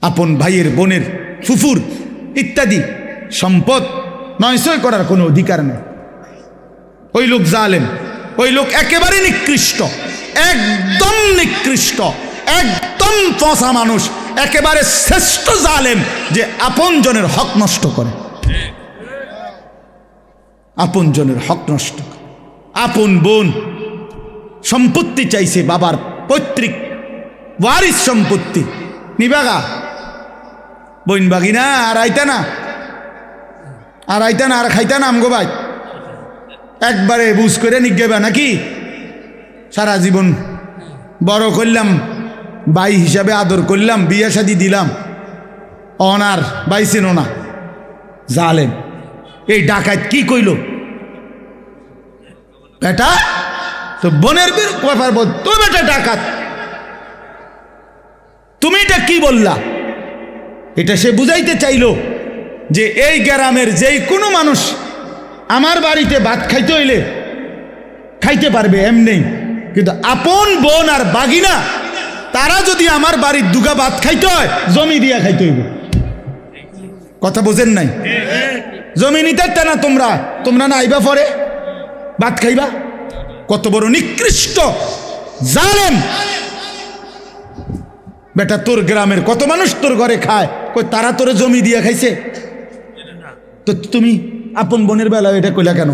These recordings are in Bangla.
আপন ভাইয়ের বোনের ফুফুর ইত্যাদি সম্পদ নয়ছয় করার কোনো অধিকার নেই। ওই লোক জালেম, ওই লোক একেবারে নিকৃষ্ট, একদম নিকৃষ্ট, একদম পচা মানুষ, একেবারে শ্রেষ্ঠ জালেম যে আপন জনের হক নষ্ট করে, আপন জনের হক নষ্ট করে। আপন বোন সম্পত্তি চাইছে, বাবার পৈতৃক ওয়ারিস সম্পত্তি নিবাগা, বইন বাগি না আর আইতা না, আর আইতা না, আর খাইতা না আমগো ভাই, একবারে বুঝ করে নিগেবা নাকি? সারা জীবন বড় করলাম, ভাই হিসাবে আদর করলাম, বিয়ে শাদি দিলাম, অনার বাইছেন না জালেম। এই ডাকাত কি কইল বেটা? তো বোনের ব্যাপার বল, তো বেটা ডাকাত, তুমি এটা কি বললা? এটা সে বুঝাইতে চাইল যে এই গ্রামের যেই কোনো মানুষ আমার বাড়িতে ভাত খাইতে হইলে খাইতে পারবে এমনি, কিন্তু আপন বোন আর বাগিনা তারা যদি আমার বাড়ির দুগা ভাত খাইতে হয় জমি দিয়া খাইতে হইব। কথা বোঝেন নাই? জমি নিতে না তোমরা, তোমরা না আইবা পরে ভাত খাইবা? কত বড় নিকৃষ্ট জালেম বেটা! তোর গ্রামের কত মানুষ তোর ঘরে খায়, কই তারা তোরে জমি দিয়া খাইছে? তো তুমি আপন বোনের বেলায় এটা কইলা কেন?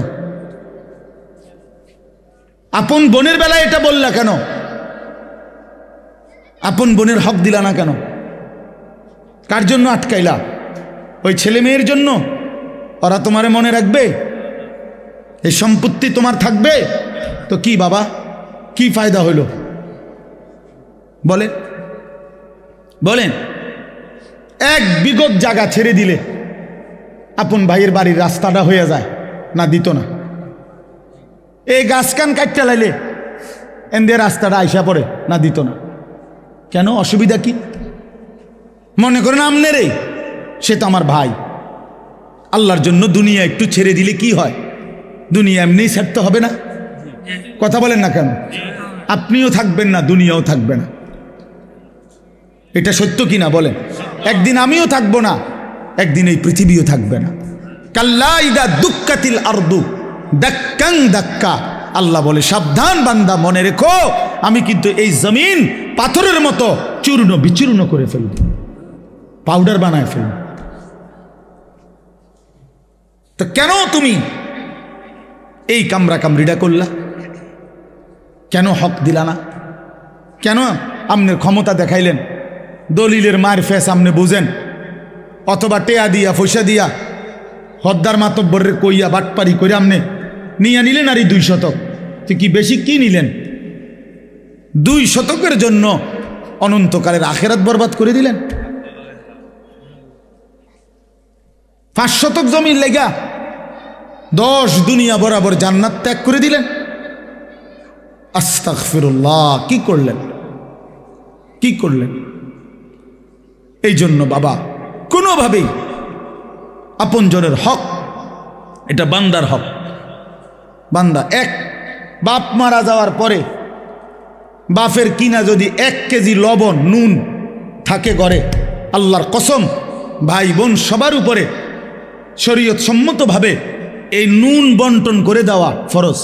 আপন বোনের বেলায় এটা বললা কেন? আপন বোনের হক দিলা না কেন? কার জন্য আটকাইলা? ওই ছেলে মেয়ের জন্য? ওরা তোমারে মনে রাখবে? এই সম্পত্তি তোমার থাকবে? তো কি বাবা, কি ফায়দা হইল বলেন? বলেন, এক বিগত জায়গা ছেড়ে দিলে আপন ভাইয়ের বাড়ির রাস্তাটা হয়ে যায় না? দিত না? এই গাছ কান কাটতে লাইলে এনদে রাস্তাটা আইসা পড়ে না? দিত না? কেন? অসুবিধা কি? মনে করেন আমনে রে, সে তো আমার ভাই, আল্লাহর জন্য দুনিয়া একটু ছেড়ে দিলে কি হয়? দুনিয়া এমনিই ছাড়তে হবে না? কথা বলেন না কেন? আপনিও থাকবেন না, দুনিয়াও থাকবে না। এটা সত্য কিনা বলেন? একদিন আমিও থাকবো না, একদিন এই পৃথিবীও থাকবে না। কাল্লা ইদা দুক্কাতিল আরদু দাক্কাং দাক্কা, আল্লাহ বলে সাবধান বান্দা, মনে রেখো আমি কিন্তু এই জমিন পাথরের মতো চূর্ণ বিচূর্ণ করে ফেলব, পাউডার বানায় ফেলব। তো কেন তুমি এই কামরা কামড়িটা করলা? কেন হক দিলা না? কেন আমনের ক্ষমতা দেখাইলেন? দলিলের মার ফেস আমনে বুঝেন, অথবা টেয়া দিয়া পয়সা দিয়া হদ্দার মাতব্বরের কইয়া বাটপারি করে আমনে নিয়ে নিলেন আর এই 2 শতক। তো কি বেশি কি নিলেন? 2 শতকের জন্য অনন্তকালের আখেরাত বরবাদ করে দিলেন। 5 শতক জমির লেগা 10 দুনিয়া বরাবর জান্নাত ত্যাগ করে দিলেন। আস্তাগফিরুল্লাহ! কি করলেন, কি করলেন? এই জন্য বাবা, কোনোভাবেই আপনজনের হক, এটা বান্দার হক। বান্দা এক বাপ মারা যাওয়ার পরে বাপের কিনা যদি 1 কেজি লবণ নুন থাকে ঘরে, আল্লাহর কসম ভাই বোন সবার উপরে শরীয়ত সম্মতভাবে এই নুন বন্টন করে দেওয়া ফরজ।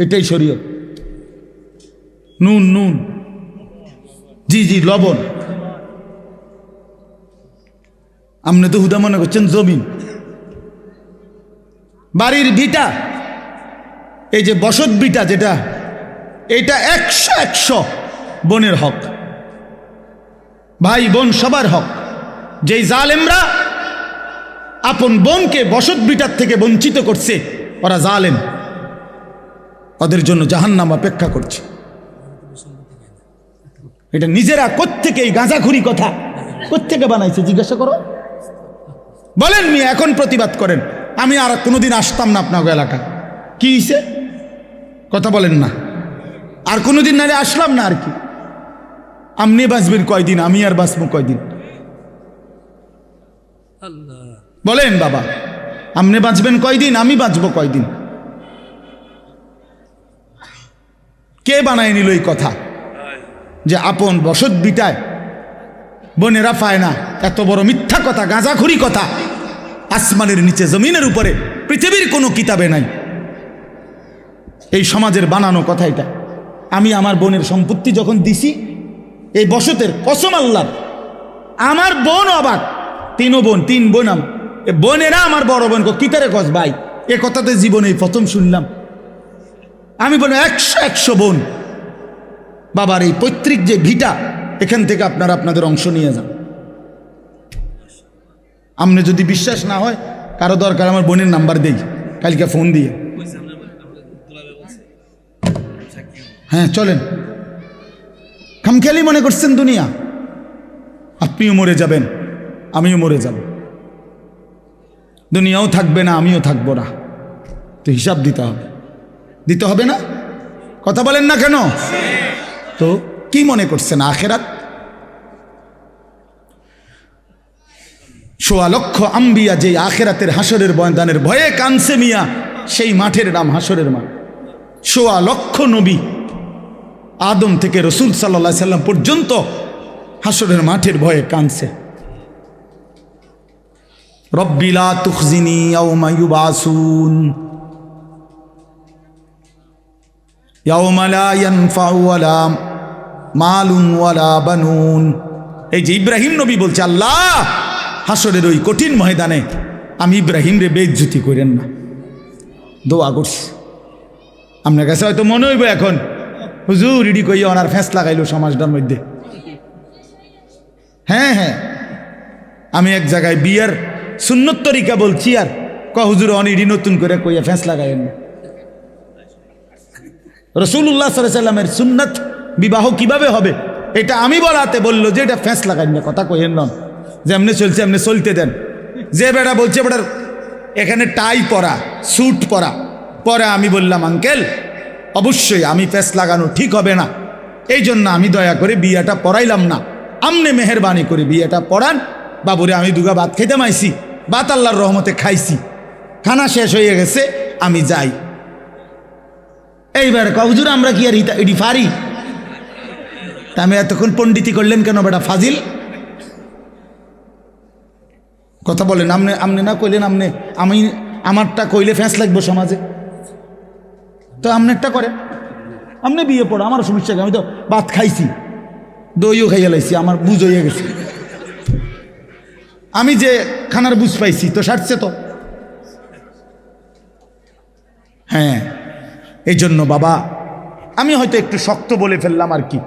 এটাই শরীয়ত। নুন, নুন, জি জি, লবণ। আপনি তো হুদা মনে করছেন জমিন। বাড়ির ভিটা, এই যে বসত ভিটা যেটা, এটা 100 বোনের হক, ভাই বোন সবার হক। যেই জালেমরা আপন বোনকে বসত ভিটার থেকে বঞ্চিত করছে, ওরা জালেম, ওদের জন্য জাহান্নাম অপেক্ষা করছে। এটা নিজেরা কোত্থেকে এই গাঁজাখুরি কথা কোত্থেকে বানাইছে জিজ্ঞাসা করো। বলেন মিয়া, এখন প্রতিবাদ করেন। আমি আর কোনোদিন আসতাম না আপনার এলাকা। কি হয়েছে? কথা বলেন না। আর কোনোদিন নাহলে আসলাম না। আর কি, আপনি বাঁচবেন কয়দিন, আমি আর বাঁচবো কয়দিন? বলেন বাবা, আপনি বাঁচবেন কয়দিন, আমি বাঁচবো কয়দিন? কে বানায় নিল এই কথা যে আপন বসত বিটায় বোনেরা পায় না। এত বড় মিথ্যা কথা, গাঁজাখুরি কথা আসমানের নিচে জমিনের উপরে পৃথিবীর কোনো কিতাবে নাই। এই সমাজের বানানো কথা এটা। আমি আমার বোনের সম্পত্তি যখন দিছি, এই বসতের কসম আল্লাহর, আমার বোন অবাক। তিন বোন বোনেরা আমার বড় বোন কিতারে কস ভাই, এ কথাতে জীবনে প্রথম শুনলাম। আমি বলি 100 বোন, বাবার এই পৈতৃক যে ভিটা, এখান থেকে আপনারা আপনাদের অংশ নিয়ে যান। আপনি যদি বিশ্বাস না হয়, কারো দরকার আমার বোনের নাম্বার দেই, কালকে ফোন দিয়ে। হ্যাঁ চলেন, খামখেয়ালি মনে করছেন দুনিয়া। আপনিও মরে যাবেন, আমিও মরে যাব, দুনিয়াও থাকবে না, আমিও থাকবো না। তো হিসাব দিতে হবে না? কথা বলেন না কেন? তো কি মনে করছেন আখেরাত? 1.25 লক্ষ আম্বিয়া যে আখেরাতের হাসরের ময়দানের ভয়ে কানছে মিয়া, সেই মাঠের নাম হাসরের মাঠ। 1.25 লক্ষ নবী, আদম থেকে রসুল সাল্লাল্লাহু আলাইহি সাল্লাম পর্যন্ত হাসরের মাঠের ভয়ে কানছে। রব্বি লা তুখজিনি ইয়াওমা ইউবাসুন ইয়াওমা লা ইয়ানফাউ ওয়ালা মালুন ওয়ালা বানুন। এই যে ইব্রাহিম নবী বলছে, আল্লাহ হাসরের ওই কঠিন ময়দানে আমি ইব্রাহিম রে বেইজ্জতি করেন না। দোয়া করছি। আপনার কাছে হয়তো মনে হইব এখন, হুজুর ইডি কইয়া ওনার ফেঁস লাগাইল সমাজটার মধ্যে। হ্যাঁ, আমি এক জায়গায় বিয়ার সুন্নত তরিকা বলছি, আর হুজুর অনিডি নতুন করে কইয়া ফেঁস লাগাইন। রাসূলুল্লাহ সাল্লাল্লাহু আলাইহি সাল্লামের সুন্নত বিবাহ কিভাবে হবে এটা আমি বলাতে বললো যে এটা ফেঁস লাগাইন না, কথা কইেন নন, যে এমনি চলছে এমনি চলতে দেন। যে বেটা বলছে বেটার এখানে টাই পরা, স্যুট পরা, পরে আমি বললাম আঙ্কেল অবশ্যই আমি ফেঁস লাগানো ঠিক হবে না, এই জন্য আমি দয়া করে বিয়েটা পড়াইলাম না, আমনে মেহেরবানি করে বিয়েটা পড়ান। বাবুরে আমি দুগা ভাত খেতে মাইছি, ভাত আল্লাহর রহমতে খাইছি, খানা শেষ হয়ে গেছে, আমি যাই। এইবার হুজুর আমরা কি আর এটি পারি? তা আমি এতক্ষণ পণ্ডিতি করলেন কেন বেটা ফাজিল? কথা বলেন, আমনে না কইলেন, আমি আমারটা কইলে ফ্যাঁস লাগবো সমাজে, তো আমনেরটা করে আমনে বিয়ে পড়ো, আমার সমস্যা কি? আমি তো ভাত খাইছি, দইও খাইয়া লাইছি, আমার বুঝ হইয়া গেছে, আমি যে খানার বুঝ পাইছি তো সারছে তো। হ্যাঁ, এই জন্য বাবা আমি হয়তো একটু শক্ত বলে ফেললাম আর কি,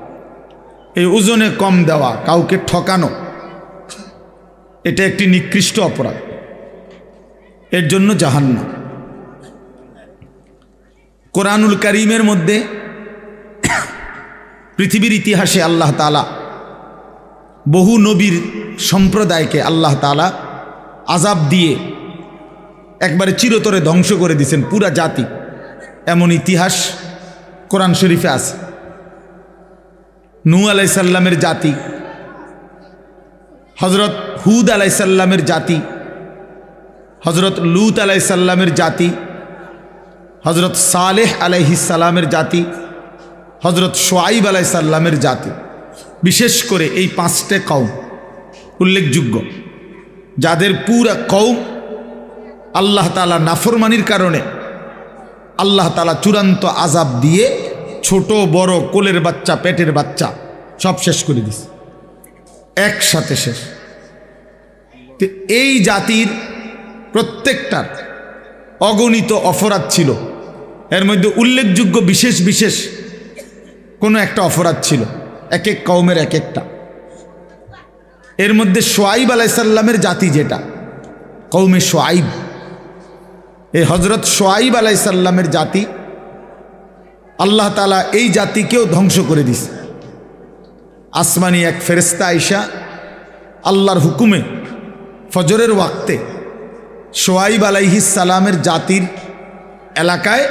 এই ওজনে কম দেওয়া, কাউকে ঠকানো, এটা একটি নিকৃষ্ট অপরাধ, এর জন্য জাহান্নাম। কোরআনুল কারীমের মধ্যে পৃথিবীর ইতিহাসে আল্লাহ তাআলা বহু নবীর সম্প্রদায়কে আল্লাহ তাআলা আযাব দিয়ে একবারে চিরতরে ধ্বংস করে দিয়েছেন পুরা জাতি, এমন ইতিহাস কোরআন শরীফে আছে। নূহ আলাইহিস সালামের জাতি, হযরত হুদ আলাইহিস সালামের জাতি, হযরত লূত আলাইহিস সালামের জাতি, হযরত সালেহ আলাইহিস সালামের জাতি, হযরত শুআইব আলাইহিস সালামের জাতি, বিশেষ করে এই 5টে কওম উল্লেখযোগ্য, যাদের পুরা কওম আল্লাহ তাআলা নাফরমানির কারণে আল্লাহ তাআলা চূড়ান্ত আযাব দিয়ে ছোট বড় কোলের বাচ্চা পেটের বাচ্চা সব শেষ করে দিছে, একসাথে শেষ। তো এই জাতির প্রত্যেকটার অগণিত অপরাধ ছিল, এর মধ্যে উল্লেখযোগ্য বিশেষ বিশেষ কোনো একটা অপরাধ ছিল, এক এক কওমের এক একটা। এর মধ্যে শুআইব আলাইহিস সালামের জাতি, যেটা কওমে শুআইব, এই হযরত শুআইব আলাইহিস সালামের জাতি, আল্লাহ তাআলা এই জাতিকেও ধ্বংস করে দিছে। আসমানি এক ফেরেশতা আইসা আল্লাহর হুকুমে ফজরের ওয়াক্তে শুআইব আলাইহিস সালামের জাতির এলাকায়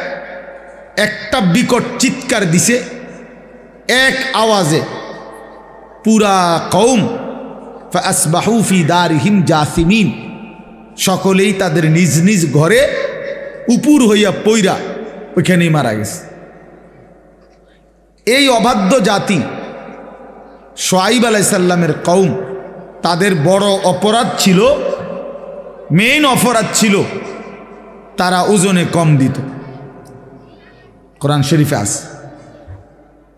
একটা বিকট চিৎকার দিছে, এক আওয়াজে পুরা কওম ফাসবাহু ফি দারিহিম জাসিমিন, সকলেই তাদের নিজ নিজ ঘরে উপুর হইয়া পইরা ওইখানেই মারা গেছে। এই অবাধ্য জাতি শুআইব আলাইহিস সালামের কওম তাদের বড় অপরাধ ছিল, মেইন অপরাধ ছিল তারা ওজনে কম দিত। কোরআন শরীফে আছে।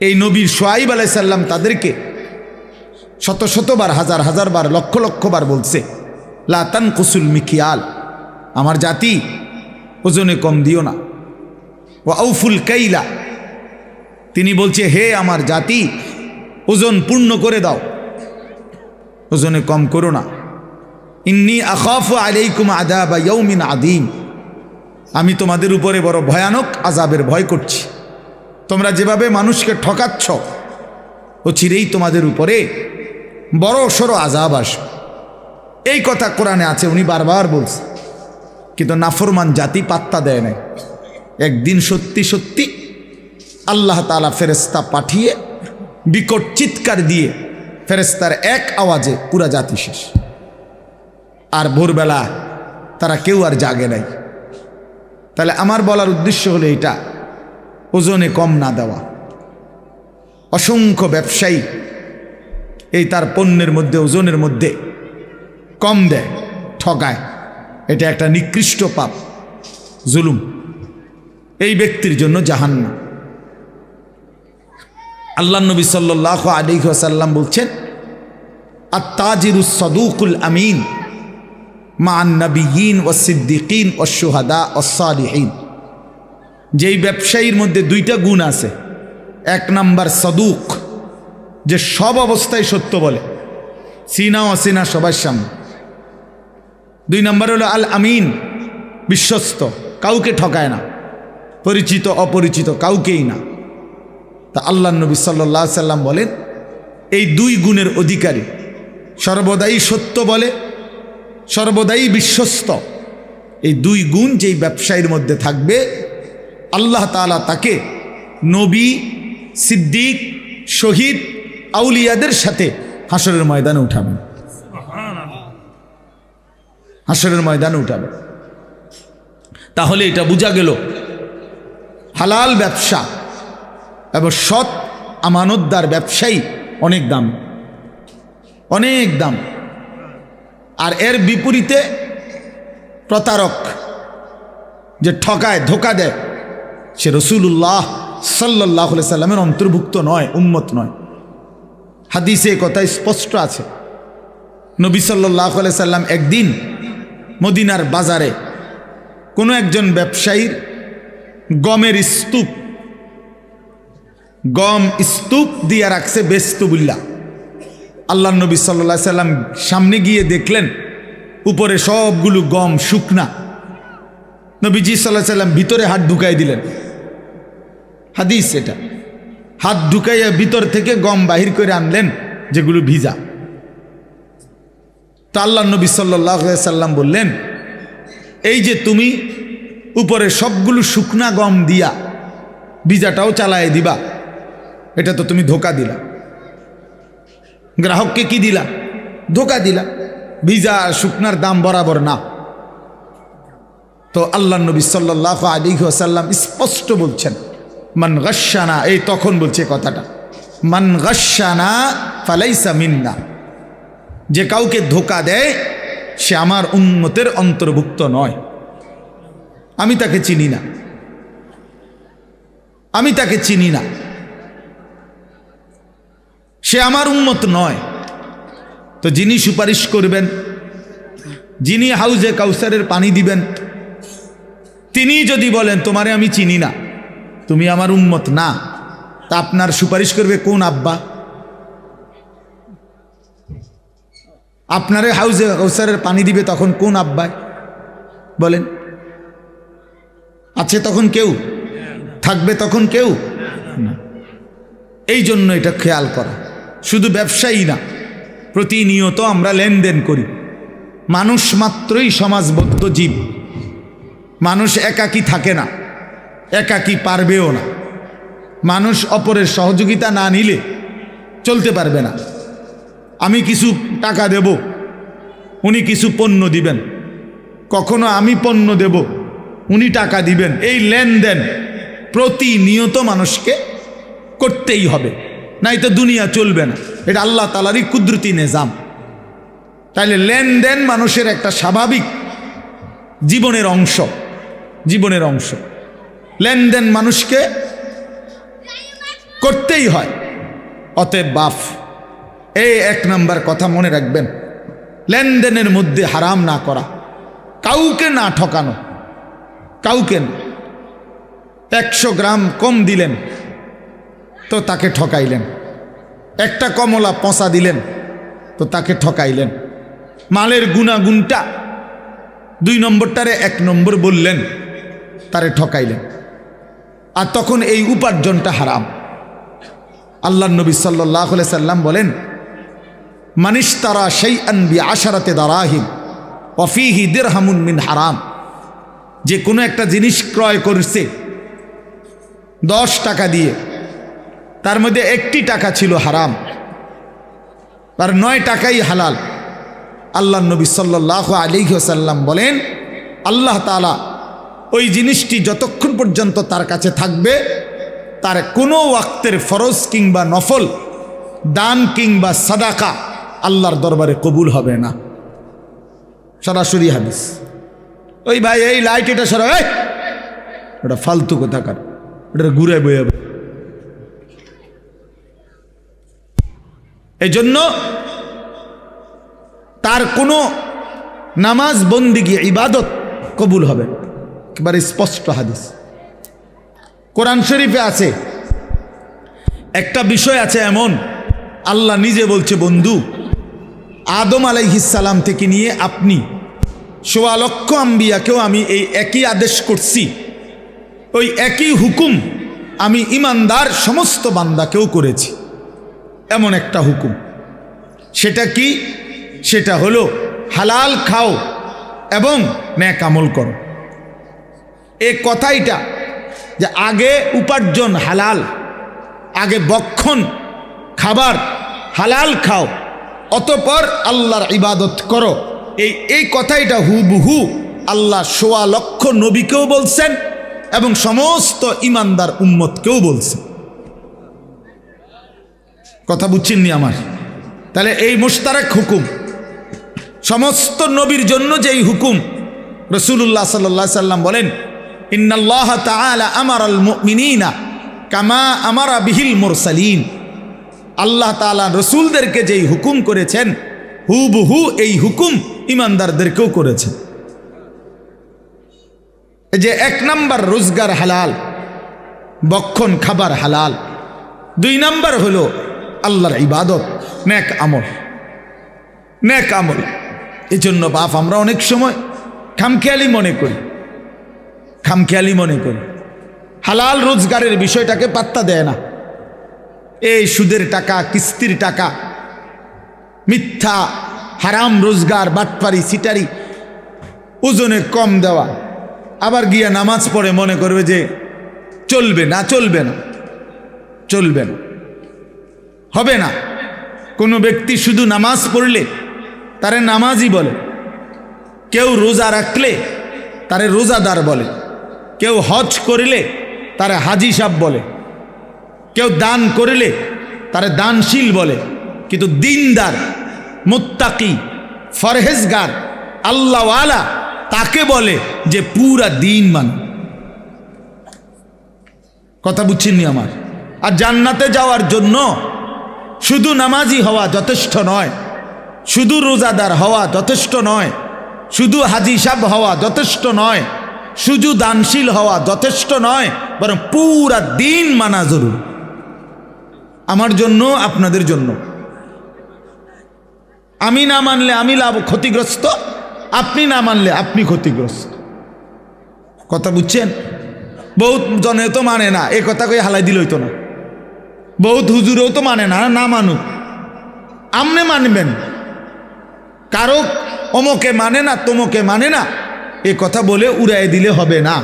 এই নবীর শুআয়ব আলাইহিস সালাম তাদেরকে শত শতবার, হাজার হাজার বার, লক্ষ লক্ষ বার বলছে, লা তানকুসুল মিকিয়াল, আমার জাতি ওজনে কম দিও না। ওয়া আউফুল কাইলা, তিনি বলছে হে আমার জাতি ওজন পূর্ণ করে দাও, ওজনে কম করো না। ইন্নী আখাফু আলাইকুম আযাবা ইয়াউমিন আযীম, আমি তোমাদের উপরে বড় ভয়ানক আযাবের ভয় করছি। তোমরা যেভাবে মানুষকে ঠকাচ্ছ, ও চিরেই তোমাদের উপরে বড় সড়ো আযাব আসবে। এই কথা কোরআনে আছে, উনি বারবার বলছে, কিন্তু নাফরমান জাতি পাত্তা দেয় নাই। একদিন সত্যি সত্যি আল্লাহ তাআলা ফেরেশতা পাঠিয়ে বিকট চিৎকার দিয়ে ফেরেশতার এক আওয়াজে পুরা জাতি শেষ। আর ভোরবেলা তারা কেউ আর জাগে নাই। তাহলে আমার বলার উদ্দেশ্য হলো এটা, ওজনে কম না দেওয়া। অসংখ্য ব্যবসায়ী এই তার পণ্যের মধ্যে ওজনের মধ্যে কম দেয়, ঠকায়। এটা একটা নিকৃষ্ট পাপ, জুলুম। এই ব্যক্তির জন্য জাহান্নাম। আল্লাহ নবী সাল্লাল্লাহু আলাইহি ওয়াসাল্লাম বলছেন, আত-তাজিরুস সাদুকুল আমিন মা'আন নাবিয়্যিন ওয়াস সিদ্দিকিন ওয়াস শুহাদা ওয়াস সালিহিন। যেই ব্যবসায়ীর মধ্যে দুইটা গুণ আছে, এক নাম্বার সাদুক, যে সব অবস্থায় সত্য বলে, সিনা অসিনা সবার সামনে। দুই নাম্বার হলো আল আমিন, বিশ্বস্ত, কাউকে ঠকায় না, পরিচিত অপরিচিত কাউকেই না। তা আল্লাহ নবী সাল্লাল্লাহু আলাইহি সাল্লাম বলেন, এই দুই গুণের অধিকারী, সর্বদাই সত্য বলে, সর্বদাই বিশ্বস্ত, এই দুই গুণ যেই ব্যবসায়ীর মধ্যে থাকবে, আল্লাহ তাআলা তাকে নবী, সিদ্দিক, শহীদ, আউলিয়াদের সাথে হাসরের ময়দানে উঠাবেন। হাসরের ময়দানে উঠাবেন। তাহলে এটা বোঝা গেল হালাল ব্যবসা এবং সৎ আমানতদার ব্যবসায়ী অনেক দাম, অনেক দাম। আর এর বিপরীতে প্রতারক, যে ঠকায়, ধোকা দেয়, সে রাসূলুল্লাহ সাল্লাল্লাহু আলাইহি সাল্লামের অন্তর্ভুক্ত নয়, উম্মত নয়। হাদিসে কথা স্পষ্ট আছে। নবী সাল্লাল্লাহু আলাইহি সাল্লাম একদিন মদিনার বাজারে কোনো একজন ব্যবসায়ীর গমের স্তূপ, গম স্তূপ দিয়ে রাখছে বেচতুবিল্লাহ। আল্লাহ নবী সাল্লাল্লাহু আলাইহি সাল্লাম সামনে গিয়ে দেখলেন উপরে সবগুলো গম শুকনা। নবীজি সাল্লাল্লাহু আলাইহি সাল্লাম ভিতরে হাত ঢুকাই দিলেন। হাদিস এটা, হাত ঢুকাইয়া ভিতর থেকে গম বাহির করে আনলেন যেগুলো ভিজা। তো আল্লাহ নবী সাল্লাল্লাহু আলাইহি সাল্লাম বললেন, এই যে তুমি উপরে সবগুলো শুকনা গম দিয়া ভিজাটাও চালায় দিবা, এটা তো তুমি ধোকা দিলা। গ্রাহককে কি দিলা? ধোকা দিলা। ভিজা আর শুকনার দাম বরাবর না। তো আল্লাহ নবী সাল্লাল্লাহু আলাইহি ওয়াসাল্লাম স্পষ্ট বলছেন, মান গাশশানা, এই তখন বলছে কথাটা, মান গাশশানা ফালাইসা মিন্না, যে কাউকে ধোকা দেয় সে আমার উম্মতের অন্তর্ভুক্ত নয়। আমি তাকে চিনি না, আমি তাকে চিনি না, সে আমার উম্মত নয়। তো যিনি সুপারিশ করবেন, যিনি হাউজে কাউসারের পানি দিবেন, তিনি যদি বলেন তোমারে আমি চিনি না, তুমি আমার উম্মত না, তা আপনার সুপারিশ করবে কোন আব্বা? আপনারে হাউজে কাউসারের পানি দিবে তখন কোন আব্বায় বলেন? আছে তখন কেউ? থাকবে তখন কেউ না। এই জন্য এটা খেয়াল করা। শুধু ব্যবসায়ী না, প্রতিনিয়ত আমরা লেনদেন করি। মানুষ মাত্রই সমাজবদ্ধ জীব। মানুষ একাকী থাকে না, একাকী পারবেও না। মানুষ অপরের সহযোগিতা না নিলে চলতে পারবে না। আমি কিছু টাকা দেব, উনি কিছু পণ্য দিবেন, কখনো আমি পণ্য দেব, উনি টাকা দিবেন। এই লেনদেন প্রতিনিয়ত মানুষকে করতেই হবে, নাই তো দুনিয়া চলবে না। এটা আল্লাহ তাআলারই কুদরতি নিজাম। তাইলে লেনদেন মানুষের একটা স্বাভাবিক জীবনের অংশ, জীবনের অংশ। লেনদেন মানুষকে করতেই হয়। অতএব বাপ, এই 1 নম্বর কথা মনে রাখবেন, লেনদেনের মধ্যে হারাম না করা, কাউকে না ঠকানো, কাউকে না। 100 গ্রাম কম দিলেন তো তাকে ঠকাইলেন, একটা কমলা পচা দিলেন তো তাকে ঠকাইলেন। মালের গুণাগুণটা 2 নম্বরটারে 1 নম্বর বললেন, তারে ঠকাইলেন। আর তখন এই উপার্জনটা হারাম। আল্লাহ নবী সাল্লাল্লাহু আলাইহি সাল্লাম বলেন, মানিশতারা শাইআন বিআশারাতি দারাহিম ওয়া ফীহি দিরহামুন মিন হারাম। যে কোনো একটা জিনিস ক্রয় করছে 10 টাকা দিয়ে, তার মধ্যে 1টি টাকা ছিল হারাম, আর 9 টাকাই হালাল। আল্লাহ নবী সাল্লাল্লাহু আলাইহি ওয়াসাল্লাম বলেন, আল্লাহ তাআলা ওই জিনিসটি যতক্ষণ পর্যন্ত তার কাছে থাকবে, তার কোনো ওয়াক্তের ফরজ কিংবা নফল, দান কিংবা সাদাকা আল্লাহর দরবারে কবুল হবে না। সরাসরি হাদিস। ওই ভাই এই লাইট এটা সরা, ওটা ফালতু কোথাকার, ওটা ঘুরে বয়ে। এই জন্য তার কোনো নামাজ বন্দিগি ইবাদত কবুল হবে, একেবারে স্পষ্ট হাদিস। কোরআন শরীফে আছে, একটা বিষয় আছে এমন, আল্লাহ নিজে বলছে, বন্ধু আদম আলাইহিস সালাম থেকে নিয়ে আপনি 1.25 লক্ষ আম্বিয়াকেও আমি এই একই আদেশ করছি, ওই একই হুকুম আমি ইমানদার সমস্ত বান্দাকেও করেছি। এমন একটা হুকুম, সেটা কি? সেটা হলো হালাল খাও এবং নেক আমল করো। এই কথাইটা যে আগে উপার্জন হালাল, আগে বক্ষণ খাবার হালাল খাও, অতঃপর আল্লাহর ইবাদত করো, এই কথাইটা হুবহু আল্লাহ 1.25 লক্ষ নবীকেও বলছেন এবং সমস্ত ইমানদার উম্মতকেও বলছেন। কথা বুঝছেননি আমার? তাহলে এই মুশতারাক হুকুম সমস্ত নবীর জন্য যেই হুকুম, রাসূলুল্লাহ সাল্লাল্লাহু আলাইহি সাল্লাম বলেন, ইন্নাল্লাহ তাআলা আমারাল মুমিনিনা কামা আমারা বিহিল মুরসালিন। আল্লাহ তাআলা রসুলদেরকে যেই হুকুম করেছেন, হুবহু এই হুকুম ইমানদারদেরকেও করেছেন। যে 1 নম্বর রোজগার হালাল, বক্ষণ খাবার হালাল। 2 নম্বর হলো আল্লাহর ইবাদত, নেক আমল, নেক আমল। এই জন্য বাপ আমরা অনেক সময় খামখেয়ালি মনে করি, হালাল রোজগারের বিষয়টাকে পাত্তা দেয় না। এই সুদের টাকা, কিস্তির টাকা, মিথ্যা হারাম রোজগার, বাটপারি, সিটারি, ওজনে কম দেওয়া, আবার গিয়া নামাজ পড়ে মনে করবে যে চলবে না, চলবে না, চলবে না, হবে না। কোনো ব্যক্তি শুধু নামাজ পড়লে তারে নামাজি বলে, কেউ রোজা রাখলে তারে রোজাদার বলে, কেউ হজ করিলে তারে হাজি সাহেব বলে, কেউ দান করিলে তারে দানশীল বলে। কিন্তু দিনদার, মুত্তাকি, ফরহেজগার, আল্লাহওয়ালা তাকে বলে যে পুরা দিন মানে। কথা বুঝছেননি আমার? আর জান্নাতে যাওয়ার জন্য শুধু নামাজি হওয়া যথেষ্ট নয়, শুধু রোজাদার হওয়া যথেষ্ট নয়, শুধু হাজি সাহেব হওয়া যথেষ্ট নয়, শুধু দানশীল হওয়া যথেষ্ট নয়, বরং পুরা দিন মানা জরুরি। আমার জন্য, আপনাদের জন্য। আমি না মানলে আমি ক্ষতিগ্রস্ত, আপনি না মানলে আপনি ক্ষতিগ্রস্ত। কথা বুঝছেন? বহুত জনে তো মানে না, এ কথা কই হালাই দিল হইতো না। বহুত হুজুরেও তো মানে না, না মানুক, আমনে মানবেন। কারো অমকে মানে না, তোমকে মানে না, এ কথা বলে উড়াই দিলে হবে না।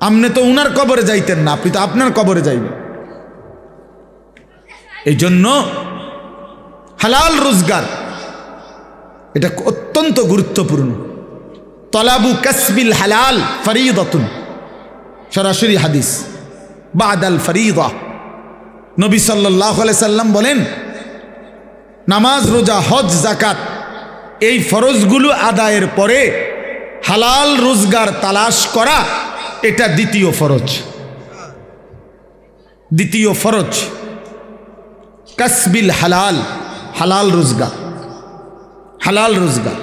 আমনে তো উনার কবরে যাইতেন না, আপনি তো আপনার কবরে যাইবেন। এই জন্য হালাল রোজগার এটা অত্যন্ত গুরুত্বপূর্ণ। তলাবু কাসবিল হালাল ফরিদাতুন, সরাসরি হাদিস, বাদাল ফরিদা। নবী সাল্লাল্লাহু আলাইহি সাল্লাম বলেন, নামাজ, রোজা, হজ, জাকাত এই ফরজগুলো আদায়ের পরে হালাল রোজগার তালাশ করা, এটা দ্বিতীয় ফরজ। দ্বিতীয় ফরজ কাসবিল হালাল, হালাল রোজগার, হালাল রোজগার।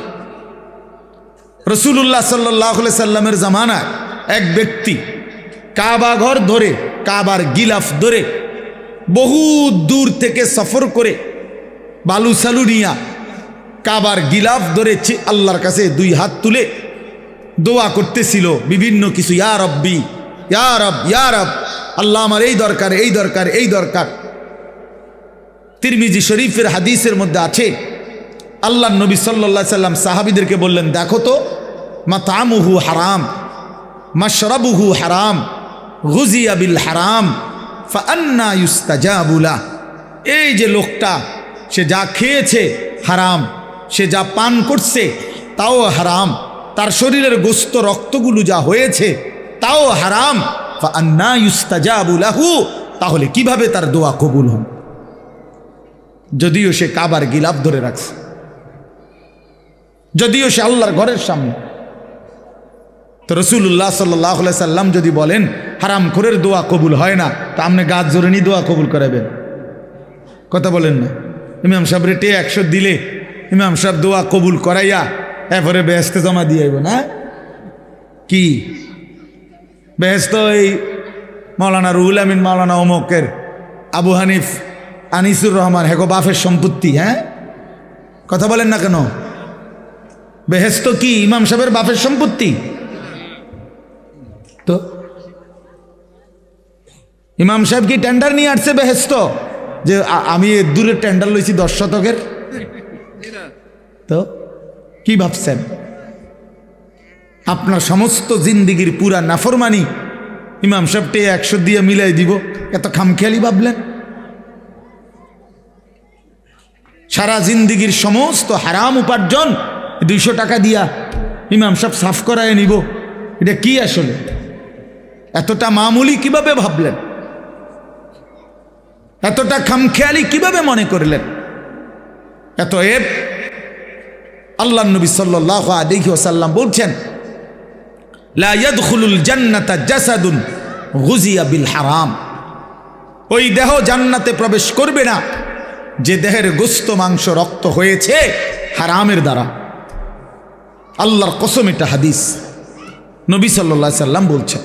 রসুল্লাহ সাল্লাল্লাহু আলাইহি সাল্লামের জামানায় এক ব্যক্তি কাবা ঘর ধরে, কাবার গিলাফ ধরে বহু দূর থেকে সফর করে বালু সালু নিয়া কাবার গিলাফ ধরে আল্লাহর কাছে দুই হাত তুলে দোয়া করতেছিল বিভিন্ন কিছু, ইয়া রব্বি, ইয়া রব, ইয়া রব, আল্লাহ আমার এই দরকার, এই দরকার, এই দরকার। তিরমিজি শরীফের হাদিসের মধ্যে আছে, আল্লাহ নবী সাল্লাল্লাহু আলাইহি সাল্লাম সাহাবীদেরকে বললেন, দেখো তো, মাতামুহু হারাম, মাশরাবুহু হারাম, গুজিয়া বিল হারাম, ফাআন্না ইউস্তাজাবু লাহ। এই যে লোকটা, সে যা খেয়েছে হারাম, সে যা পান করছে তাও হারাম, তার শরীরের গোস্ত রক্তগুলো যা হয়েছে তাও হারাম, ফাআন্না ইউস্তাজাবু লাহু, তাহলে কিভাবে তার দোয়া কবুল হবে? যদিও সে কাবার গিলাফ ধরে রাখছে, যদিও সে আল্লাহর ঘরের সামনে। তো রাসূলুল্লাহ সাল্লাল্লাহু আলাইহি সাল্লাম যদি বলেন হারাম খোরের দোয়া কবুল হয় না, তা আপনি গাছ জোরে নিয়ে দোয়া কবুল করাবেন? কথা বলেন না? ইমাম সাহেব রেটে 100 দিলে ইমাম সাহেব দোয়া কবুল করাইয়া এরপরে বেহেশতে জমা দিয়ে আইব না? কি বেহেশত এই মাওলানা রুহুল আমিন, মাওলানা অমকের, আবু হানিফ, আনিসুর রহমান, হেগো বাফের সম্পত্তি? হ্যাঁ, কথা বলেন না কেন? বেহেশত কি ইমাম সাহেবের বাপের সম্পত্তি? তো ইমাম সাহেব কি টেন্ডার নিয়ে আসছে বেহেশত, যে আমি দূরের টেন্ডার লইছি 10 শতকের? তো কি ভাবছেন? আপনার সমস্ত জিন্দিগির পুরা নাফরমানি ইমাম সাহেবকে 100 দিয়ে মিলাই দিব, এত খামখেয়ালি ভাবলেন? সারা জিন্দিগির সমস্ত হারাম উপার্জন 200 টাকা দিয়া ইমাম সাহেব সাফ করায় নিব, এটা কি আসলে? এতটা মামুলি কিভাবে ভাবলেন? এতটা খামখেয়ালি কিভাবে মনে করলেন? এতএব আল্লাহ নবী সাল্লাল্লাহু আলাইহি ওয়াসাল্লাম বলছেন, লা ইয়াদখুলুল জান্নাতা জাসাদুন গুজিয়া বিল হারাম। ওই দেহ জান্নাতে প্রবেশ করবে না যে দেহের গোস্ত, মাংস, রক্ত হয়েছে হারামের দ্বারা। আল্লাহর কসম, এটা হাদিস, নবী সাল্লাল্লাহু আলাইহি সাল্লাম বলছেন।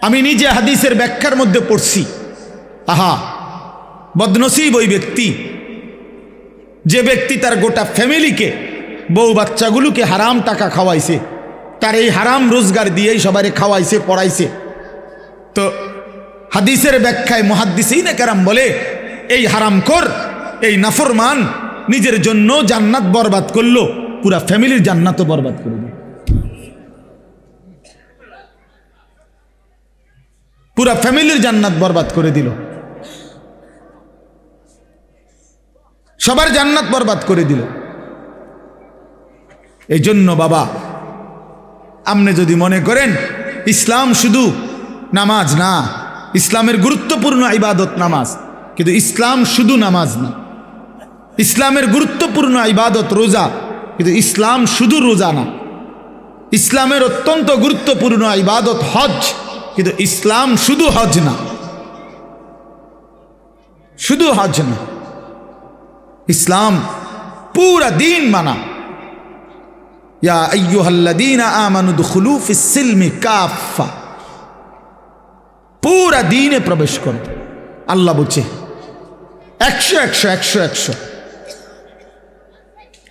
আমি নিজে হাদিসের ব্যাখ্যার মধ্যে পড়ছি। আহা, বদনসিব ওই ব্যক্তি, যে ব্যক্তি তার গোটা ফ্যামিলিকে, বউ বাচ্চাগুলোকে হারাম টাকা খাওয়াইছে, তার এই হারাম রোজগার দিয়েই সবারে খাওয়াইছে, পড়াইছে। তো হাদিসের ব্যাখ্যায় মুহাদ্দিসিনে কেরাম বলে, এই হারামখোর, এই নাফরমান নিজের জন্য জান্নাত বরবাদ করলো, পুরা ফ্যামিলির জান্নাতও বরবাদ করে দিল, পুরা ফ্যামিলির জান্নাত বরবাদ করে দিল, সবার জান্নাত বরবাদ করে দিল। এই জন্য বাবা, আপনি যদি মনে করেন ইসলাম শুধু নামাজ না, ইসলামের গুরুত্বপূর্ণ ইবাদত নামাজ, কিন্তু ইসলাম শুধু নামাজ না। ইসলামের গুরুত্বপূর্ণ ইবাদত রোজা, কিন্তু ইসলাম শুধু রোজা না। ইসলামের অত্যন্ত গুরুত্বপূর্ণ ইবাদত হজ, কিন্তু ইসলাম শুধু হজ না, শুধু হজ না। ইসলাম পুরা দিন মানা। ইয়া আইয়ুহাল্লাযীনা আমানু দুখুলু ফিস সিলমি কাফা, পুরা দিনে প্রবেশ করো। আল্লাহ বলছে 100।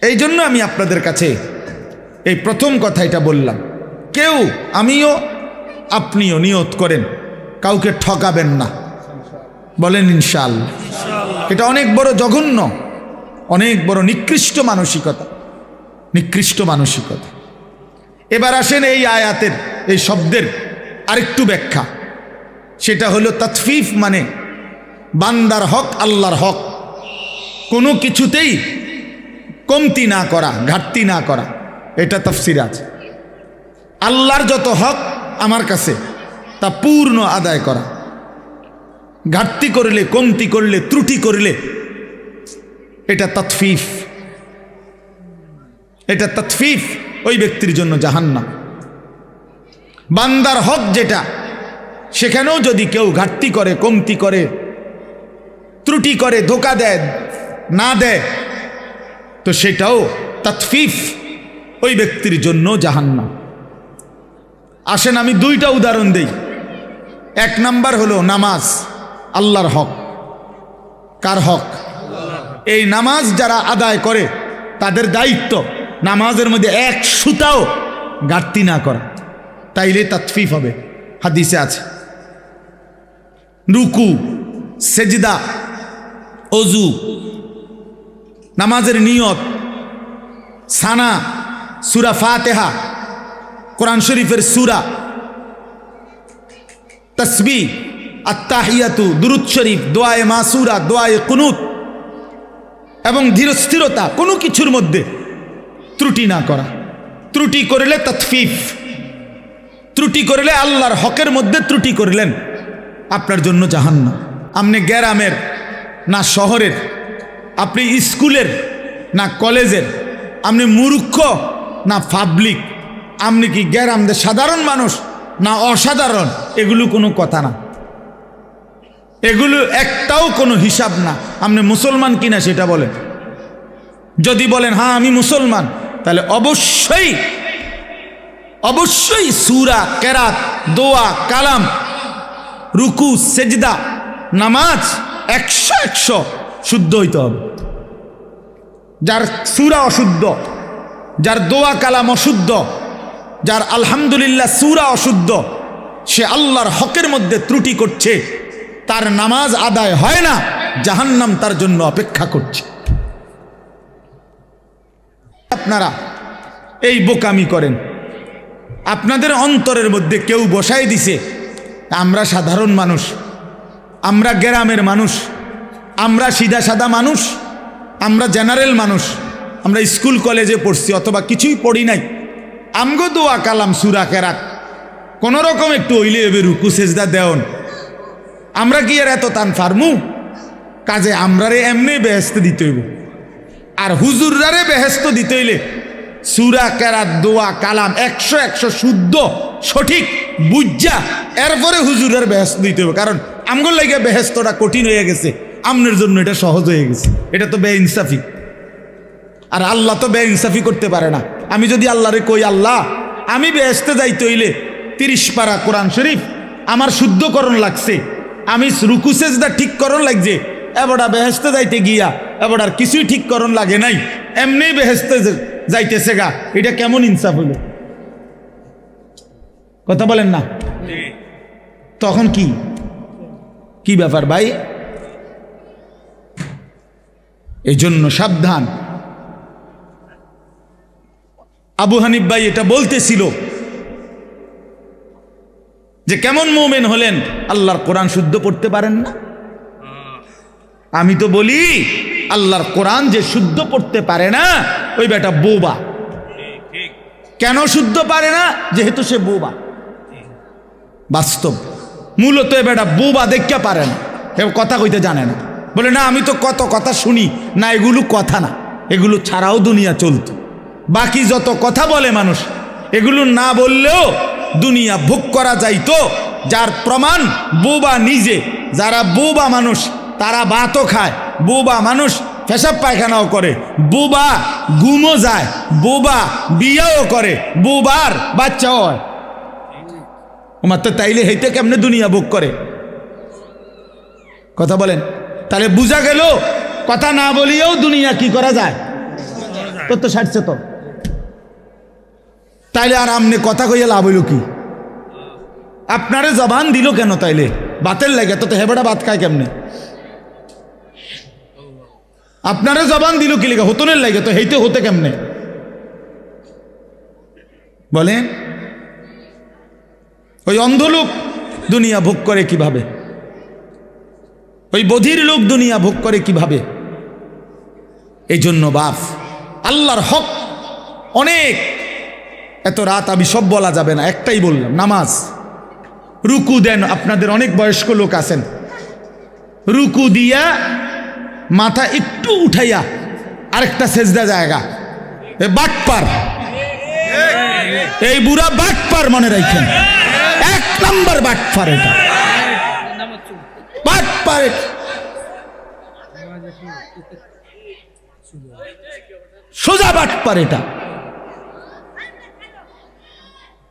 এই জন্য আমি আপনাদের কাছে এই প্রথম কথা এটা বললাম, কেউ, আমিও আপনিও নিয়ত করেন কাউকে ঠকাবেন না, বলেন ইনশাআল্লাহ। এটা অনেক বড় জঘন্য, অনেক বড় নিকৃষ্ট মানসিকতা, নিকৃষ্ট মানসিকতা। এবার আসেন এই আয়াতের, এই শব্দের আরেকটু ব্যাখ্যা। সেটা হলো তাতফিফ, মানে বান্দার হক, আল্লাহর হক কোনো কিছুতেই কমতি না করা, ঘাটতি না করা, এটা তাফসির আছে। আল্লাহর যত হক আমার কাছে তা পূর্ণ আদায় করা, ঘাটতি করলে, কমতি করলে, ত্রুটি করলে এটা ততফিফ, এটা ততফিফ, ওই ব্যক্তির জন্য জাহান্নাম। বান্দার হক যেটা, সেখানেও যদি কেউ ঘাটতি করে, কমতি করে, ত্রুটি করে, ধোকা দেয়, না দেয়, তো সেটাও ততফিফ, ওই ব্যক্তির জন্য জাহান্নাম। আসেন আমি দুইটা উদাহরণ দেই। এক নাম্বার হলো নামাজ, আল্লাহর হক। কার হক? এই নামাজ যারা আদায় করে তাদের দায়িত্ব নামাজের মধ্যে এক সুতাও ঘাটতি না করা, তাইলে ততফিফ হবে। হাদিসে আছে রুকু, সেজদা, অজু, নামাজের নিয়ত, সানা, সূরা ফাতিহা, কোরআন শরীফের সূরা, তাসবিহ, আত্তাহিয়াতু, দুরূদ শরীফ, দোয়ায়ে মাসুরা, দোয়ায়ে কুনুত এবং ধীরস্থিরতা, কোনো কিছুর মধ্যে ত্রুটি না করা। ত্রুটি করলে ততফিফ, ত্রুটি করলে আল্লাহর হকের মধ্যে ত্রুটি করলেন, আপনার জন্য জাহান্নাম। আপনি গ্রামের না শহরের, আপনি স্কুলের না কলেজের, আপনি মূর্খ না পাবলিক, আপনি কি গ্রামদের সাধারণ মানুষ না অসাধারণ, এগুলো কোনো কথা না, এগুলো একটাও কোনো হিসাব না। আপনি মুসলমান কিনা সেটা বলেন। যদি বলেন হ্যাঁ আমি মুসলমান, তাহলে অবশ্যই অবশ্যই সূরা, কেরাত, দোয়া, কালাম, রুকু, সেজদা, নামাজ 100 শুদ্ধ হইতে হবে। যার সূরা অশুদ্ধ, যার দোয়া কালাম অশুদ্ধ, যার আলহামদুলিল্লাহ সূরা অশুদ্ধ, সে আল্লাহর হকের মধ্যে ত্রুটি করছে, তার নামাজ আদায় হয় না, জাহান্নাম তার জন্য অপেক্ষা করছে। আপনারা এই বোকামি করেন, আপনাদের অন্তরের মধ্যে কেউ বসাই দিছে আমরা সাধারণ মানুষ, আমরা গ্রামের মানুষ, আমরা সিধা সাদা মানুষ, আমরা জেনারেল মানুষ, আমরা স্কুল কলেজে পড়ছি অথবা কিছুই পড়ি নাই, আমগো দোয়া কালাম সূরা কেরাত কোনো রকম একটু হইলে এবে রুকু সেজদা দেওন, আমরা কি আর এত টান ফার্মু? কাজে আমরারে এমনি বেহেস্ত দিতে হইব, আর হুজুররারে বেহেস্ত দিতে হইলে সূরা কেরাত, দোয়া কালাম 100 শুদ্ধ সঠিক বুঝা এরপরে হুজুরের বেহেস্ত দিতে হবে। কারণ আমগোর লাগে বেহেস্তটা কঠিন হয়ে গেছে, আমনের জন্য এটা সহজ হয়ে গেছে। এটা তো বেইনসাফি, আর আল্লাহ তো বেইনসাফি করতে পারে না। আমি যদি আল্লাহরে কই আল্লাহ আমি বেহেস্তে যাইতে হইলে 30 পারা কোরআন শরীফ আমার শুদ্ধকরণ লাগছে, আমি রুকু সেজদা ঠিক করণ লাগছে, এবারটা বেহেস্তে যাইতে গিয়া এবার কিছুই ঠিক করণ লাগে নাই, এমনি বেহেস্তে যাইতেছে গা, এটা কেমন ইনসাফ হইল? কথা বলেন না? তখন কি কি ব্যাপার ভাই? এই জন্য সাবধান। আবু হানিফ ভাই এটা বলতেছিল যে কেমন মুমিন হলেন, আল্লাহর কোরআন শুদ্ধ পড়তে পারেন না। আমি তো বলি আল্লাহর কোরআন যে শুদ্ধ পড়তে পারে না ওই বেটা বোবা। কেন শুদ্ধ পারে না? যেহেতু সে বোবা। বাস্তব মূলত এ বেটা বোবা দেখতে পারে না, কথা কইতে জানে না। বলে না আমি তো কত কথা শুনি, না এগুলো কথা না, এগুলো ছাড়াও দুনিয়া চলত। বাকি যত কথা বলে মানুষ, এগুলো না বললেও দুনিয়া ভোগ করা যাইতো। যার প্রমাণ বোবা নিজে। যারা বোবা মানুষ তারা ভাতও খায়, বোবা মানুষ পেশাব পায়খানাও করে, বোবা ঘুমও যায়, বোবা বিয়াও করে, বোবার বাচ্চাও হয়। মাত্র তাইলে হেইতে কেমনে দুনিয়া ভোগ করে? কথা বলেন। তাহলে বুঝা গেল কথা না বলিয়েও দুনিয়া কি করা যায়, তো সারছে তো। তাইলে আর আমনে কথা কইয়া লাভ হইল কি? আপনারে জবান দিল কেন? তাইলে বাতের লাগে তো হেবেটা ভাত খায় কেমনে? আপনারে জবান দিল কি লেগে? হতনের লাগে তো হেইতে হতে কেমনে বলেন? ওই অন্ধ লোক দুনিয়া ভোগ করে কিভাবে? ওই বধির লোক দুনিয়া ভোগ করে কিভাবে? এই জন্য বাপ আল্লাহর হক অনেক, এত রাত আমি সব বলা যাবে না, একটাই বললাম নামাজ। রুকু দেন, আপনাদের অনেক বয়স্ক লোক আছেন, রুকু দিয়া মাথা একটু উঠাইয়া আরেকটা সেজদা জায়গা, এ বাটপার, এই বুড়া বাটপার, মনে রাখেন, 1 নম্বর বাটপার, এটা বাটপার, সোজা বাটপার, এটা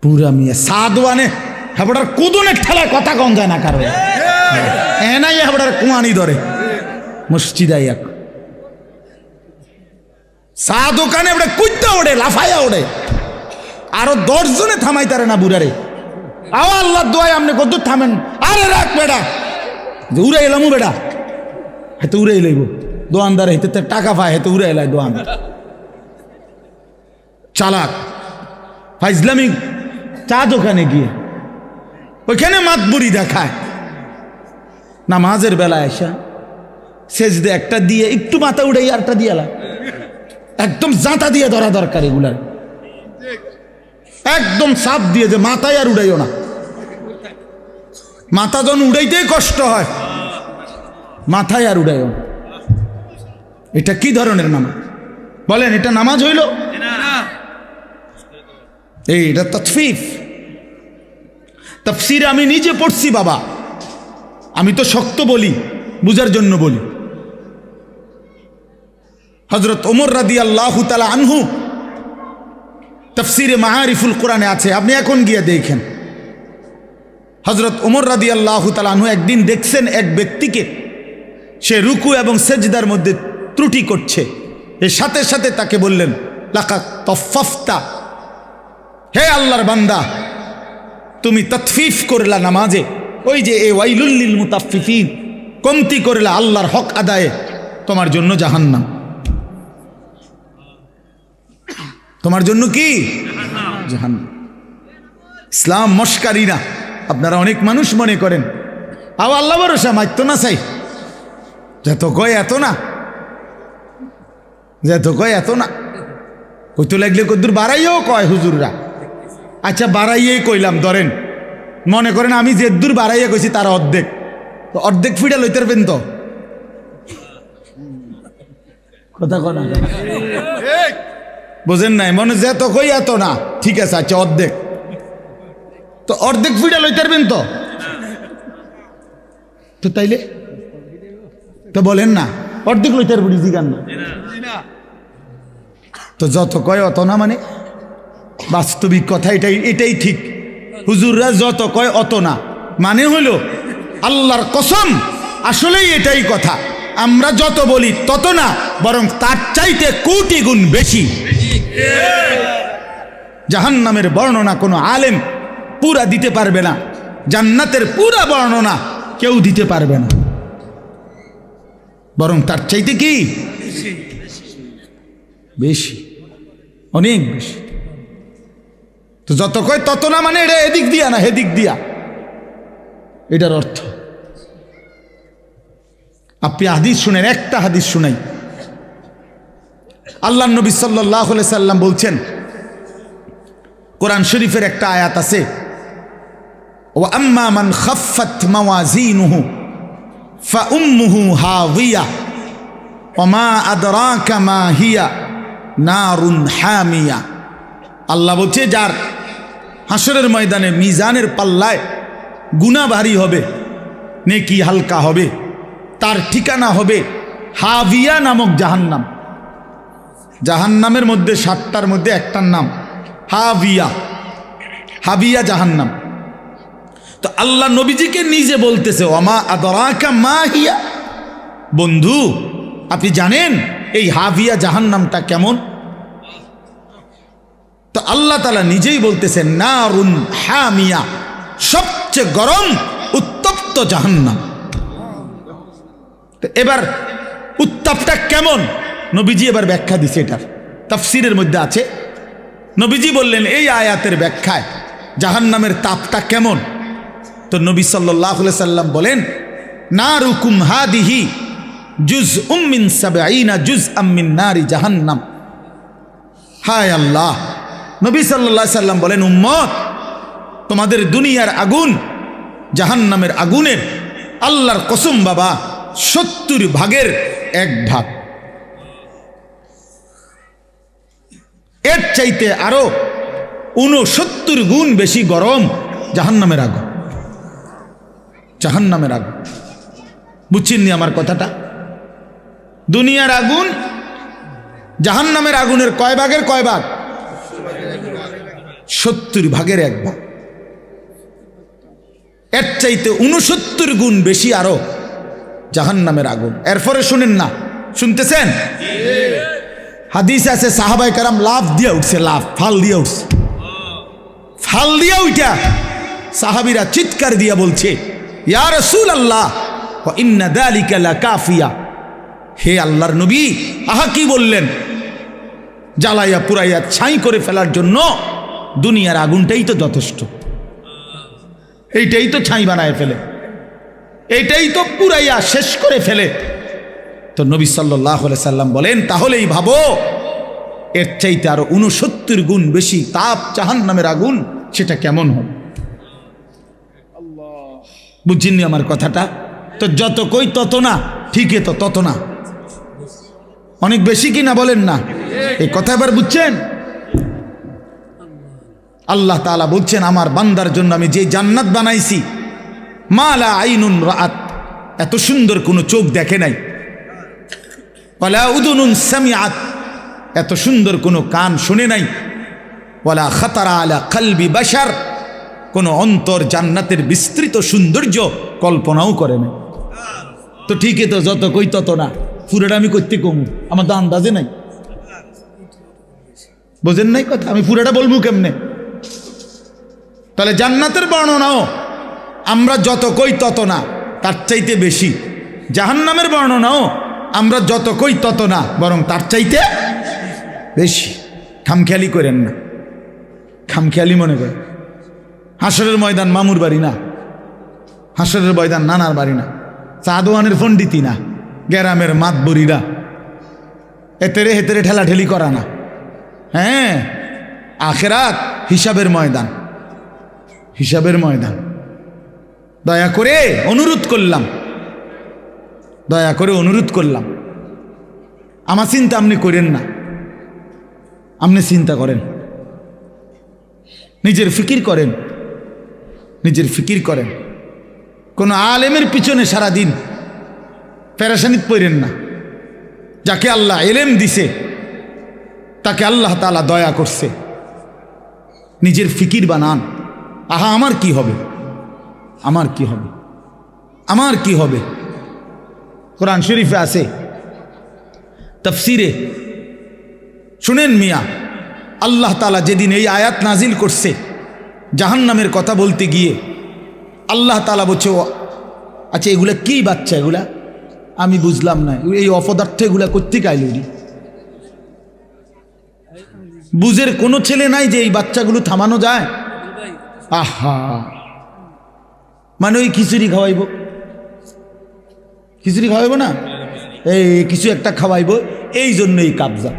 পুরা মিয়া সাদওয়ানে হেবড়ার কুদনের ঠেলায় কথা কম যায় না কারো, এনাই হেবড়ার কুয়ানি ধরে মসজিদাই এক চা দোকানে ওটা কুইতে ওড়ে, লাফাইয়া ওড়ে, আরো 10 জনে থামাই তারে না বুড়ারে। আও আল্লাহ দোয়াই আপনি কত থামেন, আরে রাখ বেড়া, উড়ে এলাম বেড়া, হেতে উড়ে এলাইব দোয়ানদার, হেতে টাকা পায়, হেতে উড়ে এলাই দোয়ান, চালাক ফাইজলামি। চা দোকানে গিয়ে ওইখানে মাতবুরি দেখায়, নামাজের বেলা এসা সেজদে একটা দিয়ে একটু মাথা উড়াই, আরটা দিয়ে এলা, একদম জাঁতা দিয়ে ধরা দরকার এগুলার, একদম চাপ দিয়ে যে মাথায় আর উড়াইও না, মাথা যখন উড়াইতেই কষ্ট হয়, মাথায় আর উড়াইও না। এটা কি ধরনের নামাজ বলেন? এটা নামাজ হইল? এটা তাফসীর, তাফসীর আমি নিজে পড়ছি বাবা, আমি তো শক্ত বলি, বুঝার জন্য বলি। হযরত ওমর রাদিয়াল্লাহু তাআলা আনহু তাফসীরে মাআরিফুল কোরআনে আছে, আপনি এখন গিয়ে দেখেন। হযরত ওমর রাদিয়াল্লাহু তাআলা আনহু একদিন দেখছেন এক ব্যক্তিকে, সে রুকু এবং সেজদার মধ্যে ত্রুটি করছে, এর সাথে সাথে তাকে বললেন, লাকাদ তাফফাফতা, হে আল্লাহর বান্দা, তুমি তাতফিফ করলা নামাজে, ওই যে এ ওয়াইলুল লিল মুতাফফিফিন, কমতি করলা আল্লাহর হক আদায়ে, তোমার জন্য জাহান্নাম, তোমার জন্য কি জাহান্নাম। ইসলাম মস্কারি না, আপনারা অনেক মানুষ মনে করেন আও আল্লাহ ভরসা, মাইতো না চাই, যত কয় এত না, যত কয় এত না, কইতো লাগলে কদ্দুর বাড়াইও কয় হুজুররা, আচ্ছা বাড়াইয়েই কইলাম, ধরেন মনে করেন আমি যে দূর বাড়াইয়া কইছি তার অর্ধেক, তো অর্ধেক ফিডা লইতে পারবেন তো, কথা কনা বোঝেন নাই, মনে যে তো কই এত না, ঠিক আছে, আচ্ছা অর্ধেক, তো অর্ধেক ফিডা লইতে পারবেন তো, তো তাইলে তো বলেন না অর্ধেক লইতে পারবেন, জিগান না, তো যত কয় অত না, মানে বাস্তবিক কথা এটাই ঠিক, হুজুররা যত কয় অত না, মানে হইল আল্লাহর কসম, আসলেই এটাই কথা, আমরা যত বলি তত না, বরং তার চাইতে কোটি গুণ বেশি। জাহান্নামের বর্ণনা কোনো আলেম পুরা দিতে পারবে না, জান্নাতের পুরা বর্ণনা কেউ দিতে পারবে না, বরং তার চাইতে কি বেশি, অনেক বেশি। তো যত কয় তত না, মানে এটা এদিক দিয়া না হেদিক দিয়া, এটার অর্থ। আপনি হাদিস শুনেন, একটা হাদিস শুনাই, আল্লাহ নবী সাল্লাল্লাহু আলাইহি সাল্লাম বলছেন, কোরআন শরীফের একটা আয়াত আছে, ওয়া আম্মা মান খাফফাত মাওয়াজিনুহু ফাউম্মুহু হাওিয়া ওয়া মা আদরাকা মা হিয়া নারুন হামিয়া। আল্লাহ বলছে, যার হাসরের ময়দানে মিজানের পাল্লায় গুনাহ ভারী হবে, নেকি হালকা হবে, তার ঠিকানা হবে হাবিয়া নামক জাহান্নাম। জাহান্নামের মধ্যে 7টার মধ্যে একটার নাম হাবিয়া, হাবিয়া জাহান্নাম। তো আল্লাহ নবীজিকে নিজে বলতেছে, ওমা আদরাকা মা হিয়া, বন্ধু আপনি জানেন এই হাবিয়া জাহান্নামটা কেমন? তো আল্লাহ তাআলা নিজেই বলতেছেন, নারুন হামিয়া, সবচেয়ে গরম উত্তপ্ত জাহান্নাম। তো এবার উত্তাপটা কেমন নবীজি এবার ব্যাখ্যা দিছে, এটার তাফসীরের মধ্যে আছে। নবীজি বললেন এই আয়াতের ব্যাখ্যায় জাহান্নামের তাপটা কেমন, তো নবী সাল্লাল্লাহু আলাইহি সাল্লাম বলেন, নারুকুম হাদিহি জুজউম মিন 70 জুজআম মিন নারি জাহান্নাম। হায় আল্লাহ, নবী সাল্লাল্লাহু আলাইহি সাল্লাম বলেন, উম্মত তোমাদের দুনিয়ার আগুন জাহান্নামের আগুনের আল্লাহর কসম বাবা 70 ভাগের 1 ভাগ। এর চাইতে আরো 69 গুণ বেশি গরম জাহান্নামের আগুন। জাহান্নামের আগুন, বুঝছেননি আমার কথাটা? দুনিয়ার আগুন জাহান্নামের আগুনের কয় ভাগের কয় ভাগ? 70 ভাগের 1 ভাগ। এর চাইতে 69 গুণ বেশি আরো জাহান্নামের আগুন। এরপরে শুনেন না, শুনতেছেন? হাদিস আছে সাহাবায়ে কেরাম লাফ দিয়ে উঠছে, লাফ ফাল দিয়ে উঠছে। ফাল দিয়ে উঠা সাহাবীরা চিৎকার দিয়া বলছে, ইয়া রাসূলুল্লাহ ওয়া ইন্না যালিকা লাকাফিয়া, হে আল্লাহর নবী, আহা কি বললেন? জ্বালাইয়া পুরাইয়া ছাই করে ফেলার জন্য দুনিয়ার আগুনটাই তো যথেষ্ট, এইটাই তো ছাই বানায় ফেলে, এইটাই তো পুরাইয়া শেষ করে ফেলে। তো নবী সাল্লাল্লাহু আলাইহি সাল্লাম বলেন, তাহলেই ভাবো এর চাইতে আরো 69 গুণ বেশি তাপ জাহান্নামের আগুন, সেটা কেমন হবে? বুঝছেননি আমার কথাটা? তো যত কই তত না, ঠিকই তো তত না, অনেক বেশি কি না বলেন না? এই কথা এবার বুঝছেন? আল্লাহ তাআলা বলছেন, আমার বান্দার জন্য আমি যে জান্নাত বানাইছি, মা লা আইনুন রাআত, এত সুন্দর কোনো চোখ দেখে নাই, ওয়ালা উদুনুন সামিআত, এত সুন্দর কোনো কান শুনে নাই, ওয়ালা খাতারা আলা কলবি বাশার, কোনো অন্তর জান্নাতের বিস্তৃত সৌন্দর্য কল্পনাও করে না। তো ঠিকই তো, যত কই তত না, পুরোটা আমি করতে কমু, আমার তো আন্দাজে নাই, বোঝেন নাই কথা? আমি পুরোটা বলবো কেমনে? তাহলে জান্নাতের বর্ণনাও আমরা যত কই তত না, তার চাইতে বেশি। জাহান্নামের বর্ণনাও আমরা যত কই তত না, বরং তার চাইতে বেশি। খামখেয়ালি করেন না, খামখেয়ালি মনে করেন। হাসরের ময়দান মামুর বাড়ি না, হাসরের ময়দান নানার বাড়ি না, চাঁদওয়ানের পণ্ডিতি না, গ্রামের মাতবরিরা এতেরে হেতেরে ঠেলাঠেলি করা না। হ্যাঁ, আখেরাত হিসাবের ময়দান, হিসাবের ময়দান। দয়া করে অনুরোধ করলাম, দয়া করে অনুরোধ করলাম, আমার চিন্তা আপনি করেন না, আপনি চিন্তা করেন, নিজের ফিকির করেন, নিজের ফিকির করেন। কোনো আলেমের পিছনে সারাদিন পেরেশানিত পড়েন না। যাকে আল্লাহ এলেম দিছে তাকে আল্লাহ তাআলা দয়া করছে, নিজের ফিকির বানান। আহা আমার কি হবে, আমার কি হবে, আমার কি হবে? কোরআন শরীফে আছে, তাফসিরে শুনেন মিয়া, আল্লাহ তাআলা যেদিন এই আয়াত নাজিল করছে জাহান্নামের কথা বলতে গিয়ে, আল্লাহ তাআলা বলছে, আচ্ছা এগুলা কি বাচ্চা, এগুলা আমি বুঝলাম না, এই অপদার্থ এগুলা কোত্থেকে আইল? বুঝের কোনো ছেলে নাই যে এই বাচ্চাগুলো থামানো যায়? আহা, মানে ওই খিচুড়ি খাওয়াইব, খিচুড়ি খাওয়াইব না, এই কিছু একটা খাওয়াইব, এই জন্য এই কাবজা।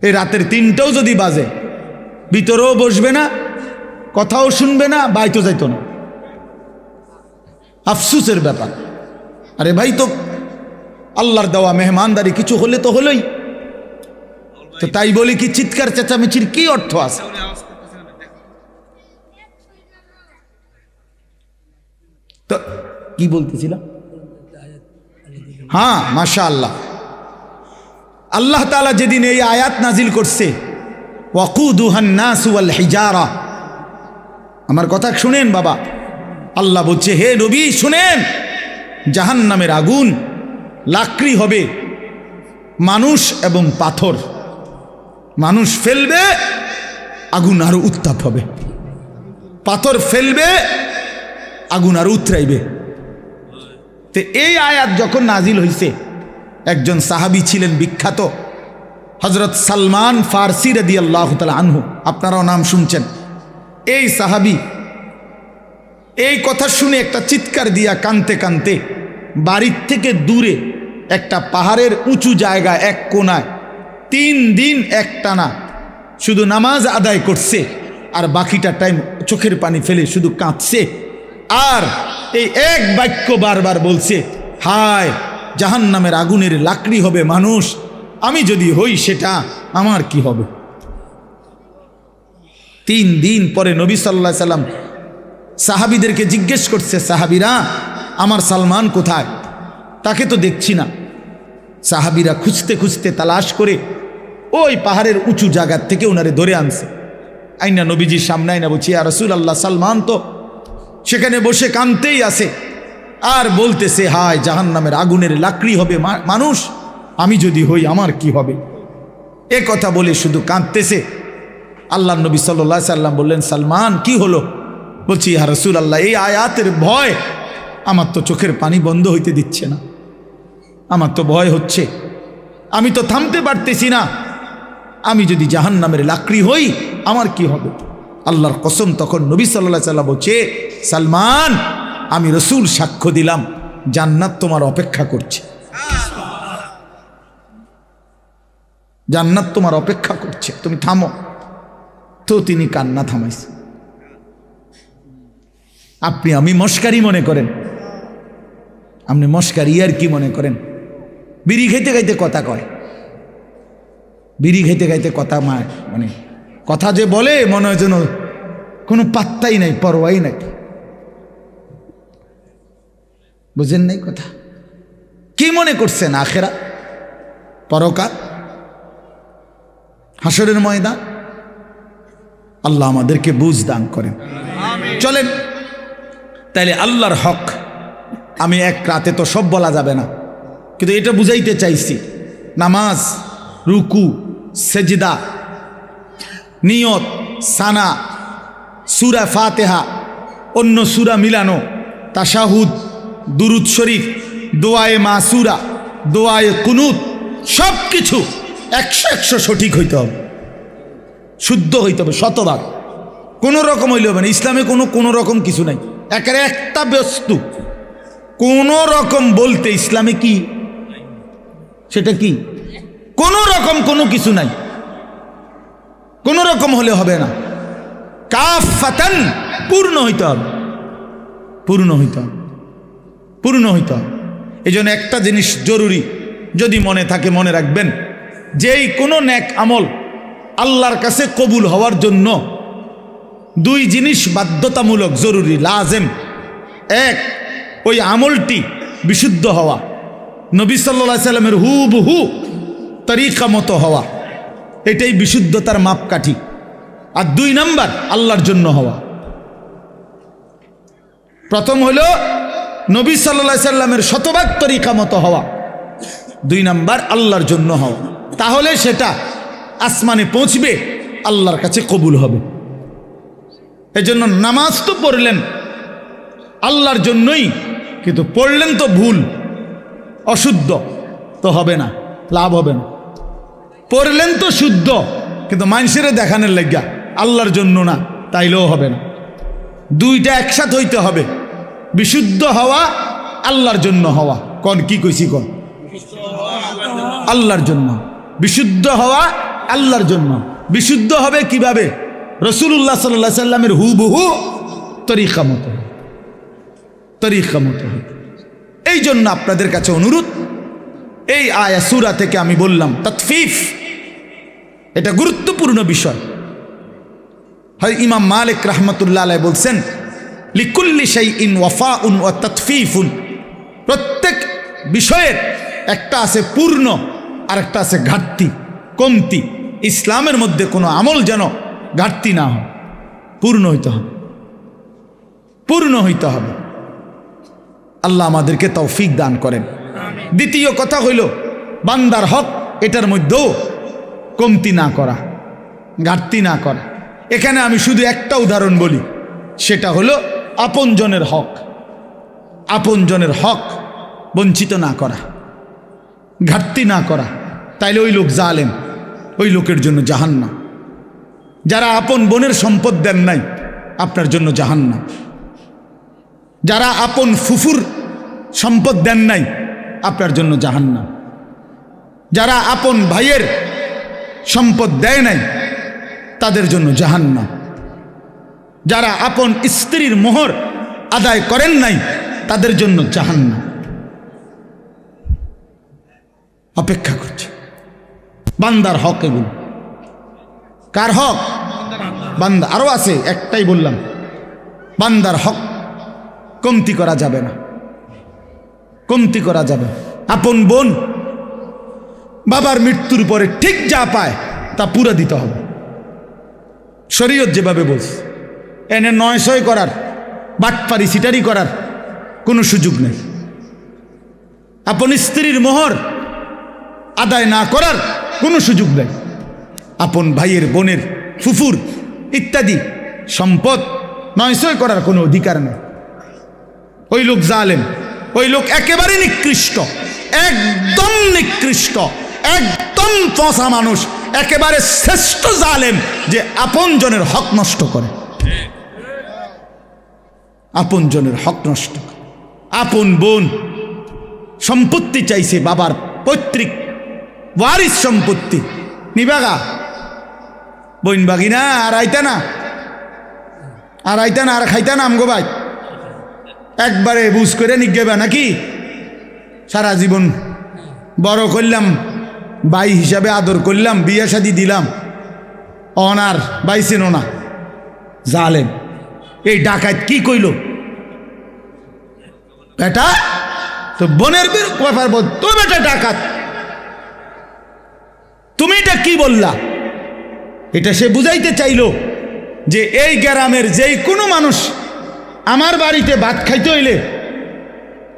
এই রাতের 3টাও যদি বাজে, ভিতরেও বসবে না, কথাও শুনবে না, বাইতো যাইতো না। আফসুসের ব্যাপার। আরে ভাই, তো আল্লাহর দেওয়া মেহমানদারি, কিছু হলে তো হলোই, তো তাই বলে কি চিৎকার চেঁচামেচির কি অর্থ আছে? তো কি বলতেছিলাম? হ্যাঁ, মাশাআল্লাহ, আল্লাহ তাআলা যেদিন এই আয়াত নাজিল করছে, ওয়াকুদুহান নাস ওয়াল হিজারা, আমার কথা শুনেন বাবা, আল্লাহ বলছে, হে নবী শুনেন, জাহান্নামের আগুন লাকড়ি হবে, মানুষ এবং পাথর। মানুষ ফেলবে, আগুন আরো উত্তাপ হবে, পাথর ফেলবে, আগুন আরো উতরাইবে। তো এই আয়াত যখন নাজিল হয়েছে, একজন সাহাবী ছিলেন বিখ্যাত, হযরত সালমান ফারসি রাদিয়াল্লাহু তাআলা আনহু, আপনারাও নাম শুনছেন। এই সাহাবী এই কথা শুনে একটা চিৎকার দিয়া কানতে কানতে বাড়ির থেকে দূরে একটা পাহাড়ের উঁচু জায়গা এক কোনায় 3 দিন একটানা শুধু নামাজ আদায় করছে, আর বাকিটা টাইম চোখের পানি ফেলে শুধু কাঁদছে, আর এই এক বাক্য বারবার বলছে, হায় জাহান্নামের আগুনের লাকড়ি হবে মানুষ, আমি যদি হই সেটা আমার কি হবে? 3 দিন পরে নবী সাল্লাল্লাহু আলাইহি সাল্লাম সাহাবীদেরকে জিজ্ঞেস করছে, সাহাবীরা আমার সালমান কোথায়? তাকে তো দেখছি না। সাহাবীরা খুঁজতে খুঁজতে তালাশ করে ওই পাহাড়ের উঁচু জায়গার থেকে ওনারে ধরে আনছে। আইনা নবীজির সামনে আইনা বলছি, ইয়া রাসূলুল্লাহ, সালমান তো সেখানে বসে কাঁদতেই আছে আর বলতেছে, হায় জাহান্নামের আগুনের লাকড়ি হবে মানুষ, আমি যদি হই আমার কি হবে? এ কথা বলে শুধু কাঁদতেছে। আল্লাহ নবী সাল্লাল্লাহু আলাইহি সাল্লাম বললেন, সালমান কি হলো? বলছি, ইয়া রাসূলুল্লাহ, এই আয়াতের ভয় আমার তো চোখের পানি বন্ধ হইতে দিচ্ছে না, আমার তো ভয় হচ্ছে, আমি তো থামতে পারতেছি না, আমি যদি জাহান্নামের লাকড়ি হই আমার কি হবে? আল্লাহর কসম, তখন নবী সাল্লাল্লাহু আলাইহি সাল্লাম বলছে, সালমান আমি রসুল সাক্ষ্য দিলাম জান্নাত তোমার অপেক্ষা করছে, জান্নাত তোমার অপেক্ষা করছে, তুমি থামো। তো তিনি কান্না থামাইছে। আপনি আমি মস্কারি মনে করেন, আপনি মস্কারি আর কি মনে করেন? বিড়ি খাইতে খাইতে কথা কয়, বিড়ি খাইতে খাইতে কথা মানে কথা যে বলে মনে হয় যেন কোনো পাত্তাই নাই, পরোয়াই নাই। বুঝেন নাই কথা? কি মনে করছেন আখেরা, পরকাল, হাসরের ময়দান? আল্লাহ আমাদেরকে বুঝ দান করেন। চলেন তাইলে আল্লাহর হক, আমি এক রাতে তো সব বলা যাবে না, কিন্তু এটা বুঝাইতে চাইছি, নামাজ, রুকু, সেজদা, নিয়ত, সানা, সূরা ফাতিহা, অন্য সূরা মিলানো, তাশাহুদ, দুরুদ শরীফ, দোয়ায়ে মাসুরা, দোয়ায়ে কুনুত, সব কিছু 100 সঠিক হইতে হবে, শুদ্ধ হইতে হবে, শতভাগ। কোনো রকম হইলে হবে না। ইসলামে কোনো রকম কিছু নাই, একেবারে একটা বস্তু কোনো রকম বলতে ইসলামে কি, সেটা কি? কোনো রকম কোনো কিছু নাই, কোনো রকম হলে হবে না, কাফাতান, পূর্ণ হইতে হবে, পূর্ণ হইতে হবে, পূর্ণ হইতে হবে। এই জন্য একটা জিনিস জরুরি, যদি মনে থাকে মনে রাখবেন, যেই কোনো নেক আমল আল্লাহর কাছে কবুল হওয়ার জন্য 2 জিনিস বাধ্যতামূলক, জরুরি, লাজেম। এক, ওই আমলটি বিশুদ্ধ হওয়া, নবী সাল্লাল্লাহু আলাইহি সাল্লামের হুবহু তরিকা মতো হওয়া, এটাই বিশুদ্ধতার মাপকাঠি। আর 2 নাম্বার আল্লাহর জন্য হওয়া। প্রথম হলো নবী সাল্লাল্লাহু আলাইহি সাল্লামের শতভাগ তরিকা মতো হওয়া, 2 নাম্বার আল্লাহর জন্য হওয়া। তাহলে সেটা আসমানে পৌঁছবে, আল্লাহর কাছে কবুল হবে। এজন্য নামাজ তো পড়লেন আল্লাহর জন্যই, কিন্তু পড়লেন তো ভুল, অশুদ্ধ, তো হবে না, লাভ হবে না। পড়লেন তো শুদ্ধ, কিন্তু মানুষের দেখানোর লাগিয়া, আল্লাহর জন্য না, তাইলেও হবে না। 2টা একসাথে হইতে হবে, বিশুদ্ধ হওয়া, আল্লাহর জন্য হওয়া। কোন কি কইছি? কোন আল্লাহর জন্য বিশুদ্ধ হওয়া, আল্লাহর জন্য। বিশুদ্ধ হবে কিভাবে? রাসূলুল্লাহ সাল্লাল্লাহু আলাইহি সাল্লামের হুবহু তরিকা মতো, তরিকা মতো। এই জন্য আপনাদের কাছে অনুরোধ, এই আয়া সূরা থেকে আমি বললাম তাতফিফ, এটা গুরুত্বপূর্ণ বিষয়। হয় ইমাম মালিক রাহমাতুল্লাহ আলাইহি বলছেন, লিকুল্লি শাইইন ওয়াফাউন ওয়া তাতফিফুন, প্রত্যেক বিষয়ের একটা আছে পূর্ণ আর একটা আছে ঘাটতি, কমতি। ইসলামের মধ্যে কোনো আমল যেন ঘাটতি না হয়, পূর্ণ হইতে হবে, পূর্ণ হইতে হবে। আল্লাহ আমাদেরকে তৌফিক দান করেন। দ্বিতীয় কথা হইল বান্দার হক, এটার মধ্যেও কমতি না করা, ঘাটতি না করা। এখানে আমি শুধু একটা উদাহরণ বলি, সেটা হলো আপনজনের হক, আপনজনের হক বঞ্চিত না করা, ঘাটতি না করা। তাইলে ওই লোক জালেম, ওই লোকের জন্য জাহান্নাম। যারা আপন বোনের সম্পদ দেন নাই, আপনার জন্য জাহান্নাম। যারা আপন ফুফুর সম্পদ দেন নাই, আপনার জন্য জাহান্নাম। যারা আপন ভাইয়ের সম্পদ দেয় নাই, তাদের জন্য জাহান্নাম। যারা আপন স্ত্রীর মোহর আদায় করেন নাই, তাদের জন্য জাহান্নাম অপেক্ষা করছে। বান্দার হক এগুলো। কার হক? বান্দা। আরো আছে, একটাই বললাম, বান্দার হক কমতি করা যাবে না, কমতি করা যাবে। আপন বোন বাবার মৃত্যুর পরে ঠিক যা পায় তা পুরা দিতে হবে, শরীয়ত যেভাবে বলছে। এনে নয় ছয় করার, বাটপারি সিটারি করার কোনো সুযোগ নেই। আপন স্ত্রীর মোহর আদায় না করার কোনো সুযোগ নেই। আপন ভাইয়ের, বোনের, ফুফুর ইত্যাদি সম্পদ নয় ছয় করার কোনো অধিকার নেই। ওই লোক জালেম, ওই লোক একেবারে নিকৃষ্ট, একদম নিকৃষ্ট, একদম পচা মানুষ, একেবারে শ্রেষ্ঠ জালেম যে আপন জনের হক নষ্ট করে, আপন জনের হক নষ্ট করে। আপন বোন সম্পত্তি চাইছে, বাবার পৈতৃক ওয়ারিস সম্পত্তি নিবাগা, বইন বাগি না, আর আইতা না, আর আইতা না, আর খাইতা না আমগো ভাই, একবারে বুঝ করে নিগেবা নাকি? সারা জীবন বড় করলাম, ভাই হিসাবে আদর করলাম, বিয়ে শাদি দিলাম, অনার বাইছেন না, জালেম। এই ডাকাত কি কইল? বেটা তো বোনের ব্যাপার বল, তো বেটা ডাকাত, তুমি এটা কি বললা? এটা সে বুঝাইতে চাইলো যে এই গ্রামের যেই কোনো মানুষ আমার বাড়িতে ভাত খাইতে হইলে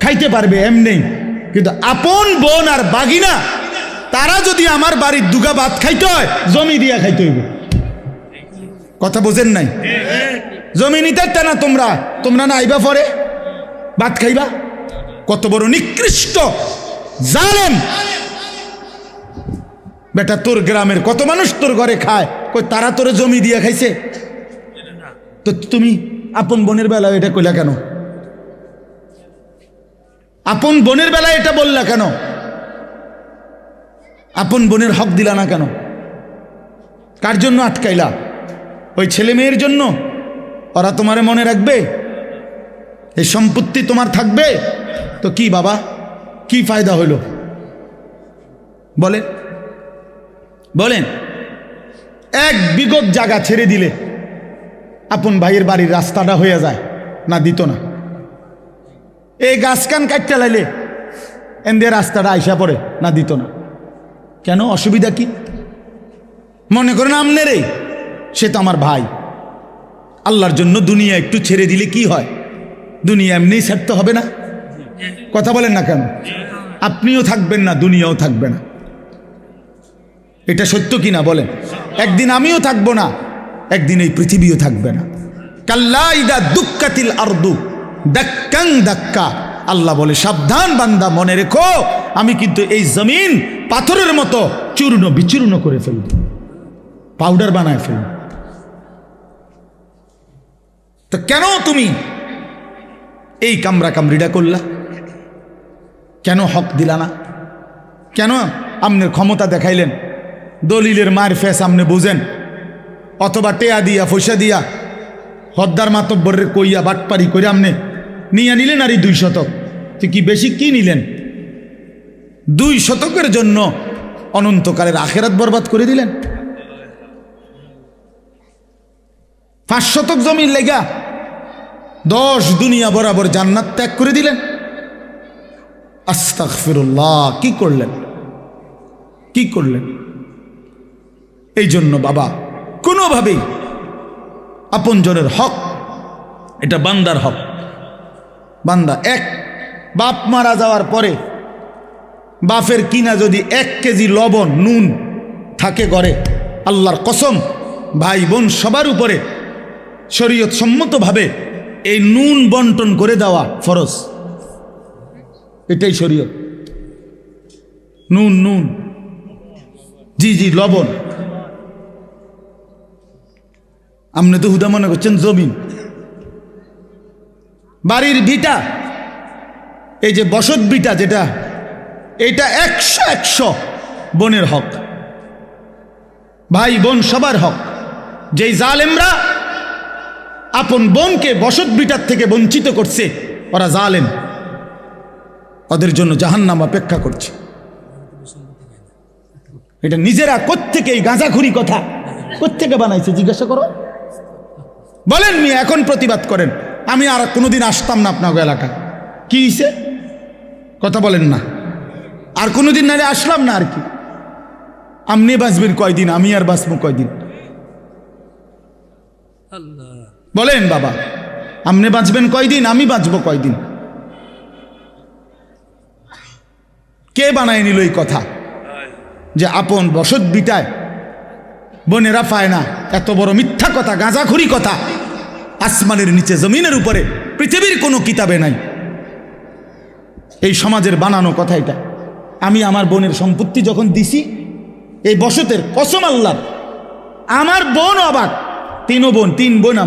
খাইতে পারবে এমনি, কিন্তু আপন বোন আর বাগিনা তারা যদি আমার বাড়ির দুগা ভাত খাইতে হয় জমি দিয়া খাইতে হইবে। কথা বোঝেন নাই? জমি নিতে না তোমরা, তোমরা না আইবা পরে ভাত খাইবা? কত বড় নিকৃষ্ট জালেম বেটা! তোর গ্রামের কত মানুষ তোর ঘরে খায়, কই তারা তোর জমি দিয়া খাইছে? তো তুমি আপন বোনের বেলা এটা কইলা কেন? আপন বোনের বেলায় এটা বললা কেন? আপন বোনের হক দিলা না কেন? কার জন্য আটকাইলা? ওই ছেলে মেয়ের জন্য? ওরা তোমারে মনে রাখবে? এই সম্পত্তি তোমার থাকবে? তো কি বাবা, কি ফায়দা হইল বলেন? বলেন, এক বিগত জায়গা ছেড়ে দিলে আপন ভাইয়ের বাড়ির রাস্তাটা হয়ে যায় না? দিত না? এই গাছ কান কাটতে লাইলে এনদের রাস্তাটা আইসা পড়ে না? দিত না? কেন? অসুবিধা কি? মনে করেন আমনেরে, সে তো আমার ভাই, আল্লাহর জন্য দুনিয়া একটু ছেড়ে দিলে কি হয়? দুনিয়া এমনিই ছাড়তে হবে না? কথা বলেন না কেন? আপনিও থাকবেন না, দুনিয়াও থাকবে না। এটা সত্য কিনা বলেন? একদিন আমিও থাকবো না, একদিন এই পৃথিবীও থাকবে না। কাল্লা ইদা দুক্কাতিল আরদু দাক্কাং দাক্কা, আল্লাহ বলে সাবধান বান্দা, মনে রেখো আমি কিন্তু এই জমিন পাথরের মতো চূর্ণ বিচূর্ণ করে ফেলব, পাউডার বানায় ফেলব। তো কেন তুমি এই কামরা কামড়িটা করলা? কেন হক দিলা না? কেন আমনের ক্ষমতা দেখাইলেন? দলিলের মায়ের ফেস আমনে বুঝেন, অথবা টেয়া দিয়া পয়সা দিয়া হদ্দার মাতব্বরের কইয়া বাটপারি করে আমনে নিয়ে নিলেন আর এই 2 শতক। তো কি বেশি কি নিলেন? 2 শতকের জন্য অনন্তকালের আখেরাত বরবাদ করে দিলেন। 5 শতক জমির লেগা 10 দুনিয়া বরাবর জান্নাত ত্যাগ করে দিলেন। আস্তাগফিরুল্লাহ! কি করলেন, কি করলেন? এই জন্য বাবা, কোনোভাবেই আপনজনের হক, এটা বান্দার হক। বান্দা এক বাপ মারা যাওয়ার পরে বাপের কিনা যদি 1 কেজি লবণ নুন থাকে ঘরে, আল্লাহর কসম ভাই বোন সবার উপরে শরীয়ত সম্মতভাবে এই নুন বন্টন করে দেওয়া ফরজ। এটাই শরীয়ত। নুন, নুন, জি জি, লবণ। আপনি তো হুদা মনে করছেন জমিন, বাড়ির ভিটা, এই যে বসত ভিটা যেটা, এটা 100 বোনের হক, ভাই বোন সবার হক। যেই জালেমরা আপন বোনকে বসত ভিটার থেকে বঞ্চিত করছে, ওরা জালেম, ওদের জন্য জাহান্নাম অপেক্ষা করছে। এটা নিজেরা কোত্থেকে এই গাঁজাখুরি কথা কোত্থেকে বানাইছে জিজ্ঞাসা করো। বলেন মিয়া, এখন প্রতিবাদ করেন। আমি আর কোনোদিন আসতাম না আপনার এলাকা। কি হইছে কথা বলেন না। আর কোনোদিন নাহলে আসলাম না। আর কি আপনি বাঁচবেন কয়দিন, আমি আর বাঁচবো কয়দিন? বলেন বাবা, আপনি বাঁচবেন কয়দিন, আমি বাঁচবো কয়দিন? কে বানায় নিল এই কথা যে আপন বসত বিটায় বোনেরা পায় না? এত বড় মিথ্যা কথা, গাঁজাখুরি কথা আসমানের নিচে জমিনের উপরে পৃথিবীর কোনো কিতাবে নাই। এই সমাজের বানানো কথা এটা। আমি আমার বোনের সম্পত্তি যখন দিছি এই বসতের কসম আল্লাহর, আমার বোন অবাক। তিন বোন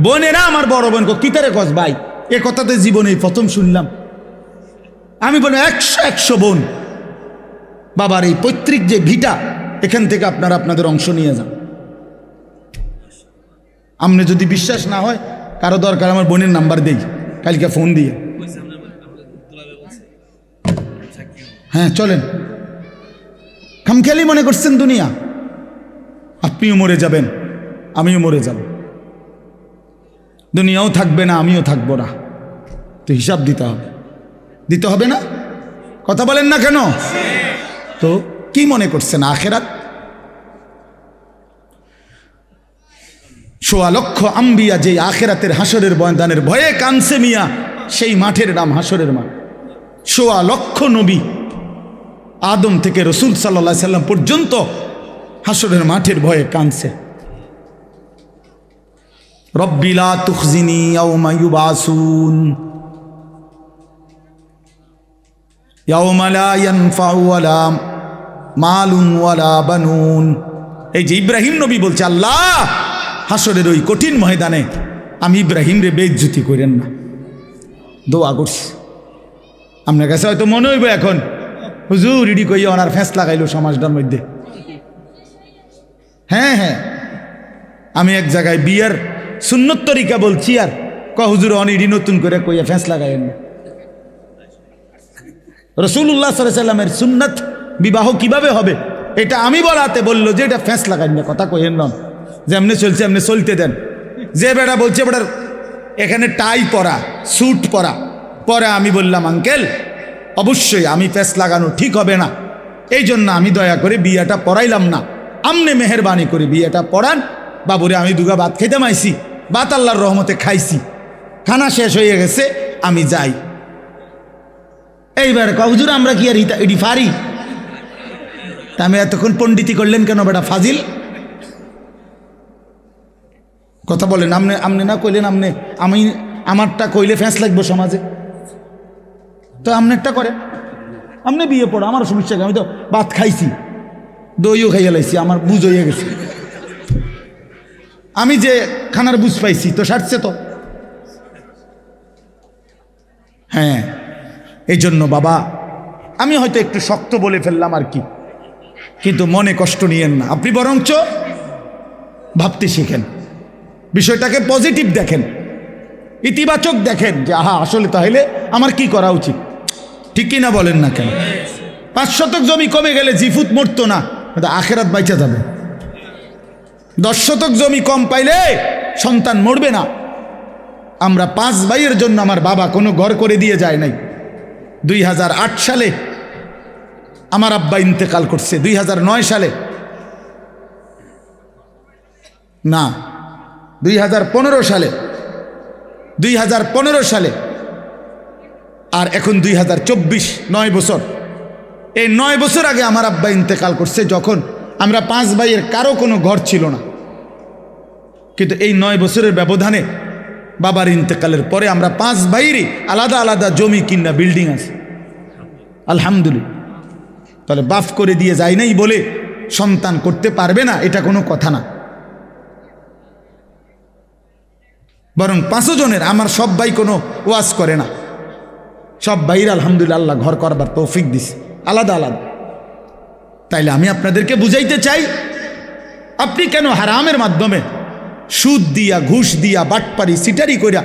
বোনেরা আমার বড় বোন কিতারে কস ভাই, এ কথাতে জীবনে প্রথম শুনলাম। আমি বলি 100 বোন বাবার এই পৈতৃক যে ভিটা, এখান থেকে আপনারা আপনাদের অংশ নিয়ে যান। আপনি যদি বিশ্বাস না হয়, কারো দরকার আমার বোনের নাম্বার দেই, কালকে ফোন দিয়ে। হ্যাঁ চলেন। খামখেয়ালি মনে করছেন দুনিয়া? আপনিও মরে যাবেন, আমিও মরে যাব। দুনিয়াও থাকবে না, আমিও থাকবো না। তো হিসাব দিতে হবে না? কথা বলেন না কেন? তো কি মনে করছেন আখেরাত? 1.25 লক্ষ আম্বিয়া যে আখেরাতের হাসরের ময়দানের ভয়ে কানছে মিয়া, সেই মাঠের নাম হাসরের মাঠ। 1.25 লক্ষ নবী, আদম থেকে রসুল সাল্লাল্লাহু আলাইহি সাল্লাম পর্যন্ত হাসরের মাঠের ভয়ে কানছে। রব্বি লা তুখজিনি ইয়াওমা ইউবাসুন ইয়াওমা লা ইয়ানফাউ ওয়ালা মালুন ওয়ালা বানুন। এই যে ইব্রাহিম নবী বলছে, আল্লাহ হাসরের ওই কঠিন ময়দানে আমি ইব্রাহিম রে বেইজ্জতি করেন না। দোয়া করছি। আপনার কাছে হয়তো মনে হইব এখন, হুজুর ইডি কই ওনার ফেঁস লাগাইলো সমাজটার মধ্যে। হ্যাঁ, আমি এক জায়গায় বিয়ের সুন্নত তরিকা বলছি, আর হুজুর অনিডি নতুন করে কইয়া ফেঁস লাগাইন না। রাসূলুল্লাহ সাল্লাল্লাহু আলাইহি সাল্লামের সুন্নত বিবাহ কিভাবে হবে এটা আমি বলাতে বললো যে এটা ফেঁস লাগাইন না, কথা কইেন না, যে এমনি চলছে এমনি চলতে দেন। যে বেটা বলছে বেটার এখানে টাই পরা, স্যুট পরা, পরে আমি বললাম আঙ্কেল অবশ্যই আমি ফেঁস লাগানো ঠিক হবে না, এই জন্য আমি দয়া করে বিয়েটা পড়াইলাম না। আমনে মেহরবানি করে বিয়েটা পড়ান। বাবুরে আমি দুগা ভাত খেতে মাইছি, ভাত আল্লাহর রহমতে খাইছি, খানা শেষ হয়ে গেছে, আমি যাই। এইবার হুজুর আমরা কি আর এটি পারি? তা আমি এতক্ষণ পণ্ডিতি করলেন কেন বেটা ফাজিল? কথা বলেন। আমনে না কইলেন, আমি আমারটা কইলে ফ্যাঁস লাগবো সমাজে, তো আমনেরটা করে আমনে বিয়ে পড়ো, আমার সমস্যা কি? আমি তো ভাত খাইছি, দইও খাইয়া লাইছি, আমার বুঝ হইয়া গেছে। আমি যে খানার বুঝ পাইছি তো সারছে তো। হ্যাঁ, এই জন্য বাবা আমি হয়তো একটু শক্ত বলে ফেললাম আর কি, কিন্তু মনে কষ্ট নিয়েন না। আপনি বরঞ্চ ভাবতে শিখেন, বিষয়টাকে পজিটিভ দেখেন, ইতিবাচক দেখেন যে আহা আসলে তাহলে আমার কি করা উচিত। ঠিক কিনা বলেন না কেন? 5 শতক জমি কমে গেলে জিফুত মরতো না, আখেরাত বাইচা যাবে। 10 শতক জমি কম পাইলে সন্তান মরবে না। আমরা 5 ভাইয়ের জন্য আমার বাবা কোনো ঘর করে দিয়ে যায় নাই। 2008 সালে আমার আব্বা ইন্তেকাল করছে, 2009 সালে না 2015 সালে, 2015 সালে, আর এখন 2024, 9 বছর। এই 9 বছর আগে আমার আব্বা ইন্তেকাল করছে, যখন আমরা 5 ভাইয়ের কারো কোনো ঘর ছিল না। কিন্তু এই 9 বছরের ব্যবধানে বাবার ইন্তেকালের পরে আমরা 5 ভাইয়েরই আলাদা আলাদা জমি কিনা বিল্ডিং আছে, আলহামদুলিল্লাহ। তাহলে বাফ করে দিয়ে যায় নাই বলে সন্তান করতে পারবে না, এটা কোনো কথা না। বরং 5 জনের আমার সব ভাই কোনো ওয়াজ করে না, সব ভাইয়ের আলহামদুলিল্লাহ আল্লাহ ঘর করবার তৌফিক দিছে আলাদা আলাদা। তাইলে আমি আপনাদেরকে বুঝাইতে চাই, আপনি কেন হারামের মাধ্যমে সুদ দিয়া, ঘুষ দিয়া, বাটপারি, সিটারি কইরা,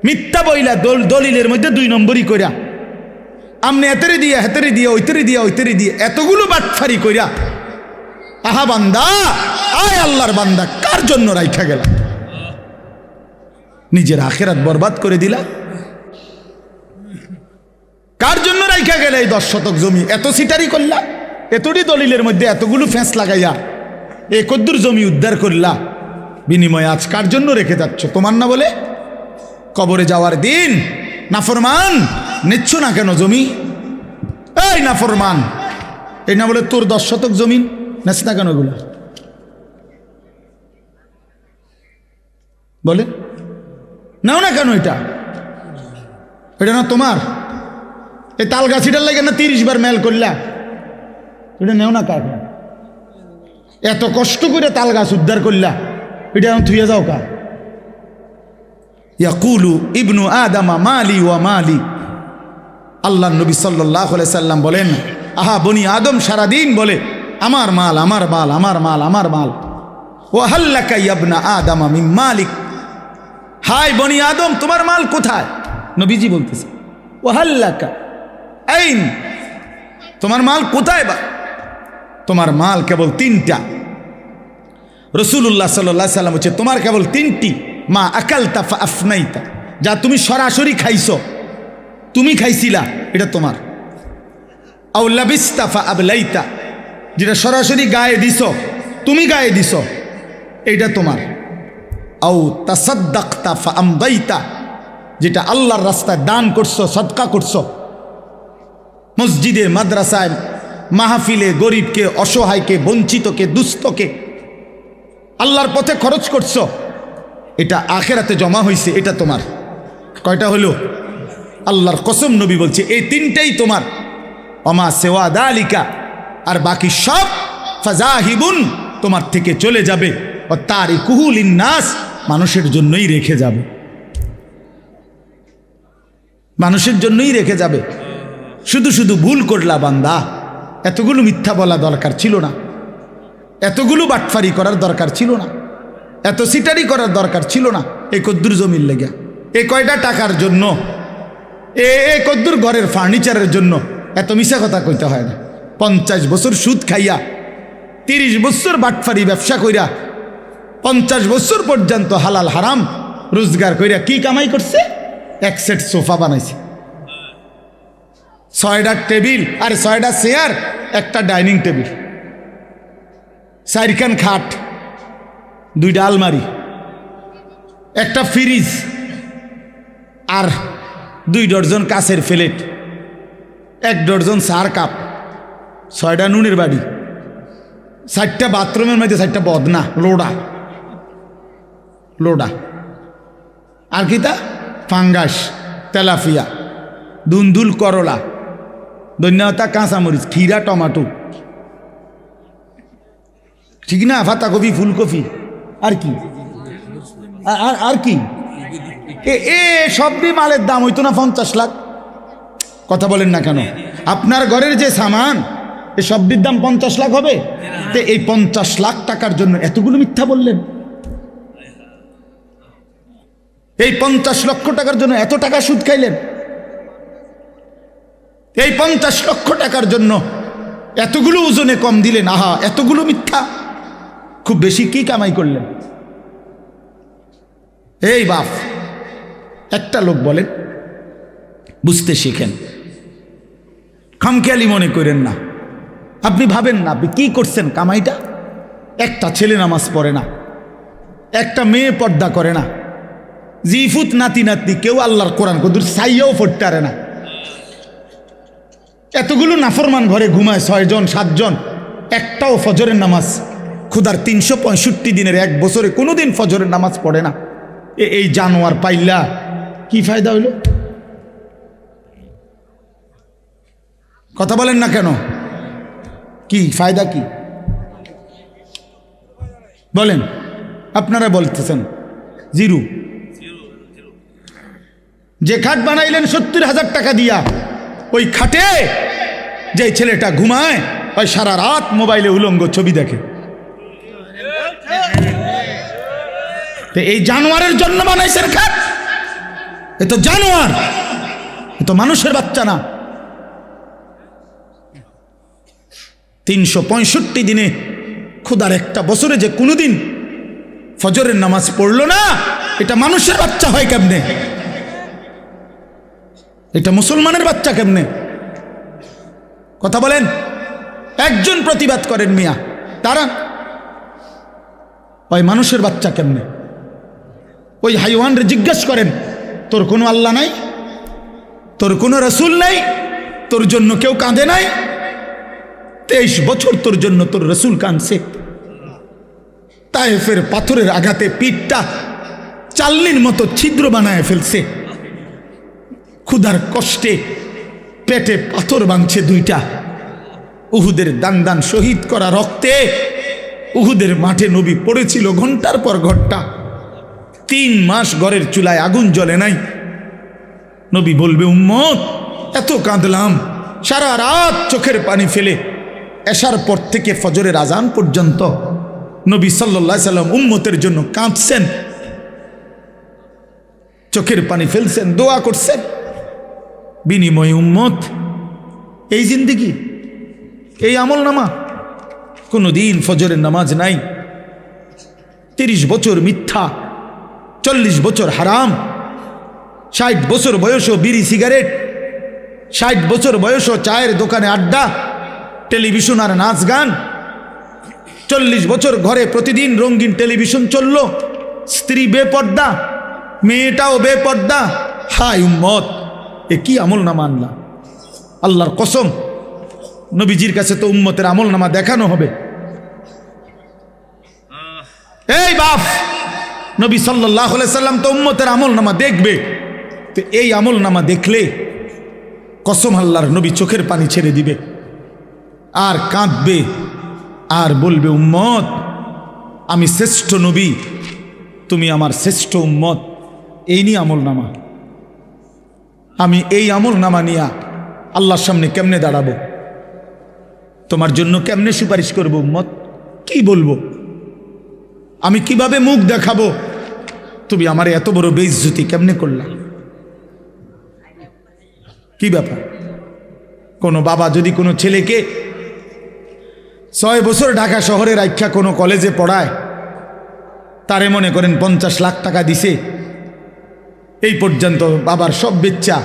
মিথ্যা বইলা, দলিলের মধ্যে 2 নম্বরই কইরা আমনে এতেরে দিয়া হেতেরে দিয়া ওইতেরে দিয়া ওইতেরে দিয়ে এতগুলো বাটফারি কইরা আহা বান্দা, আয় আল্লাহর বান্দা, কার জন্য রাইখা গেলা? নিজের আখেরাত বরবাদ করে দিলা। কার জন্য রাইখা গেলে এই 10 শতক জমি? এত সিটারি করলা, এতটি দলিলের মধ্যে এতগুলো ফেঁস লাগাইয়া এ কদ্দুর জমি উদ্ধার করলা, বিনিময়ে আজ কার জন্য রেখে যাচ্ছ? তোমার না বলে? কবরে যাওয়ার দিন নাফরমান নিচ্ছ না কেন জমি? এই নাফরমান, এই না বলে তোর 10 শতক জমিন নেস না কেন? এগুলো বলে নাও না কেন? এটা না তোমার? এই তাল গাছিটার লাগে না 30 বার মেল করলা, এটা নেও না কার? এত কষ্ট করে তাল গাছ উদ্ধার করলা, এটা এখন থুয়ে যাও কা? ইয়াকুলু ইবনু আদামা মালি ওয়া মালি। আল্লাহ নবী সাল্লাল্লাহু আলাইহি সাল্লাম বলেন, আহা বনি আদম সারাদিন বলে আমার মাল, আমার মাল, আমার মাল, আমার মাল। ওয়া হাল্লাকা ইবনা আদামা মিন মালিক। হাই বনি আদম, তোমার মাল কোথায়? নবীজি বলতেছে ওয়া হাল্লাকা আইন, তোমার মাল কোথায়? বা তোমার মাল কেবল 3টা। রাসূলুল্লাহ সাল্লাল্লাহু আলাইহি সাল্লাম বলছে তোমার কেবল 3টি। মা আকালতা ফা আফনাইতা, যা তুমি সরাসরি খাইছো, তুমি খাইছিলা, এটা তোমার। আও লাবিস্তা ফা আবলাইতা, যেটা সরাসরি গায়ে দিছো, তুমি গায়ে দিছো, এইটা তোমার। আও তাসাদ্দাকতা ফা আমদাইতা, যেটা আল্লাহর রাস্তায় দান করছো, সদকা করছো, মসজিদে মাদ্রাসায় মাহফিলে গরিবকে, অসহায়কে, বঞ্চিতকে, দুস্থকে আল্লাহর পথে খরচ করছো, এটা আখেরাতে জমা হয়েছে, এটা তোমার। কয়টা হলো? আল্লাহর কসম নবী বলছে এই 3টাই তোমার। অমা সেওয়া দালিকা, আর বাকি সব ফাজাহিবুন, তোমার থেকে চলে যাবে। ও তারিকুহু লিন্নাস, মানুষের জন্যই রেখে যাবে, মানুষের জন্যই রেখে যাবে। শুধু শুধু ভুল করলা বান্দা, এতগুলো মিথ্যা বলা দরকার ছিল না, এতগুলো বাটফারি করার দরকার ছিল না, এত সিটারি করার দরকার ছিল না। এই কদ্দুর জমির লেগে, এ কয়টা টাকার জন্য, এ কদ্দুর ঘরের ফার্নিচারের জন্য এত মিশা কথা কইতে হয় না। 50 বছর সুদ খাইয়া, 30 বছর বাটফারি ব্যবসা কইরা, 50 বছর পর্যন্ত হালাল হারাম রোজগার কইরা কি কামাই করছে? 1 সেট সোফা বানাইছে, 6টা টেবিল, আর 6টা চেয়ার, একটা ডাইনিং টেবিল, 4খান খাট, 2টা আলমারি, একটা ফ্রিজ, আর 2 ডজন কাচের প্লেট, 1 ডজন চার কাপ, 6টা নুনের বাড়ি, 4টা বাথরুমের মধ্যে 4টা বদনা, লোডা লোডা, আর কি তা ফাঙ্গাস, তেলাফিয়া, দুন্দুল, করলা, ধন্যতা, কাঁচামরিচ, খিরা, টমাটো, ঠিক না, পাতাকপি, ফুলকপি, আর কি আর কি? এ সব দিয়ে মালের দাম হইতো না 50 লাখ? কথা বলেন না কেন? আপনার ঘরের যে সামান, এ সবটির দাম 50 লাখ হবে? তো এই 50 লাখ টাকার জন্য এতগুলো মিথ্যা বললেন? এই 50 লক্ষ টাকার জন্য এত টাকা সুদ খাইলেন? এই 50 লক্ষ টাকার জন্য এতগুলো ওজনে কম দিলেন? আহা, এতগুলো মিথ্যা, খুব বেশি কি কামাই করলেন? এই বাপ, একটা লোক বলেন, বুঝতে শিখেন, খামখেয়ালি মনে করেন না। আপনি ভাবেন না আপনি কি করছেন কামাইটা? একটা ছেলে নামাজ পড়ে না, একটা মেয়ে পর্দা করে না, জিফুত নাতি নাতনি কেউ আল্লাহর কোরআন কদুর সাইয়াও পড়তে পারে না। এতগুলো নাফরমান ঘরে ঘুমায় 6 জন 7 জন, একটাও ফজরের নামাজ, খুদার 365 দিনের 1 বছরে কোনোদিন ফজরের নামাজ পড়ে না। এই জানোয়ার পাইলা কি ফায়দা হইল? কথা বলেন না কেন? কি ফায়দা? কি বলেন? আপনারা বলতেছেন জিরো। যে খাট বানাইলেন 70,000 টাকা দিয়া, ওই খাটে যে ছেলেটা ঘুমায়, ওই সারা রাত মোবাইলে উলঙ্গ ছবি দেখে। এই জানোয়ারের জন্য বানাইছেন খাট? এ তো জানোয়ার, এ তো মানুষের বাচ্চা না। 365 দিনে খোদার একটা বছরে যে কোনোদিন ফজরের নামাজ পড়লো না, এটা মানুষের বাচ্চা হয় কেমনে? এটা মুসলমানের বাচ্চা কেমনে? কথা বলেন। একজন প্রতিবাদ করেন মিয়া, তারা ওই মানুষের বাচ্চা কেমনে? ওই হাইওয়ানরে জিজ্ঞেস করেন, তোর কোনো আল্লাহ নাই, তোর কোনো রসুল নাই, তোর জন্য কেউ কাঁদে নাই? 23 বছর তোর জন্য তোর রসুল কাঁদছে। তায়েফের পাথরের আঘাতে পিঠটা চালনির মতো ছিদ্র বানায় ফেলছে। ক্ষুধার কষ্টে পেটে পাথর বাঁধছে 2টা। উহুদের দান দান শহীদ করা রক্তে উহুদের মাঠে নবী পড়েছিল ঘন্টার পর ঘন্টা। 3 মাস ঘরের চুলায় আগুন জ্বলে নাই। নবী বলবে, উম্মত এত কাঁদলাম, সারা রাত চোখের পানি ফেলে এশার পর থেকে ফজরের আজান পর্যন্ত নবী সাল্লাল্লাহু আলাইহি সাল্লাম উম্মতের জন্য কাঁদছেন, চোখের পানি ফেলছেন, দোয়া করছেন। বিনিময়ে উম্মত এই জিন্দেগি, এই আমল নামা, কোনো দিন ফজরের নামাজ নাই, 30 বছর মিথ্যা, 40 বছর হারাম, 60 বছর বয়সও বিড়ি সিগারেট, 60 বছর বয়সও চায়ের দোকানে আড্ডা, টেলিভিশন আর নাচ গান, 40 বছর ঘরে প্রতিদিন রঙিন টেলিভিশন চলল, স্ত্রী বেপর্দা, মেয়েটাও বেপর্দা। হায় উম্মত, এ কি আমল নামা আনলা? আল্লাহর কসম, নবীজির কাছে তো উম্মতের আমল নামা দেখানো হবে। এই বাপ, নবী সাল্লাল্লাহু আলাইহি সাল্লাম তো উম্মতের আমল নামা দেখবে। তো এই আমল নামা দেখলে কসম আল্লাহর, নবী চোখের পানি ছেড়ে দিবে আর কাঁদবে আর বলবে, উম্মত আমি শ্রেষ্ঠ নবী, তুমি আমার শ্রেষ্ঠ উম্মত। এই নিয়ে আমল নামা, আমি এই আমল নামা নিয়া আল্লাহর সামনে কেমনে দাঁড়াবো? তোমার জন্য কেমনে সুপারিশ করব উম্মত? কি বলবো? আমি কিভাবে মুখ দেখাবো? তুমি আমার এত বড় বেইজ্জতি কেমনে করলা? কি ব্যাপার? কোনো বাবা যদি কোনো ছেলেকে 6 বছর ঢাকা শহরে রাখা কোনো কলেজে পড়ায়, তারে মনে করেন 50 লাখ টাকা দিছে, এই পর্যন্ত বাবার সব বেচ্চা,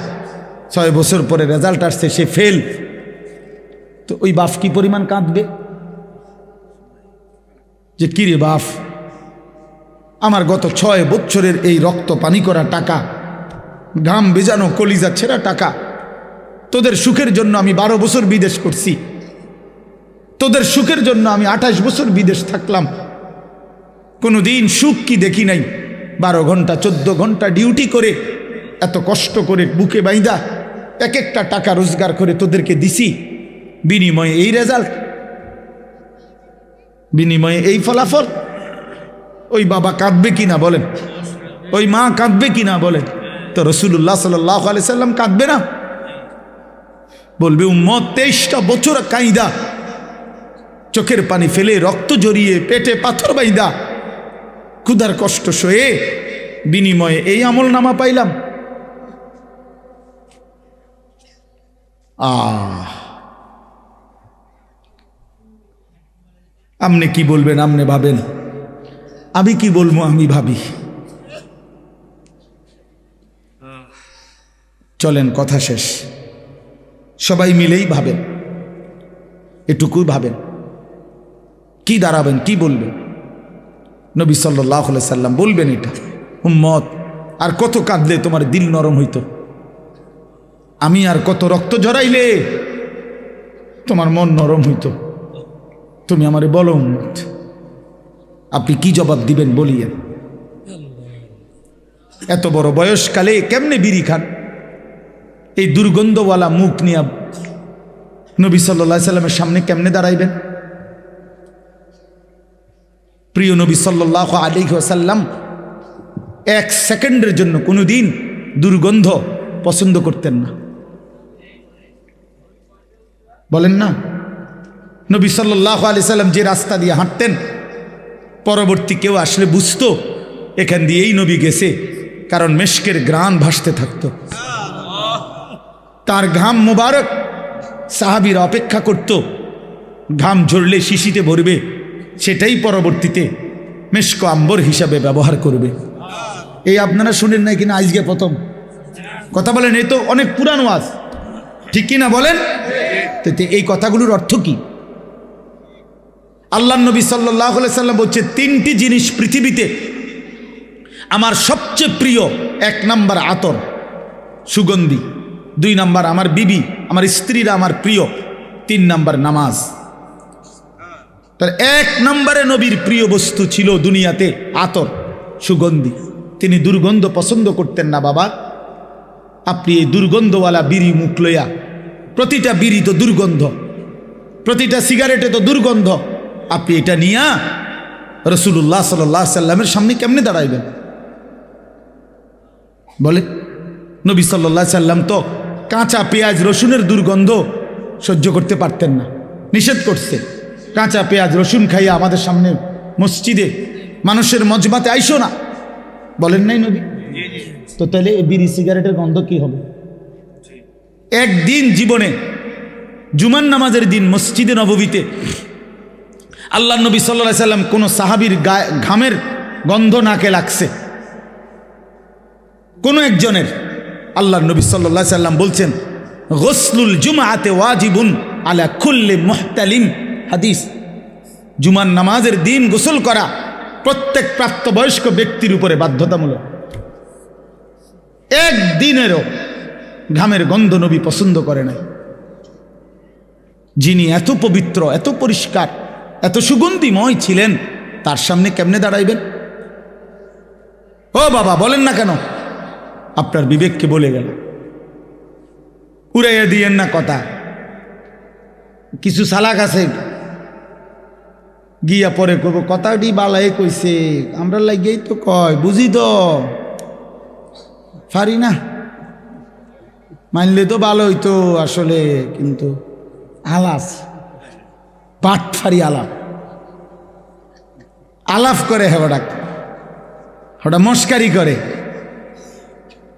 6 বছর পরে রেজাল্ট আসছে সে ফেল, তো ওই বাপ কি পরিমাণ কাঁদবে যে কিরে বাপ, আমার গত 6 বছরের এই রক্ত পানি করা টাকা, ঘাম বেজানো কলিজা ছেঁড়া টাকা, তোদের সুখের জন্য আমি 12 বছর বিদেশ করছি, তোদের সুখের জন্য আমি 28 বছর বিদেশ থাকলাম, কোনো দিন সুখ কি দেখি নাই। 12 ঘন্টা 14 ঘন্টা ডিউটি করে, এত কষ্ট করে বুকে বাইন্দা এক একটা টাকা রোজগার করে তোদেরকে দিছি, বিনিময়ে এই রেজাল্ট, বিনিময়ে এই ফলাফল। ওই বাবা কাঁদবে কিনা বলেন? ওই মা কাঁদবে কিনা বলেন? তো রাসূলুল্লাহ সাল্লাল্লাহু আলাইহি সাল্লাম কাঁদবে না? বলবে, উম্মত 23টা বছর কাইদা, চোখের পানি ফেলে, রক্ত জড়িয়ে, পেটে পাথর বাইদা, ক্ষুধার কষ্ট সয়ে, বিনিময়ে এই আমল নামা পাইলাম। আপনি কি বলবেন? আপনি ভাবেন, আমি কি বলবো? আমি ভাবি। চলেন কথা শেষ, সবাই মিলেই ভাবেন, এটুকু ভাবেন, কি দাঁড়াবেন, কি বলবেন? নবী সাল্লাল্লাহু আলাইহি সাল্লাম বলবেন এটা, উম্মত আর কত কাঁদলে তোমার দিল নরম হইতো? আমি আর কত রক্ত ঝরাইলে তোমার মন নরম হইতো? তুমি আমারে বলো উম্মত, আপনি কি জবাব দিবেন বলিয়েন? এত বড় বয়সকালে কেমনে বিড়ি খান? এই দুর্গন্ধওয়ালা মুখ নিয়ে নবী সাল্লাল্লাহু আলাইহি সাল্লামের সামনে কেমনে দাঁড়াইবেন? প্রিয় নবী সাল্লাল্লাহু আলাইহি ওয়াসাল্লাম 1 সেকেন্ডের জন্য কোনোদিন দুর্গন্ধ পছন্দ করতেন না, বলেন না? নবী সাল্লাল্লাহু আলাইহি সাল্লাম যে রাস্তা দিয়ে হাঁটতেন, পরবর্তী কেউ আসলে বুঝতো এখান দিয়েই নবী গেছে, কারণ মেশকের ঘ্রাণ ভাসতে থাকতো। তার ঘাম মুবারক সাহাবীরা অপেক্ষা করত ঘাম ঝরলে শিশিতে ভরবে, সেটাই পরবর্তীতে মেশক আম্বর হিসাবে ব্যবহার করবে। এই আপনারা শুনেন নাই কিনা আজকে প্রথম কথা বলেন? এই তো অনেক পুরানো আজ, ঠিক কিনা বলেন? তো এই কথাগুলোর অর্থ কি? আল্লাহ নবী সাল্লাল্লাহু আলাইহি সাল্লাম বলছে, তিনটি জিনিস পৃথিবীতে আমার সবচেয়ে প্রিয়। 1 নাম্বার আতর, সুগন্ধি। 2 নাম্বার আমার বিবি, আমার স্ত্রীরা আমার প্রিয়। 3 নাম্বার নামাজ। তার 1 নম্বরে নবীর প্রিয় বস্তু ছিল দুনিয়াতে আতর, সুগন্ধি। তিনি দুর্গন্ধ পছন্দ করতেন না। বাবা, আপনি এই দুর্গন্ধওয়ালা বিড়ি মুখ লইয়া, প্রতিটা বিড়ি তো দুর্গন্ধ, প্রতিটা সিগারেটে তো দুর্গন্ধ, আপনি এটা নিয়া রাসূলুল্লাহ সাল্লাল্লাহু আলাইহি সাল্লামের সামনে কেমনে দাঁড়াইবেন বলে? নবী সাল্লাল্লাহু আলাইহি সাল্লাম তো কাঁচা পেঁয়াজ রসুনের দুর্গন্ধ সহ্য করতে পারতেন না, নিষেধ করছে। কাঁচা পেঁয়াজ রসুন খাইয়া আমাদের সামনে মসজিদে মানুষের মজমাতে আইসো না, বলেন নাই নবী? তো তাহলে এই বিড়ি সিগারেটের গন্ধ কি হবে? একদিন জীবনে জুমার নামাজের দিন মসজিদে নববীতে আল্লাহ নবী সাল্লাল্লাহু আলাইহি সাল্লাম কোন সাহাবীর ঘামের গন্ধ নাকে লাগছে, কোন একজনের। আল্লাহ নবী সাল্লাল্লাহু আলাইহি সাল্লাম বলছেন, গোসলুল জুমআতে ওয়াজিবুন আলা কুল্লি মুহতালিম। হাদিস, জুমার নামাজের দিন গোসল করা প্রত্যেক প্রাপ্তবয়স্ক ব্যক্তির উপরে বাধ্যতামূলক। একদিনেরও ঘামের গন্ধ নবী পছন্দ করে নাই। যিনি এত পবিত্র, এত পরিষ্কার, এত সুগন্ধিময় ছিলেন, তার সামনে কেমনে দাঁড়াইবেন? ও বাবা, বলেন না কেন? আপনার বিবেককে বলে গেল, উড়াইয়া দিয়েন না কথা। কিছু সালাক আছে গিয়া পরে কব কথাটি বালাই কইছে, আমরা লাগেই তো কয়, বুঝি তো পারি না, মানলে তো ভালো হইতো আসলে, কিন্তু আলাস পাট ফারি আলাপ আলাপ করে, ওটা মস্কারি করে।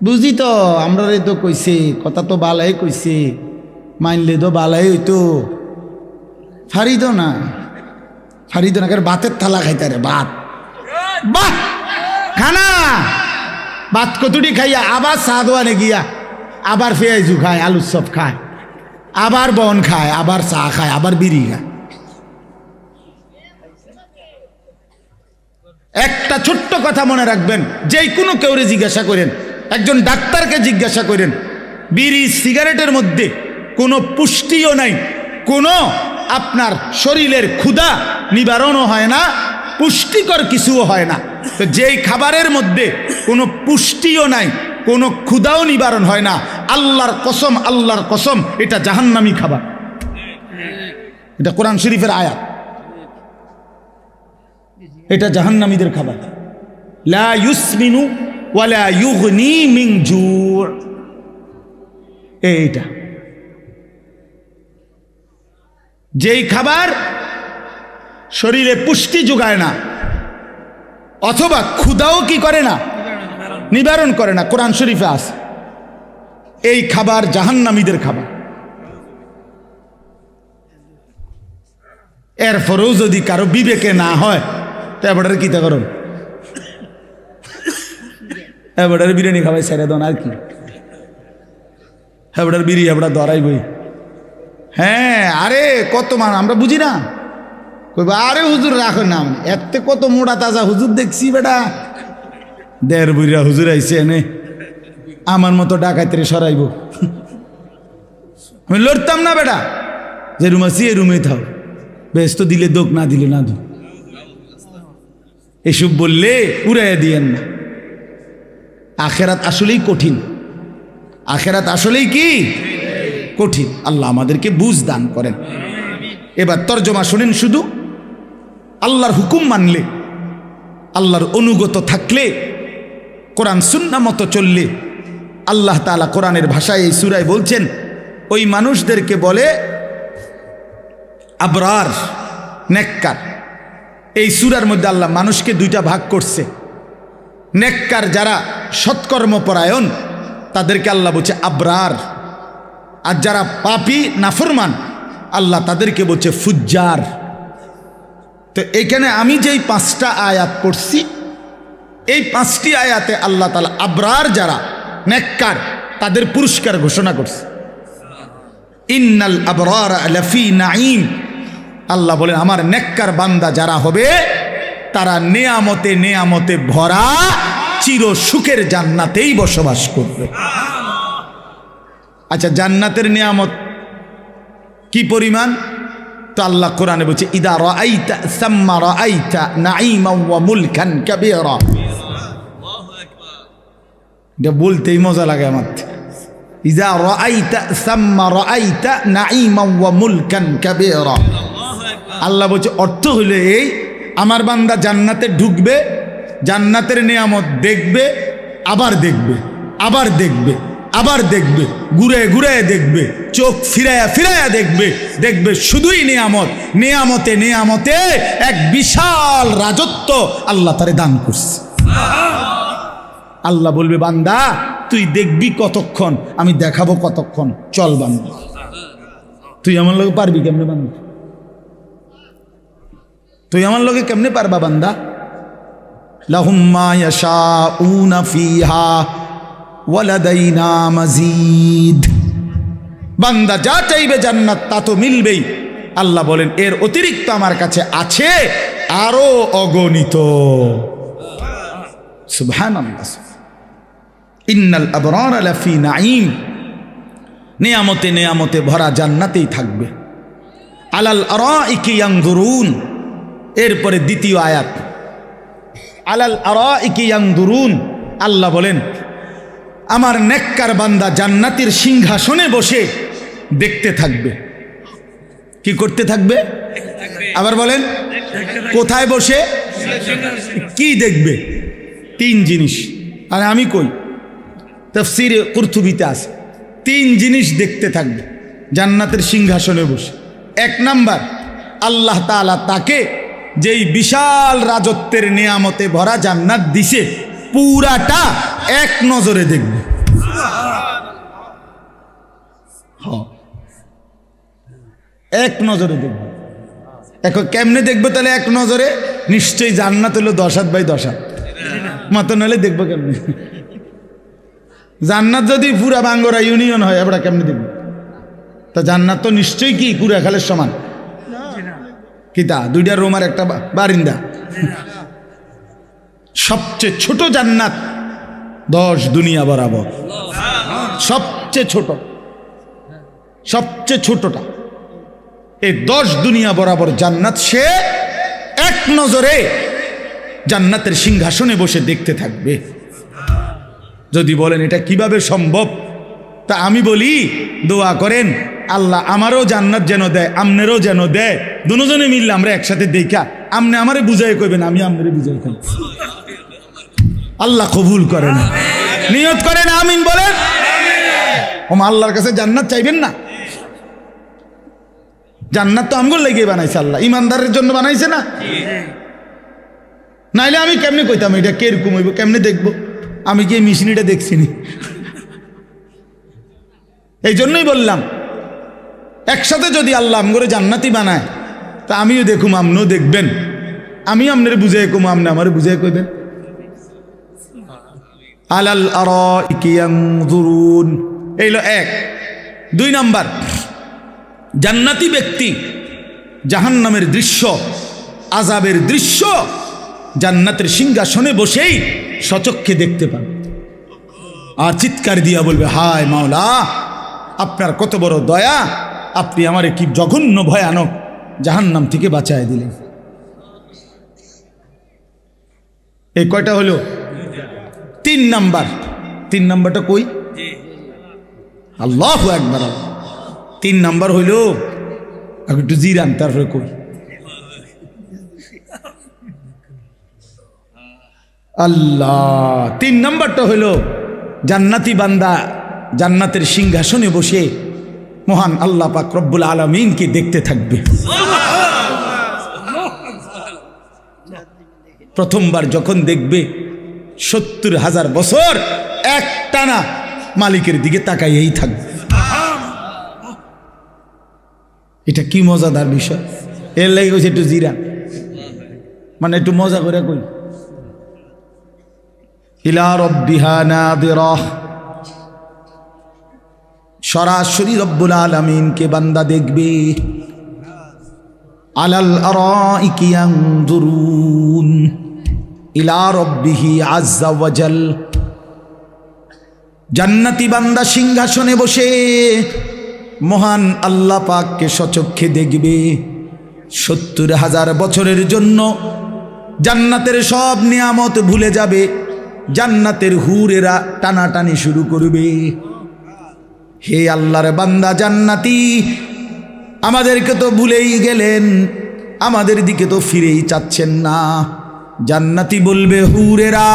বুঝি তো আমরা তো কইছে, কথা তো বালাই কইছে, মানলে তো বালাই হইতো, ফারিদ না, ফারিদ না, ভাতের থালা খাইতে রে, ভাত বাহ খানা, ভাত কতটি খাইয়া আবার সাদওয়ানে গিয়া আবার পেঁয়াজু খায়, আলুর চপ খায়, আবার বন খায়, আবার চা খায়, আবার বিড়ি খায়। একটা ছোট্ট কথা মনে রাখবেন, যেই কোনো কেউরে জিজ্ঞাসা করেন, একজন ডাক্তারকে জিজ্ঞাসা করেন, বিড়ি সিগারেটের মধ্যে কোনো পুষ্টিও নাই, কোনো আপনার শরীরের ক্ষুধা নিবারণও হয় না, পুষ্টিকর কিছুও হয় না। তো যেই খাবারের মধ্যে কোনো পুষ্টিও নাই, কোনো ক্ষুধাও নিবারণ হয় না, আল্লাহর কসম, আল্লাহর কসম, এটা জাহান্নামী খাবার। এটা কোরআন শরীফের আয়াত, এটা জাহান্নামীদের খাবার। লা ইউসমিনু ওয়ালা ইউগনি মিন জু'। এইটা যেই খাবার শরীরে পুষ্টি যোগায় না, অথবা ক্ষুধাও কি করে না, নিবারণ করে না, কোরআন শরীফে আছে, এই খাবার জাহান্নামীদের খাবার। এরপরেও যদি কারো বিবেকে না হয়, তো এবারে কি তা করুন, এবারে বিরিয়ানি খাবাই ছেড়ে দেন, আর কি এবারে বিড়ি এবার ধরাইবই। হ্যাঁ, আরে কত মান আমরা বুঝি না, কইবা আরে হুজুর রাখো নাম, এতে কত মোটা তাজা হুজুর দেখছি বেটা, 1.5 বুড়া হুজুর আইছে এনে আমার মতো ডাকাইতে সরাইব। আমি লড়তাম না বেটা, যে রুম আছি এই রুমেই থাও, ব্যস্ত দিলে দোক, না দিলে না দোক। এসব বললে উড়াইয়া দিয়েন না। আখেরাত আসলেই কঠিন, আখেরাত আসলেই কি কঠিন। আল্লাহ আমাদেরকে বুঝ দান করেন। এবার তর্জমা শুনেন শুধু। আল্লাহর হুকুম মানলে, আল্লাহর অনুগত থাকলে, কোরআন সুন্নাহ মতো চললে, আল্লাহ তাআলা কোরআনের ভাষায় এই সূরায় বলছেন, ওই মানুষদেরকে বলে আবরার, নেককার। এই সূরার মধ্যে আল্লাহ মানুষকে 2টা ভাগ করছে। নেককার যারা সৎকর্মপরায়ণ, তাদেরকে আল্লাহ বলছে আবরার, আর যারা পাপী নাফরমান, আল্লাহ তাদেরকে বলছে ফুজ্জার। তো এখানে আমি যেই 5টা আয়াত পড়ছি, এই 5টি আয়াতে আল্লাহ তাআলা আবরার যারা নেককার তাদের পুরস্কার ঘোষণা করছে। ইন্নাল আবরারা লাফি নাঈম, আল্লাহ বলেন আমার নেককার বান্দা যারা হবে তারা নেয়ামতে নেয়ামতে ভরা চির সুখের জান্নাতেই বসবাস করবে। আচ্ছা, জান্নাতের নিয়ামত কি পরিমাণ? তো আল্লাহ কোরআনে বলছে ইদা রাআইতা সাম্মা রাআইতা নাঈমান ওয়া মুলকান কাবীরা। এটা বলতেই মজা লাগে আমার। ইদা রাআইতা সাম্মা রাআইতা নাঈমান ওয়া মুলকান কাবীরা। আল্লাহ বলছে অর্থ হলো এই, আমার বান্দা জান্নাতে ঢুকবে, জান্নাতের নিয়ামত দেখবে, আবার দেখবে, আবার দেখবে, আবার দেখবে, ঘুরে ঘুরে দেখবে, চোখ ফিরায়া ফিরায়া দেখবে, দেখবে শুধুই নিয়ামত, নিয়ামতে নিয়ামতে এক বিশাল রাজত্ব আল্লাহ তারে দান করছে। আল্লাহ বলবে বান্দা তুই দেখবি কতক্ষণ, আমি দেখাবো কতক্ষণ, চল বান্দা। তুই আমার লোকে পারবি কেমনে বান্দা? তুই আমার লোকে কেমনে পারবা বান্দা? লাহুম মা ইয়াশাউনা ফিহা ওয়ালাদাইনা মাজিদ। বান্দা যা চাইবে জান্নাত তা তো মিলবেই। আল্লাহ বলেন এর অতিরিক্ত আমার কাছে আছে আরো অগণিত। সুবহানাল্লাহ। ইন্নাল আবরারা লাফি নাঈম, নিয়ামতে নিয়ামতে ভরা জান্নাতেই থাকবে। আলাল আরাইকি ইয়ানজুরুন, এরপরে দ্বিতীয় আয়াত আলাল আরাইকি ইয়ানজুরুন। আল্লাহ বলেন আমার নেককার বান্দা জান্নাতের সিংহাসনে বসে দেখতে থাকবে। কি করতে থাকবে? আবার বলেন কোথায় বসে কি দেখবে? 3 জিনিস। আর আমি কই তাফসীরে কুরতুবীতে আছে 3 জিনিস দেখতে থাকবে জান্নাতের সিংহাসনে বসে। 1 নাম্বার, আল্লাহ তাআলা তাকে যেই বিশাল রাজত্বের নিয়ামতে ভরা জান্নাত দিছে পুরাটা এক নজরে দেখবে। এক নজরে দেখবে। এখন কেমনে দেখবে তাহলে এক নজরে? নিশ্চয়ই জান্নাত হলো 10 হাত বাই 10 হাত মতো, নাহলে দেখবো কেমনে? জান্নাত যদি পুরা বাঙ্গরা ইউনিয়ন হয় আমরা কেমনে দেখবো? তা জান্নাত তো নিশ্চয়ই কি কুড়া খালের সমান? কিতা 2টা রুমার একটা বারিন্দা। সবচেয়ে ছোট জান্নাত 10 দুনিয়া বরাবর। সবচেয়ে ছোট, সবচেয়ে ছোটটা এই 10 দুনিয়া বরাবর জান্নাত সে এক নজরে জান্নাতের সিংহাসনে বসে দেখতে থাকবে। যদি বলেন এটা কিভাবে সম্ভব, তা আমি বলি দোয়া করেন আল্লাহ আমারও জান্নাত যেন দেয়, আমনেরও যেন দেয়, দুজনে মিললে আমরা একসাথে দেখা আমনে আমারে বুঝাই কইবেন, আমি আমনে বুঝাই কইব। আল্লাহ কবুল করেন, নিয়ত করেন, আমিন বলেন। ও আল্লাহর কাছে জান্নাত চাইবেন না? জান্নাত তো আমগুলো লেগে বানাইছে আল্লাহ, ইমানদারের জন্য বানাইছে না? নাইলে আমি কেমনে কইতাম এটা কিরকম হইব, কেমনে দেখবো? আমি কি এই মিশনিটা দেখছিনি? এই জন্যই বললাম একসাথে যদি আল্লাহ আমগরে জান্নাতি বানায় তা আমিও দেখুম, আপনিও দেখবেন, আমি আপনার বুঝাই কম, আপনি আমার বুঝাই কইবেন। আলাল আরাইকি ইয়ানজুরুন, এইলো 1। 2 নাম্বার, জান্নাতি ব্যক্তি জাহান্নামের দৃশ্য, আযাবের দৃশ্য জান্নাতের সিংহাসনে বসেই সচক্ষে দেখতে পান, আর চিৎকার দিয়া বলবে হায় মাওলা আপনার কত বড় দয়া, আপনি আমারে কি জঘন্য ভয়ানক জাহান্নাম থেকে বাঁচায় দিলেন। এই কয়টা হলো? 3 নাম্বার। 3 নাম্বারটা কই? আল্লাহু আকবার। 3 নাম্বার হইল একটু জিরান, তারপরে কই আল্লাহ। 3 নাম্বারটা হইল জান্নাতি বান্দা জান্নাতের সিংহাসনে বসে মহান আল্লাহ পাক রব্বুল আলামিনকে দেখতে থাকবে। প্রথমবার যখন দেখবে 70,000 বছর একটানা মালিকের দিকে তাকাইয়েই থাকবে। এটা কি মজাদার বিষয়। এর লাগে কইছে একটু জিরা, মানে একটু মজা করে কই। ইলা রাব্বিহা নাযিরা, সরাসরি রব্বুল আলামিনকে বান্দা দেখবে। আলাল আরাইকি ইয়ানজুরুন ইলা রাব্বিহি আযজা ওয়া জাল। জান্নাতি বান্দা সিংহাসনে বসে মহান আল্লাহ পাককে সচক্ষে দেখবে। ৭০,০০০ বছরের জন্য জান্নাতের সব নিয়ামত ভুলে যাবে। জান্নাতের হুরেরা টানাটানি শুরু করবে, হে আল্লাহর বান্দা জান্নাতি, আমাদেরকে তো ভুলেই গেলেন, আমাদের দিকে তো ফিরেই চাচ্ছেন না। জান্নাতি বলবে, হুরেরা,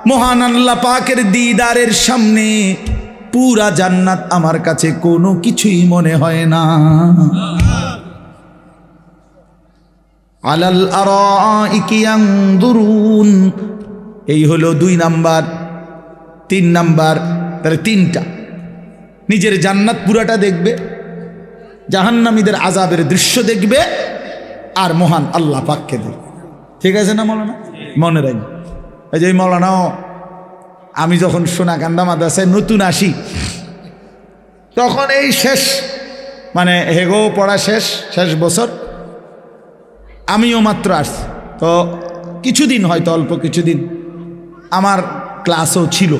মহান আল্লাহ পাকের দিদারের সামনে পুরা জান্নাত আমার কাছে কোনো কিছুই মনে হয় না। আলাল আরাইকি ইয়ানজুরুন, এই হলো 2 নাম্বার। 3 নাম্বার, তাহলে 3টা। নিজের জান্নাত পুরাটা দেখবে, জাহান্নামীদের আযাবের দৃশ্য দেখবে, আর মহান আল্লাহ পাককে দেখবে। ঠিক আছে না মৌলানা? মনে রাখবে। এই যে মৌলানাও, আমি যখন সোনাকান্দা মাদ্রাসায় নতুন আসি, তখন এই শেষ, মানে হেগো পড়া শেষ বছর, আমিও মাত্র আসছি। তো কিছুদিন, হয়তো অল্প কিছুদিন আমার ক্লাসও ছিল।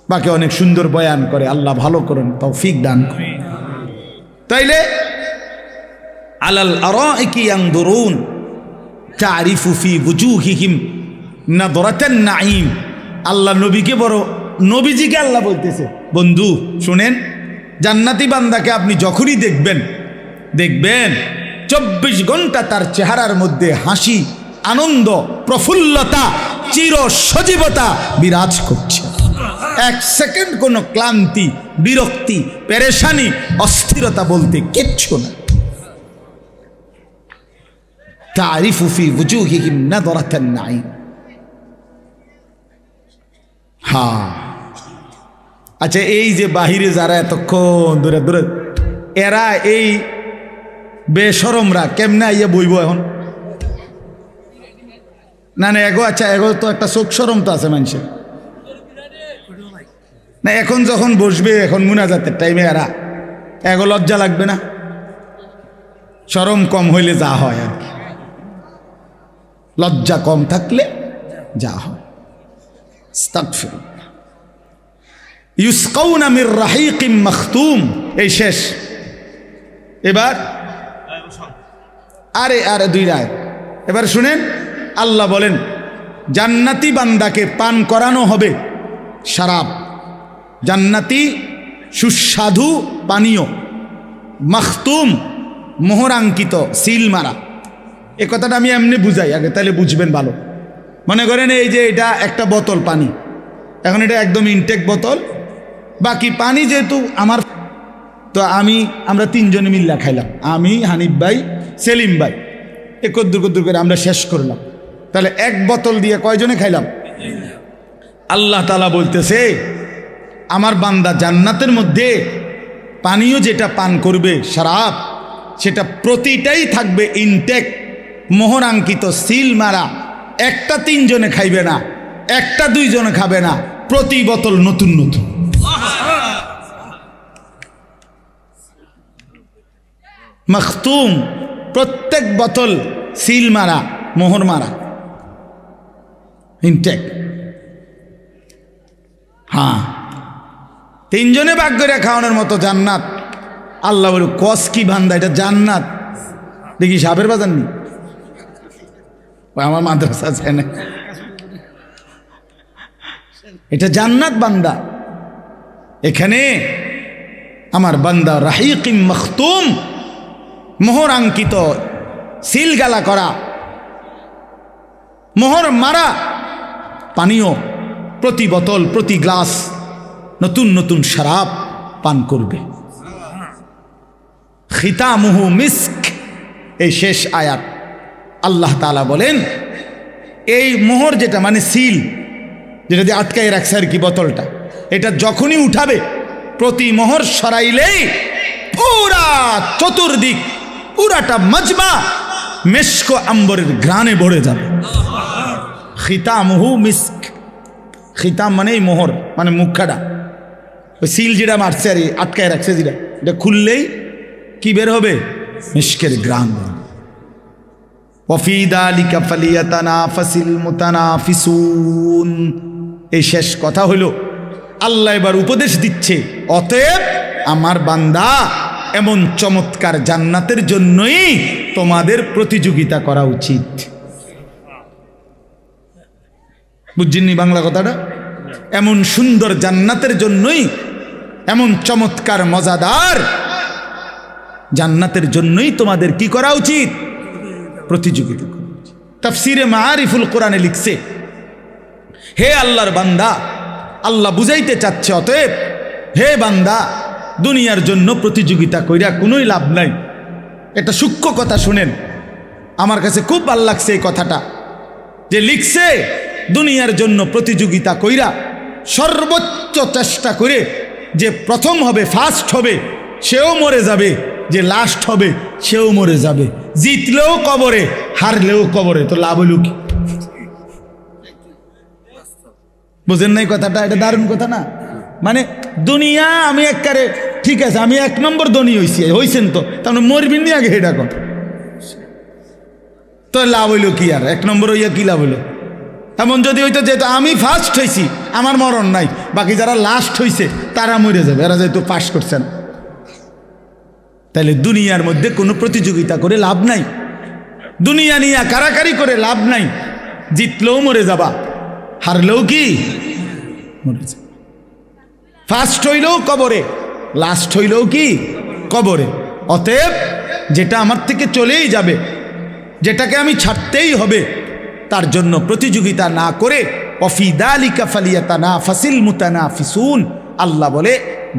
বাকি অনেক সুন্দর বয়ান করে, আল্লাহ ভালো করেন, তৌফিক দান করে। তাইলে আলাল আরাইকি ইয়ানজুরুন তারিফু ফি বুজুহিহিম নাদরাতান নাঈম। আল্লাহ নবীকে বড়, নবীজিকে আল্লাহ বলতেছে, বন্ধু শুনেন, জান্নাতি বান্দাকে আপনি যখনই দেখবেন 24 ঘন্টা তার চেহারার মধ্যে হাসি, আনন্দ, প্রফুল্লতা, চির সজীবতা বিরাজ করছে। 1 সেকেন্ড কোনো ক্লান্তি, বিরক্তি, পেরেশানি, অস্থিরতা বলতে কিচ্ছু না। তারিফু ফি বুজুহিহিম নাদরাতান নাঈম। হ্যাঁ, আচ্ছা, এই যে বাহিরে যারা এতক্ষণ ধরে ধরে, এরা এই বেশরমরা কেমনে আইয়া বইব এখন? না না, এগো, আচ্ছা, এগো তো একটা চোখ সরম তো আছে মানুষের না। এখন যখন বসবে, এখন মুনাজাতের টাইমে এরা এগো লজ্জা লাগবে না? শরম কম হইলে যা হয় আর কি, লজ্জা কম থাকলে যা হয়। আস্তাগফিরুল্লাহ। ইউসকাউনা মির রাহিকিম মাখতুম, এই শেষ। এবার আরে 2 আয়াত এবার শুনেন। আল্লাহ বলেন, জান্নাতি বান্দাকে পান করানো হবে শরাব, জান্নাতি সুস্বাদু পানীয়, মাখতুম মোহরাঙ্কিত, সিল মারা। এ কথাটা আমি এমনি বুঝাই আগে, তাহলে বুঝবেন ভালো। মনে করেন এই যে এটা একটা বোতল পানি, এখন এটা একদম ইনটেক বোতল, বাকি পানি যেহেতু আমার, তো আমরা 3 জনে মিল্লা খাইলাম, আমি, হানিফ ভাই, সেলিম ভাই, কদ্দুর করে আমরা শেষ করলাম। তাহলে 1 বোতল দিয়ে কয়জনে খাইলাম? আল্লাহ তাআলা বলতেছে, আমার বান্দা জান্নাতের মধ্যে পানীয় যেটা পান করবে শরাব, সেটা প্রতিটাই থাকবে ইনটেক, মোহরাঙ্কিত, সিল মারা। একটা 3 জনে খাইবে না, একটা 2 জনে খাবে না, প্রতি বোতল নতুন নতুন। মাখতুম, প্রত্যেক বোতল সিল মারা, মোহর মারা, ইনটেক। হ্যাঁ, 3 জনে ভাগ করে খাওয়ানোর মতো জান্নাত। আল্লাহ বলে, কস কি বান্দা, এটা জান্নাত? দেখি সাপের বাজার নি, আমার মাদ্রাসা আছে না, এটা জান্নাত বান্দা। এখানে আমার বান্দা রাহিকিম মাখতুম, মোহর আঙ্কিত, সিলগালা করা, মোহর মারা পানীয়, প্রতি বোতল, প্রতি গ্লাস নতুন নতুন শরাব পান করবে। খিতামুহু মিস্ক, এই শেষ আয়াত। আল্লাহ তাআলা বলেন, এই মোহর যেটা, মানে সিল যেটা দিয়ে আটকায় রাখছে আর কি বোতলটা, এটা যখনই উঠাবে, প্রতি মোহর সরাইলেই পুরা চতুর্দিক পুরাটা মজমা মেশক আম্বরের ঘ্রাণে ভরে যাবে। খিতামহু মিস্ক, খিতাম মানেই মোহর, মানে মুখাটা, ওই সিল যেটা মারছে আর আটকায় রাখছে যেটা, এটা খুললেই কি বের হবে? মিস্কের ঘ্রাণ। ওয়াফি যালিকা ফালিয়াতানাফাসিল মুতানাফিসুন। এই শেষ কথা হলো আল্লাহ এবার উপদেশ দিচ্ছে, অতএব আমার বান্দা এমন চমৎকার জান্নাতের জন্যই তোমাদের প্রতিযোগিতা করা উচিত। বুঝছেননি বাংলা কথাটা? এমন সুন্দর জান্নাতের জন্যই, এমন চমৎকার মজাদার জান্নাতের জন্যই তোমাদের কি করা উচিত? প্রতিযোগিতা করা উচিত। তাফসিরে মাআরিফুল কোরআনে লিখছে, হে আল্লাহর বান্দা, আল্লাহ বুঝাইতে চাচ্ছে অতএব হে বান্দা, দুনিয়ার জন্য প্রতিযোগিতা কইরা কোনোই লাভ নাই। এটা সূক্ষ্ম কথা শুনেন, আমার কাছে খুব ভালো লাগছে এই কথাটা, যে লিখছে দুনিয়ার জন্য প্রতিযোগিতা কইরা সর্বোচ্চ চেষ্টা করে যে প্রথম হবে, ফার্স্ট হবে, সেও মরে যাবে, যে লাস্ট হবে সেও মরে যাবে। জিতলেও কবরে, হারলেও কবরে, তো লাভ হইল কি? বুঝেন নাই কথাটা? এটা দারুণ কথা না? মানে দুনিয়া আমি একবারে ঠিক আছে, আমি 1 নম্বর ধনী হইছেন তো, তার মরবিন নি আগে এটা কর, তো লাভ হইল কি? আর 1 নম্বর হইয়া কি লাভ হইলো? এমন যদি হইতো যেহেতু আমি ফার্স্ট হয়েছি আমার মরণ নাই, বাকি যারা লাস্ট হয়েছে তারা মরে যাবে, এরা যেহেতু পাস করছে না। তাহলে দুনিয়ার মধ্যে কোনো প্রতিযোগিতা করে লাভ নাই, দুনিয়া নিয়ে কারাকারি করে লাভ নাই। জিতলেও মরে যাবা, হারলেও কি মরে যাবে। ফার্স্ট হইলেও কবরে, লাস্ট হইলেও কি কবরে। অতএব যেটা আমার থেকে চলেই যাবে, যেটাকে আমি ছাড়তেই হবে, তার জন্য প্রতিযোগিতা না করে ওয়াফি যালিকা ফালিয়াতানাফাসিল মুতানাফিসুন, আল্লাহ বলে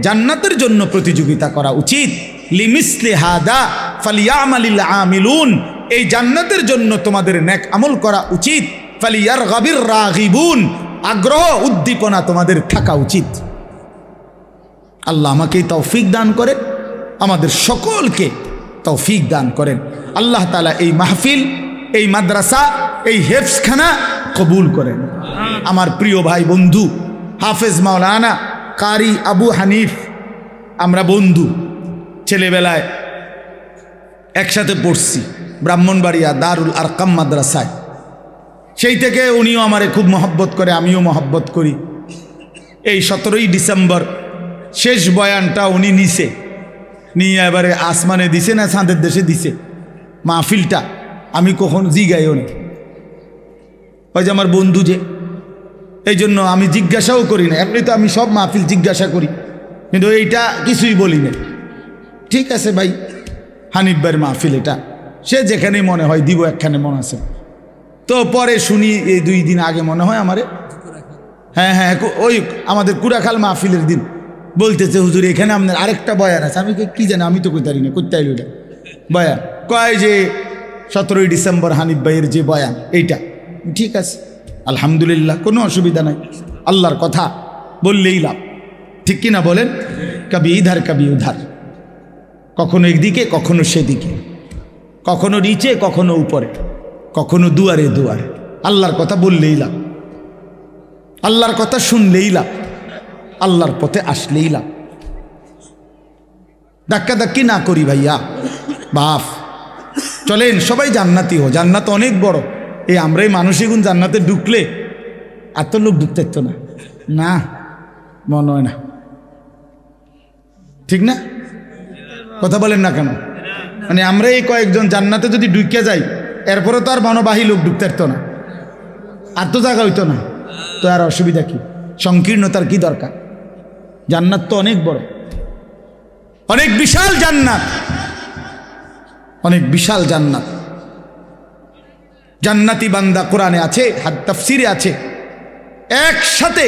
জান্নাতের জন্য প্রতিযোগিতা করা উচিত। লিমিসলি হাদা ফালিয়ামালিল আমিলুন, এই জান্নাতের জন্য তোমাদের নেক আমল করা উচিত। ফালিয়ারগাবির রাগিবুন, আগ্রহ উদ্দীপনা তোমাদের থাকা উচিত। আল্লাহ আমাকে তৌফিক দান করেন, আমাদের সকলকে তৌফিক দান করেন। আল্লাহ তাআলা এই মাহফিল, এই মাদ্রাসা, এই হেফজখানা কবুল করেন। আমার প্রিয় ভাই বন্ধু হাফেজ মাওলানা কারি আবু হানিফ, আমরা বন্ধু, ছেলেবেলায় একসাথে পড়ছি ব্রাহ্মণবাড়িয়া দারুল আরকাম মাদ্রাসায়। সেই থেকে উনিও আমারে খুব মহব্বত করে, আমিও মহব্বত করি। এই 17ই ডিসেম্বর শেষ বয়ানটা উনি নিছে, নিয়ে এবারে আসমানে দিছে না চাঁদের দেশে দিছে মাহফিলটা। আমি কখন জিগাইও না, ওই যে আমার বন্ধু যে, এই জন্য আমি জিজ্ঞাসাও করি না। এমনি তো আমি সব মাহফিল জিজ্ঞাসা করি, কিন্তু এইটা কিছুই বলি না। ঠিক আছে ভাই, হানিফ ভাইয়ের মাহফিল এটা, সে যেখানেই মনে হয় দিব, একখানে মনে আছে। তো পরে শুনি এই 2 দিন আগে মনে হয় আমারে, হ্যাঁ হ্যাঁ, ওই আমাদের কুড়াখাল মাহফিলের দিন বলতেছে, হুজুর এখানে আপনার আরেকটা বয়ান আছে। আমি কি জানি, আমি তো কইতারি না, করতে আইল এটা বয়ান, কয় যে 17ই ডিসেম্বর হানিফ ভাইয়ের যে বয়ান এইটা। ঠিক আছে, আলহামদুলিল্লাহ, কোনো অসুবিধা নাই। আল্লাহর কথা বললেই লাভ, ঠিক কিনা বলেন? কবি ইধার কবি উধার, কখনো একদিকে কখনো সেদিকে, কখনো নিচে কখনো উপরে, কখনো দুয়ারে দুয়ারে। আল্লাহর কথা বললেই লাভ, আল্লাহর কথা শুনলেই লাভ, আল্লাহর পথে আসলেই লাভ। ধাক্কা ধাক্কি না করি ভাইয়া বাপ, চলেন সবাই জান্নাতি হো। জান্নাত অনেক বড়, এই আমরাই মানুষই গুণ জান্নাতে ঢুকলে এত লোক ঢুকতে তো না, না মনে হয় না, ঠিক না? কথা বলেন না কেন? মানে আমরা এই কয়েকজন জান্নাতে যদি ঢুকে যাই, এরপরে তো আর বনবাহী লোক ঢুকতে পারতো না, আর তো জায়গা হইতো না, তো আর অসুবিধা কি? সংকীর্ণতার কি দরকার? জান্নাত তো অনেক বড়, অনেক বিশাল জান্নাত, অনেক বিশাল জান্নাত। জান্নাতি বান্দা কোরআনে আছে, তাফসিরে আছে, একসাথে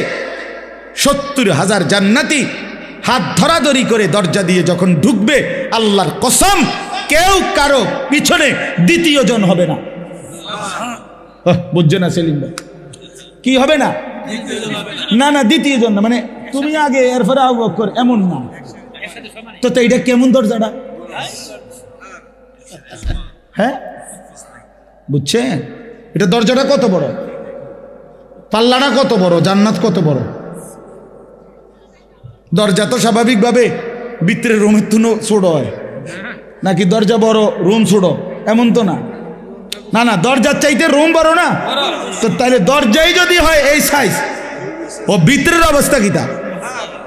70,000 জান্নাতি হাত ধরাধরি করে দরজা দিয়ে যখন ঢুকবে, আল্লাহর কসম কেউ কারো পিছনে দ্বিতীয় জন হবে না। বুঝছো না সেলিম ভাই? কি হবে না? না না, দ্বিতীয় জন না, মানে তুমি আগে এরপরে আবু বকর, এমন না। তো এইটা কেমন দরজাটা? হ্যাঁ বুঝছেন, এটা দরজাটা কত বড়, পাল্লাটা কত বড়, জান্নাত কত বড়। দরজা তো স্বাভাবিকভাবে ভিতরে রুমের তুনো ছোট হয় নাকি দরজা বড় রুম ছোট, এমন তো না। না না, দরজার চাইতে রুম বড় না? তো তাহলে দরজাই যদি হয় এই সাইজ, ও ভিতরের অবস্থা কিটা?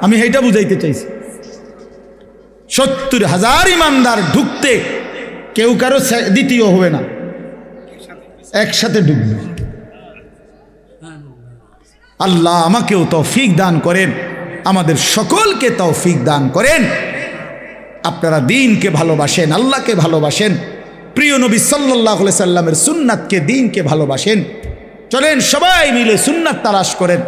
আমি এইটা বুঝাইতে চাইছি। 70,000 ইমানদার ঢুকতে কেউ কারো দ্বিতীয় হবে না, একসাথে ঢুকবে। আল্লাহ আমাকেও তৌফিক দান করেন, আমাদের সকলকে তৌফিক দান করেন। আপনারা দ্বীনকে ভালোবাসেন, আল্লাহকে ভালোবাসেন, প্রিয় নবী সাল্লাল্লাহু আলাইহি সাল্লামের সুন্নাতকে, দ্বীনকে ভালোবাসেন। চলেন সবাই মিলে সুন্নাত তালাশ করেন,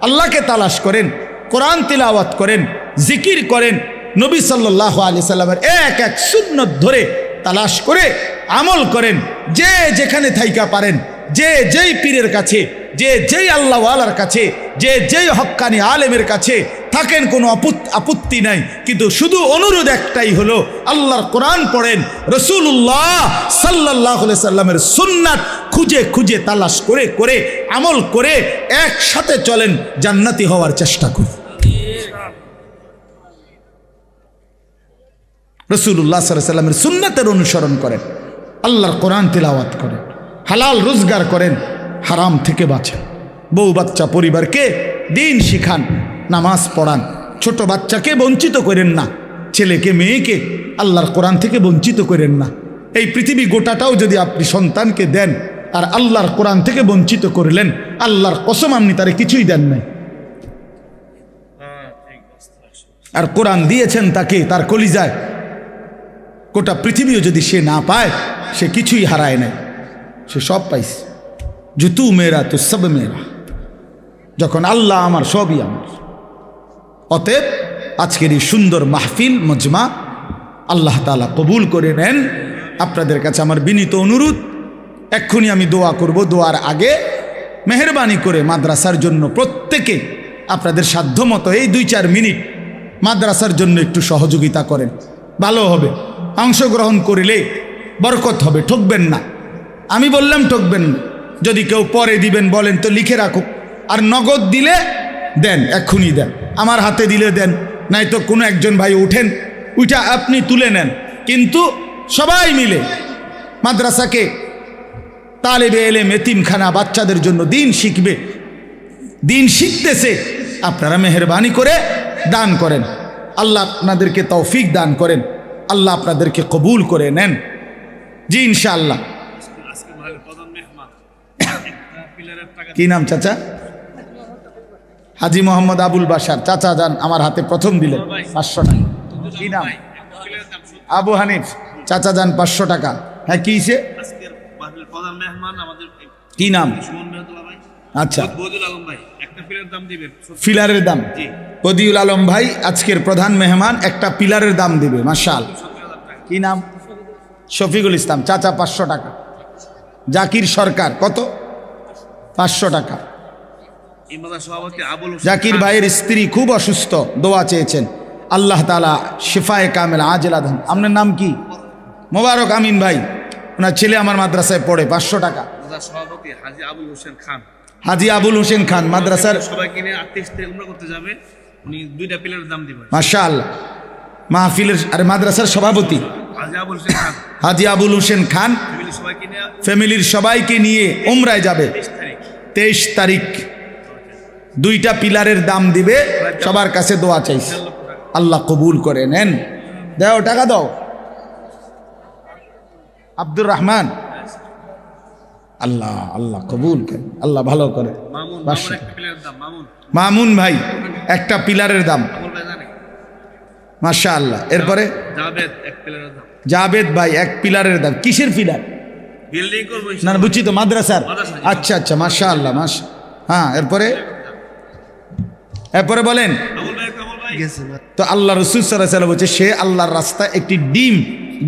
আল্লাহকে তালাশ করেন, কোরআন তিলাওয়াত করেন, জিকির করেন, নবী সাল্লাল্লাহু আলাইহি সাল্লামের এক এক সুন্নত ধরে তালাশ করে আমল করেন। যে যেখানে থাইকা পারেন, যে যেই পীরের কাছে, যে যেই আল্লাহওয়ালার কাছে, যে যেই হক্কানি আলেমের কাছে থাকেন, কোনো আপত্তি নাই। কিন্তু শুধু অনুরোধ একটাই হলো, আল্লাহর কোরআন পড়েন, রাসূলুল্লাহ সাল্লাল্লাহু আলাইহি সাল্লামের সুন্নাত খুঁজে খুঁজে তালাশ করে করে আমল করে একসাথে চলেন, জান্নাতি হওয়ার চেষ্টা করুন। রাসূলুল্লাহ সাল্লাল্লাহু আলাইহি সাল্লামের সুন্নাতের অনুসরণ করেন, আল্লাহর কোরআন তিলাওয়াত করেন, হালাল রোজগার করেন, হারাম থেকে বাঁচেন, বউ বাচ্চা পরিবারকে দিন শিখান, নামাজ পড়ান, ছোট বাচ্চাকে বঞ্চিত করেন না, ছেলেকে মেয়েকে আল্লাহর কোরআন থেকে বঞ্চিত করেন না। এই পৃথিবী গোটাটাও যদি আপনি সন্তানকে দেন আর আল্লাহর কোরআন থেকে বঞ্চিত করলেন, আল্লাহর কসম আপনি তারে কিছুই দেন নাই। আর কোরআন দিয়েছেন তাকে, তার কলিজায়, গোটা পৃথিবীও যদি সে না পায়, সে কিছুই হারায় নাই, সে সব পাইছে। জুতু মেরা তো সব মেরা, যখন আল্লাহ আমার, সবই আমার। অতএব আজকের এই সুন্দর মাহফিল মজমা আল্লাহ তাআলা কবুল করে নেন। আপনাদের কাছে আমার বিনীত অনুরোধ, এক্ষুনি আমি দোয়া করব, দোয়ার আগে মেহেরবানি করে মাদ্রাসার জন্য প্রত্যেকে আপনাদের সাধ্যমতো এই 2-4 মিনিট মাদ্রাসার জন্য একটু সহযোগিতা করেন, ভালো হবে। অংশগ্রহণ করিলে বরকত হবে, ঠকবেন না। আমি বললাম ঠকবেন না। যদি কেউ পরে দিবেন বলেন তো লিখে রাখুক, আর নগদ দিলে দেন, এক্ষুনি দেন, আমার হাতে দিলে দেন, নাই তো কোনো একজন ভাই উঠেন, উঠা আপনি তুলে নেন। কিন্তু সবাই মিলে মাদ্রাসাকে, তালেবে এলেম, এতিমখানা, বাচ্চাদের জন্য দিন শিখবে, দিন শিখতেছে, আপনারা মেহেরবানি করে দান করেন। আল্লাহ আপনাদেরকে তৌফিক দান করেন, আল্লাহ আপনাদেরকে কবুল করে নেন। জি ইনশাআল্লাহ। কি নাম চাচা? হাজি মোহাম্মদ আবুল বাশার চাচা যান, আমার হাতে প্রথম দিলেন 500 টাকা। কি নাম? আবু হানিফ চাচা যান 500 টাকা। হ্যাঁ কি কি নাম? আচ্ছা, ফিলারের দাম। বদিউল আলম ভাই আজকের প্রধান মেহমান, একটা পিলারের দাম দিবে। মাশাআল্লাহ। কি নাম? শফিকুল ইসলাম চাচা 500 টাকা। জাকির সরকার কত? 500 টাকা। জাকির ভাইয়ের স্ত্রী খুব অসুস্থ, দোয়া চেয়েছেন, আল্লাহ তাআলা শিফায়ে কামেল আজেলা দেন। আপনার নাম কি? মোবারক আমিন ভাই, ওনার ছেলে আমার মাদ্রাসায় পড়ে, 500 টাকা। সভাপতি হাজী আবুল হোসেন খান, হাজী আবুল হোসেন খান মাদ্রাসার সবাইকে নিয়ে 28 থেকে উমরা করতে যাবে, উনি 2টা পিলারের দাম দিবেন। মাশাআল্লাহ। মাহফিলের আর মাদ্রাসার সভাপতি হাজী আবুল হোসেন খান, হাজী আবুল হোসেন খান ফ্যামিলির সবাইকে নিয়ে উমরায় যাবে 23 তারিখ। 2টা পিলারের দাম দিবে, সবার কাছে দোয়া চাইছে, আল্লাহ কবুল করে নেন। দাও টাকা দাও। আব্দুর রহমান, আল্লাহ আল্লাহ কবুল করে, আল্লাহ ভালো করে। মামুন ভাই একটা পিলারের দাম, মাশাআল্লাহ। এরপরে জাবেদ ভাই এক পিলারের দাম। কিসের পিলার? না বুঝছি তো, মাদ্রাসার। আচ্ছা আচ্ছা, মাশাআল্লাহ মাশা। হ্যাঁ এরপরে এরপরে বলেন তো। আল্লাহ রাসূল সাল্লাল্লাহু আলাইহি ওয়াসাল্লাম বলছে, সে আল্লাহর রাস্তায় একটি ডিম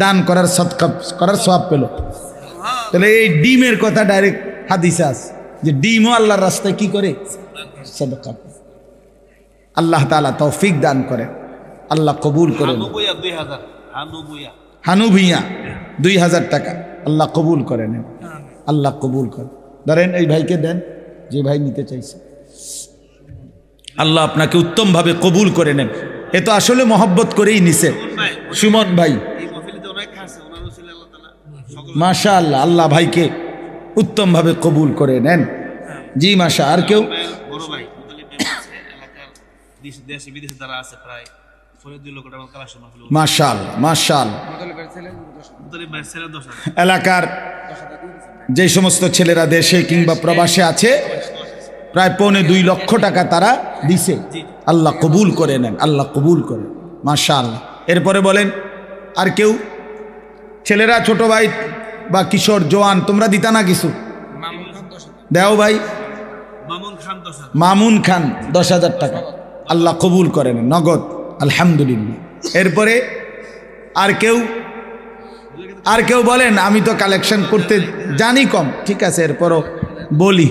দান করার সদকা করার সওয়াব পেল। তাহলে এই ডিমের কথা ডাইরেক্ট হাদিসে আছে যে ডিমও আল্লাহর রাস্তায় কি করে? সদকা। আল্লাহ তাআলা তৌফিক দান করে। আল্লাহ কবুল করেন। হানুবুয়া 2000 হানুবুয়া হানু ভুঁইয়া 2000 টাকা আল্লাহ কবুল করে নেন, আল্লাহ কবুল করেন। ধরেন এই ভাইকে দেন, যে ভাই নিতে চাইছে, আল্লাহ আপনাকে উত্তমভাবে কবুল করে নেন। এ তো আসলে মহব্বত করেই নিছে সুমন ভাই। এই মহফিলে অনেক খাসে ওনার রসুল আল্লাহ তাআলা সকল মাশাআল্লাহ, আল্লাহ ভাইকে উত্তমভাবে কবুল করে নেন। জি মাশা। আর কেউ? বড় ভাই মুতালিব ভাই আছে এলাকার দেশে বিদেশে যারা আছে প্রায় 2 লক্ষ টাকা কালেকশন মাহফিল। মাশাআল্লাহ মাশাআল্লাহ। মুতালিব ভাই ছেলে 10 এলাকার যে সমস্ত ছেলেরা দেশে কিংবা প্রবাসে আছে প্রায় 2.25 লক্ষ টাকা তারা দিছে। আল্লাহ কবুল করে নেন, আল্লাহ কবুল করে। মাশাআল্লাহ। এরপরে বলেন আর কেউ? ছেলেরা, ছোট ভাই বা কিশোর জওয়ান, তোমরা দিতা না কিছু? দেও ভাই। মামুন খান 10,000 মামুন খান 10,000 টাকা আল্লাহ কবুল করেন নগদ, আলহামদুলিল্লাহ। এরপরে আর কেউ? আর কেউ বলেন? আমি তো কালেকশন করতে জানি কম, ঠিক আছে, এরপরও বলি।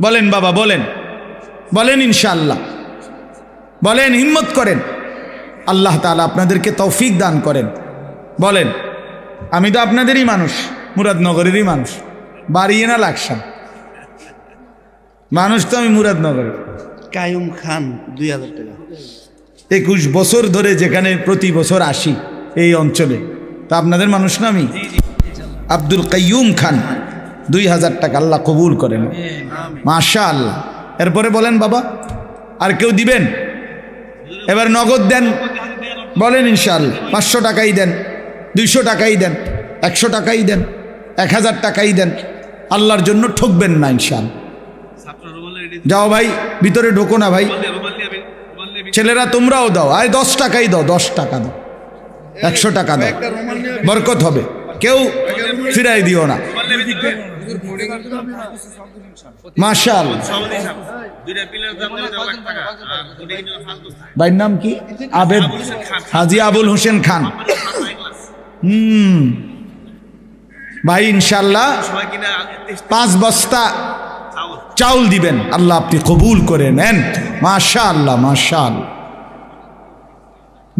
বলেন বাবা, বলেন, বলেন ইনশাআল্লাহ, বলেন, হিম্মত করেন, আল্লাহ তাআলা আপনাদেরকে তৌফিক দান করেন। বলেন। আমি তো আপনাদেরই মানুষ, মুরাদনগরেরই মানুষ, বাড়িয়ে না লাগসাম মানুষ তো আমি মুরাদনগরের। কায়ুম খান 2000 টাকা। 21 বছর ধরে যেখানে প্রতি বছর আসি এই অঞ্চলে, তা আপনাদের মানুষ না আমি? আব্দুল কাইয়ুম খান 2000 টাকা আল্লাহ কবুল করেন। মাশাআল্লাহ। এরপরে বলেন বাবা, আর কেউ দিবেন? এবার নগদ দেন, বলেন ইনশাআল্লাহ। 500 টাকাই দেন, 200 টাকাই দেন, 100 টাকাই দেন, 1000 টাকাই দেন, আল্লাহর জন্য ঠকবেন না ইনশাআল্লাহ। ছাত্র রুমাল রেডি যাও ভাই, ভিতরে ঢোকো না ভাই। রুমাল নিয়ে রুমাল নিয়ে ছেলেরা তোমরাও দাও, আয় 10 টাকাই দাও, 10 টাকা দাও, 100 টাকা দাও, বরকত হবে, কেউ ফিরাই দিও না। মাশাআল্লাহ। দুইটা পিলার দাম 1 লাখ টাকা আর দুটো কিনে ফালতু ভাইয়ের নাম কি? আবেদ, হাজী আবুল হোসেন খান। ভাই ইনশাআল্লাহ সবাই কিনা 5 বস্তা চাউল চাউল দিবেন, আল্লাহ আপনি কবুল করে নেন। মাশাআল্লাহ মাশাআল্লাহ।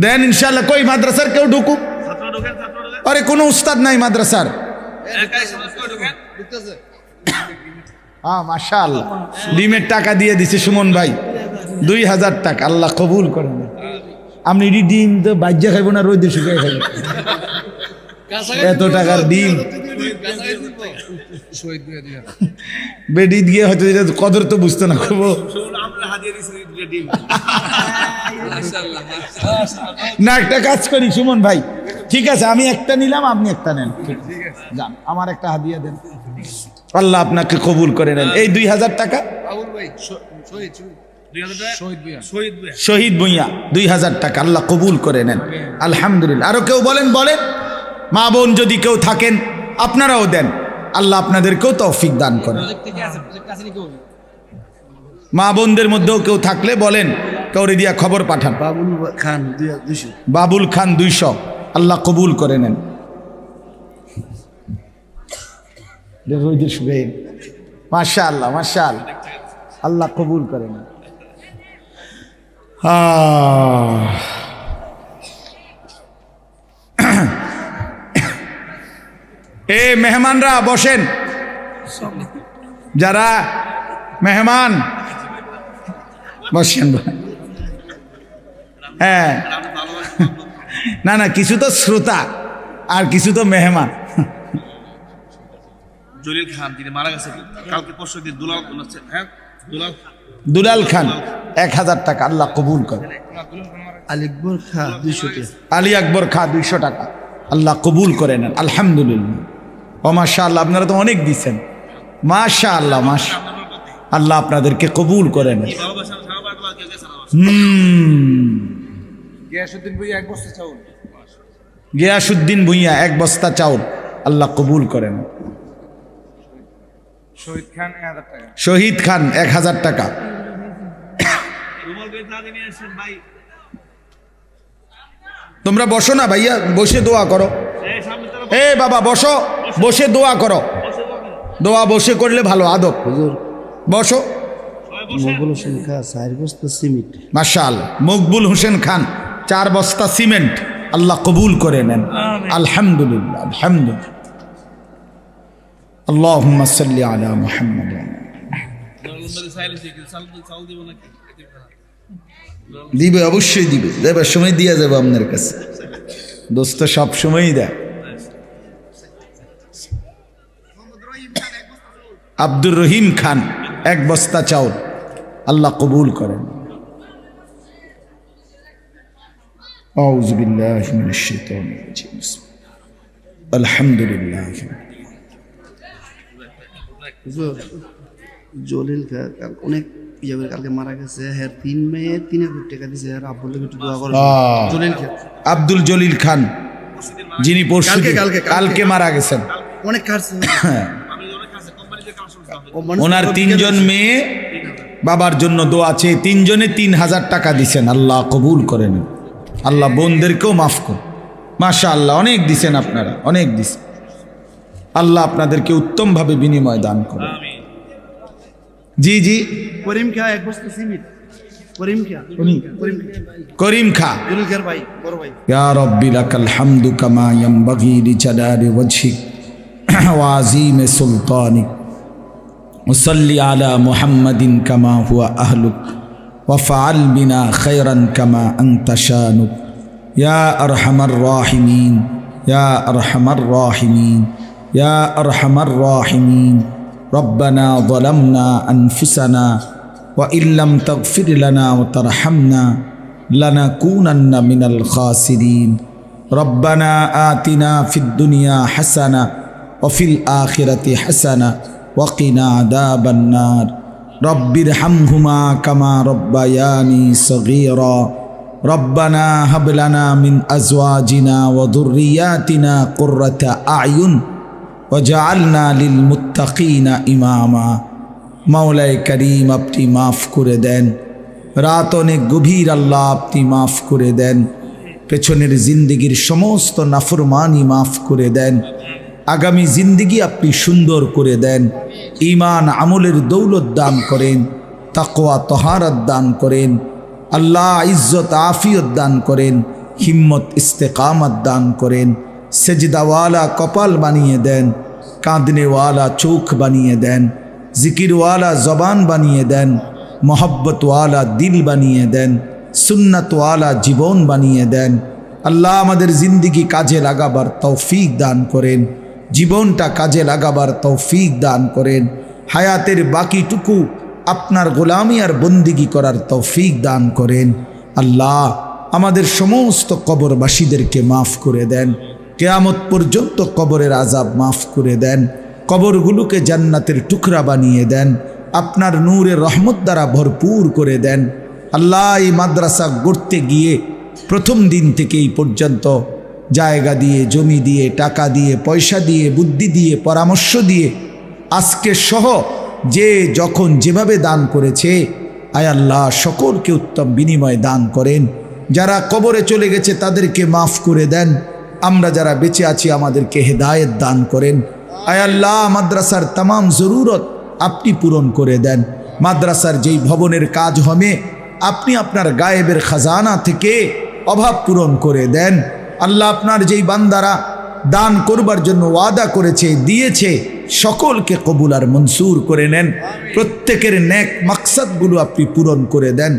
দেন ইনশাআল্লাহ। কই মাদ্রাসার কেউ ঢুকুক? ছাত্র ঢোকেন ছাত্র ঢোকেন আরে কোনো উস্তাদ নাই মাদ্রাসার? একাই সবাই ঢোকেন হ্যাঁ মাশাআল্লাহ। ডিমের টাকা দিয়ে দিছে সুমন ভাই 2000 টাকা, আল্লাহ কবুল করেন। আপনি ডিম তো বাজ্যা খাইব না, রোদে শুকিয়ে খাইব? এত টাকার ডিম বেডি দিয়ে হয়তো এটা কদর তো বুঝতো না। খুব শুনুন আমরা হাদিয়া দিছি দুটো ডিম না, একটা কাজ করি সুমন ভাই, ঠিক আছে, আমি একটা নিলাম, আপনি একটা নেন, যান, আমার একটা হাদিয়া দেন, আল্লাহ আপনাকে কবুল করে নেন। এই 2000 টাকা 2000 টাকা শহীদ ভাই শহীদ ভুঁইয়া 2000 টাকা আল্লাহ কবুল করে নেন, আলহামদুলিল্লাহ। আরো কেউ বলেন? বলেন। মা বোন যদি কেউ থাকেন আপনারাও দেন, আল্লাহ আপনাদেরকেও তৌফিক দান করেন। মা বোনদের মধ্যেও কেউ থাকলে বলেন, কাউরে দিয়া খবর পাঠান। বাবুল খান 200। বাবুল খান 200 আল্লাহ কবুল করে নেন। মাশাআল্লাহ মাশাআল্লাহ, আল্লাহ কবুল করে নেন। এ মেহমানরা বসেন, যারা মেহমান বসেন। হ্যাঁ, না না, কিছু তো শ্রোতা আর কিছু তো মেহমান। জলিল খান তিনি মারা গেছে কালকে পরশু দিন। দুলাল হ্যাঁ দুলাল খান 1000 টাকা আল্লাহ কবুল করে। আলিকবর খা 200 টাকা। আলী আকবর খা 200 টাকা আল্লাহ কবুল করে নেন, আলহামদুলিল্লাহ। ও মাশাআল্লাহ, আপনারা তো অনেক দিচ্ছেন, মাশাআল্লাহ মাশা, আল্লাহ আপনাদেরকে কবুল করে নেন। গিয়াসউদ্দিন ভুঁইয়া 1 বস্তা চাউল। গিয়াসউদ্দিন ভুঁইয়া 1 বস্তা চাউল আল্লাহ কবুল করেন। শহীদ খান 1000 টাকা। শহীদ খান 1000 টাকা। রুমাল বের না দিয়ে আসেন ভাই। তোমরা বসো না ভাইয়া, বসে দোয়া করো। এই সামনে তারা এ বাবা বসো, বসে দোয়া করো। দোয়া বসে করলে ভালো আদব। হুজুর সবাই বসো। বসে মোগল হোসেন খা 4 বস্তা সিমেন্ট। মাশাআল্লাহ। মকবুল হোসেন খান 4 বস্তা সিমেন্ট আল্লাহ কবুল করে নেন। আলহামদুলিল্লাহ, আলহামদুলিল্লাহ। আল্লাহুম্মা সাল্লি আলা মুহাম্মাদ। দিবে, অবশ্যই দিবে, দেবার সময় দিয়া যাবে আপনার কাছে। দোস্ত সব সময়ই দেয়। আব্দুর রহিম খান 1 বস্তা চাউল আল্লাহ কবুল করেন। আউযু বিল্লাহি মিনাশ শাইতানির রাজিম। আলহামদুলিল্লাহ। জলিল খা অনেক ইয়ে করে কালকে মারা গেছে, হ্যাঁ 3 মে 3,000 টাকা দিছে, আর আব্বুল একটু দোয়া করে। জলিল খা, আব্দুল জলিল খান, যিনি পরশু কালকে মারা গেছেন। অনেক খাচ্ছে ওনার 3 জন মেয়ে বাবার জন্য দোয়া আছে, 3 জনে 3,000 টাকা দিছেন। আল্লাহ কবুল করেন, আল্লাহ বোনদেরকেও মাফ করুন। মাশাআল্লাহ, অনেক দিছেন আপনারা, অনেক দিছেন। আল্লাহ আপনাদেরকে উত্তমভাবে বিনিময় দান করেন। জি জি, করিম খা 1 বস্তা সিমেন্ট। করিম খা, করিম খা, জলিল খার ভাই, বড় ভাই। ইয়া রাব্বি লাকাল হামদু কামা ইয়ানবাগি লিজালালি ওয়াজহিক ওয়া আযীমি সুলতানিক। وصلي على محمد كما هو أهلك وفعل بنا خيرا كما أنت شانك يا أرحم الراحمين يا أرحم الراحمين يا أرحم الراحمين ربنا ظلمنا أنفسنا وإن لم تغفر لنا وترحمنا لنكونن من الخاسرين ربنا آتنا في الدنيا حسنة وفي الآخرة حسنة وقنا عذاب النار رب ارحمهما كما ربياني صغيرا ربنا هب لنا من أزواجنا وذرياتنا قرة أعين وجعلنا للمتقين إماما মাওলায়ে করিম, আপনি মাফ করে দেন। রাত অনেক গভীর, আল্লাহ আপনি মাফ করে দেন। পেছনের জিন্দেগির সমস্ত নাফরমানি মাফ করে দেন। আগামী জিন্দেগি আপনি সুন্দর করে দেন। ঈমান আমলের দৌলত দান করেন, তাকওয়া তহারত দান করেন। আল্লাহ ইজ্জত আফিয়ত দান করেন, হিম্মত ইস্তেকামত দান করেন। সেজদাওয়ালা কপাল বানিয়ে দেন, কাঁদনেওয়ালা চোখ বানিয়ে দেন, জিকিরওয়ালা জবান বানিয়ে দেন, মোহব্বতওয়ালা দিল বানিয়ে দেন, সুন্নতওয়ালা জীবন বানিয়ে দেন। আল্লাহ আমাদের জিন্দেগি কাজে লাগাবার তৌফিক দান করেন, জীবনটা কাজে লাগাবার তৌফিক দান করেন। হায়াতের বাকিটুকু আপনার গোলামি আর বন্দিগি করার তৌফিক দান করেন। আল্লাহ আমাদের সমস্ত কবরবাসীদেরকে মাফ করে দেন। কিয়ামত পর্যন্ত কবরের আযাব মাফ করে দেন। কবরগুলোকে জান্নাতের টুকরা বানিয়ে দেন, আপনার নূরের রহমত দ্বারা ভরপুর করে দেন। আল্লাহ এই মাদ্রাসা গড়তে গিয়ে প্রথম দিন থেকে এই পর্যন্ত জায়গা দিয়ে, জমি দিয়ে, টাকা দিয়ে, পয়সা দিয়ে, বুদ্ধি দিয়ে, পরামর্শ দিয়ে, আজকে সহ যে যখন যেভাবে দান করেছে, আয় আল্লাহ সকলকে উত্তম বিনিময় দান করেন। যারা কবরে চলে গেছে তাদেরকে মাফ করে দেন। আমরা যারা বেঁচে আছি আমাদেরকে হেদায়েত দান করেন। আয় আল্লাহ মাদ্রাসার তামাম জরুরত আপনি পূরণ করে দেন। মাদ্রাসার যেই ভবনের কাজ হবে আপনি আপনার গায়েবের খাজানা থেকে অভাব পূরণ করে দেন। আল্লাহ আপনার যেই বান্দারা দান করবার জন্য ওয়াদা করেছে, দিয়েছে, সকলকে কবুল আর মনসুর করে নেন। প্রত্যেকের নেক মাকসাদগুলো আপনি পূরণ করে দেন।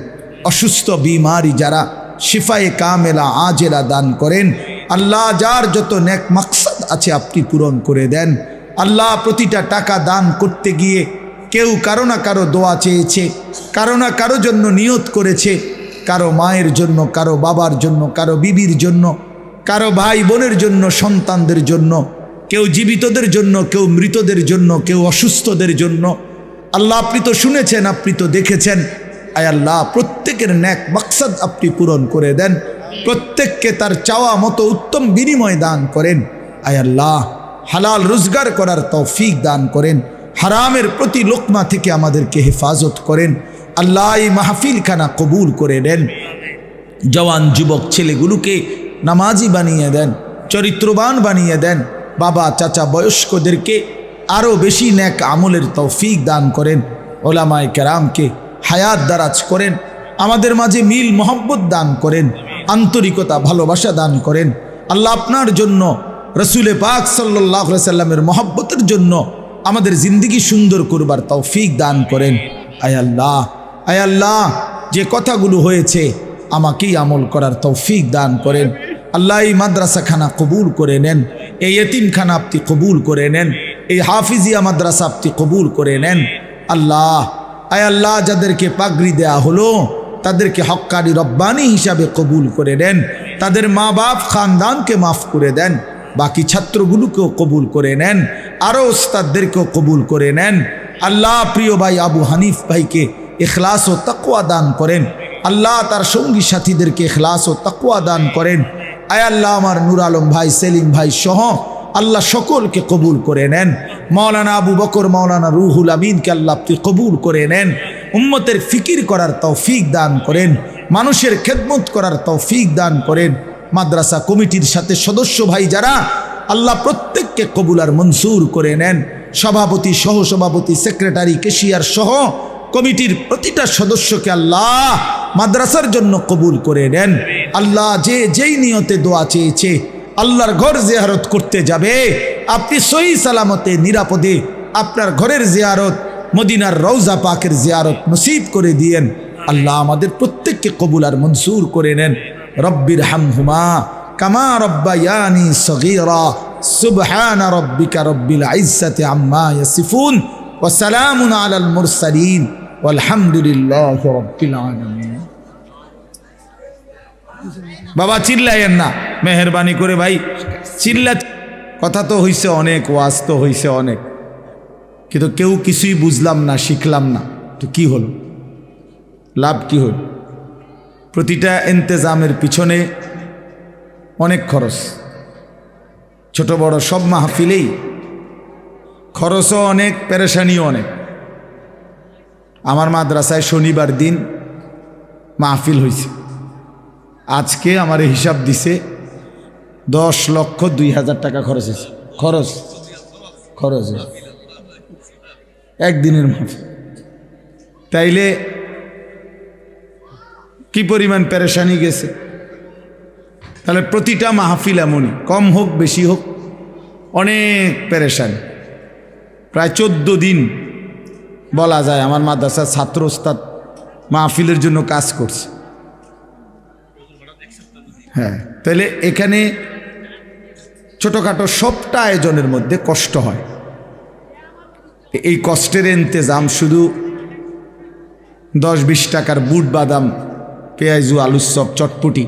অসুস্থ বিমারি যারা শিফায়ে কামেলা আজেলা দান করেন। আল্লাহ যার যত নেক মাকসাদ আছে আপনি পূরণ করে দেন। আল্লাহ প্রতিটা টাকা দান করতে গিয়ে কেউ কারো না কারো দোয়া চেয়েছে, কারো না কারো জন্য নিয়ত করেছে, কারো মায়ের জন্য, কারো বাবার জন্য, কারো বিবির জন্য, কারো ভাই বোনের জন্য, সন্তানদের জন্য, কেউ জীবিতদের জন্য, কেউ মৃতদের জন্য, কেউ অসুস্থদের জন্য। আল্লাহ আপনি তো শুনেছেন, আপনি তো দেখেছেন। আয় আল্লাহ প্রত্যেকের নেক মাকসাদ আপনি পূরণ করে দেন। প্রত্যেককে তার চাওয়া মতো উত্তম বিনিময় দান করেন। আয় আল্লাহ হালাল রোজগার করার তৌফিক দান করেন। হারামের প্রতি লোকমা থেকে আমাদেরকে হেফাজত করেন। আল্লাহ এই মাহফিলখানা কবুল করে নেন। জওয়ান যুবক ছেলেগুলোকে নামাজি বানিয়ে দেন, চরিত্রবান বানিয়ে দেন। বাবা চাচা বয়স্কদেরকে আরও বেশি নেক আমলের তৌফিক দান করেন। ওলামায়ে কেরামকে হায়াত দারাজ করেন। আমাদের মাঝে মিল মোহব্বত দান করেন। আন্তরিকতা ভালোবাসা দান করেন। আল্লাহ আপনার জন্য রসুলে পাক সাল্লাল্লাহু আলাইহি সাল্লামের মহব্বতের জন্য আমাদের জিন্দেগি সুন্দর করবার তৌফিক দান করেন। আয় আল্লাহ যে কথাগুলো হয়েছে আমাকেই আমল করার তৌফিক দান করেন। আল্লাহ এই মাদ্রাসাখানা কবুল করে নেন, এই এতিমখানা আপনি কবুল করে নেন, এই হাফিজিয়া মাদ্রাসা আপনি কবুল করে নেন। আয় আল্লাহ যাদেরকে পাগড়ি দেয়া হলো তাদেরকে হক্কানি রব্বানি হিসাবে কবুল করে নেন, তাদের মা বাপ খানদানকে মাফ করে দেন, বাকি ছাত্রগুলোকেও কবুল করে নেন, আরও ওস্তাদদেরকেও কবুল করে নেন। আল্লাহ প্রিয় ভাই আবু হানিফ ভাইকে ইখলাস ও তাকওয়া দান করেন। আল্লাহ তার সঙ্গী সাথীদেরকে ইখলাস ও তাকওয়া দান করেন। আয় আল্লাহ আমার নূর আলম ভাই, সেলিম ভাই সহ আল্লাহ সকলকে কবুল করে নেন। মাওলানা আবু বকর, মাওলানা রুহুল আমিনকে আল্লাহ আপনি কবুল করে নেন। উম্মতের ফিকির করার তৌফিক দান করেন, মানুষের খেদমত করার তৌফিক দান করেন। মাদ্রাসা কমিটির সাথে সদস্য ভাই যারা, আল্লাহ প্রত্যেককে কবুল আর মনসুর করে নেন। সভাপতি, সহসভাপতি, সেক্রেটারি, ক্যাশিয়ার সহ কমিটির প্রতিটা সদস্যকে আল্লাহ মাদ্রাসার জন্য কবুল করে নেন। আল্লাহ যে যেই নিয়তে দোয়া চেয়েছে আল্লাহর ঘর জিয়ারত করতে যাবে, আপনি সহি সালামতে নিরাপদে আপনার ঘরের জিয়ারত, মদিনার রওজা পাকের জিয়ারত নসিব করে দিয়েন। আল্লাহ আমাদের প্রত্যেককে কবুল আর মনসুর করে নেন। রব্বির হামহুমা কামা রব্বায়ানি সগীরা। সুবহানা রব্বিকা রব্বিল ইজ্জাতি আম্মা ইয়াসিফুন ওয়া সালামুন আলাল মুরসালিন ওয়ালহামদুলিল্লাহি রাব্বিল আলামিন। বাবা চিল্লায়েন না, মেহেরবানি করে ভাই চিল্লা। কথা তো হইছে অনেক, ওয়াজ তো হইছে অনেক, কিন্তু কেউ কিছুই বুঝলাম না, শিখলাম না, তো কি হলো? লাভ কি হল? প্রতিটা ইন্তেজামের পিছনে অনেক খরচ, ছোট বড় সব মাহফিলেই খরচও অনেক, পেরেশানিও অনেক। আমার মাদ্রাসায় শনিবার দিন মাহফিল হয়েছে, আজকে আমার হিসাব দিছে 10,02,000 টাকা খরচ হয়েছে। খরচ একদিনের মাহফিল। তাইলে কি পরিমাণ পেরেশানি গেছে। তাহলে প্রতিটা মাহফিল এমনই, কম হোক বেশি হোক অনেক পেরেশানি। প্রায় 14 দিন বলা যায় আমার মাদ্রাসার ছাত্র ওস্তাদ মাহফিলের জন্য কাজ করছে। হ্যাঁ, তাহলে এখানে ছোটোখাটো সবটা আয়োজনের মধ্যে কষ্ট হয়। এই কষ্টের ইন্তেজাম শুধু 10-20 টাকার বুট বাদাম, পেঁয়াজু, আলুর চপ, চটপটি,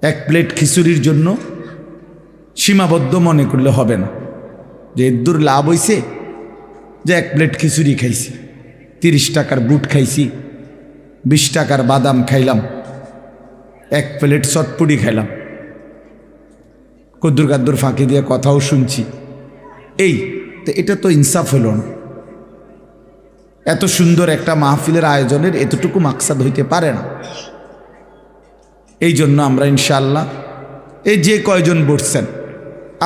এক প্লেট খিচুড়ির জন্য সীমাবদ্ধ মনে করলে হবে না। যে এদূর লাভ হইছে যে এক প্লেট খিচুড়ি খাইছি, 30 টাকার বুট খাইছি, 20 টাকার বাদাম খাইলাম, এক প্লেট চটপটি খাইলাম, কদ্দুর কাদ্দুর ফাঁকি দিয়ে কথাও শুনছি, এই তো এটা তো ইনসাফ হলো না। এত সুন্দর একটা মাহফিলের আয়োজনের এতটুকু মাকসাদ হইতে পারে না। এই জন্য আমরা ইনশাআল্লাহ এই যে কয়জন বসছেন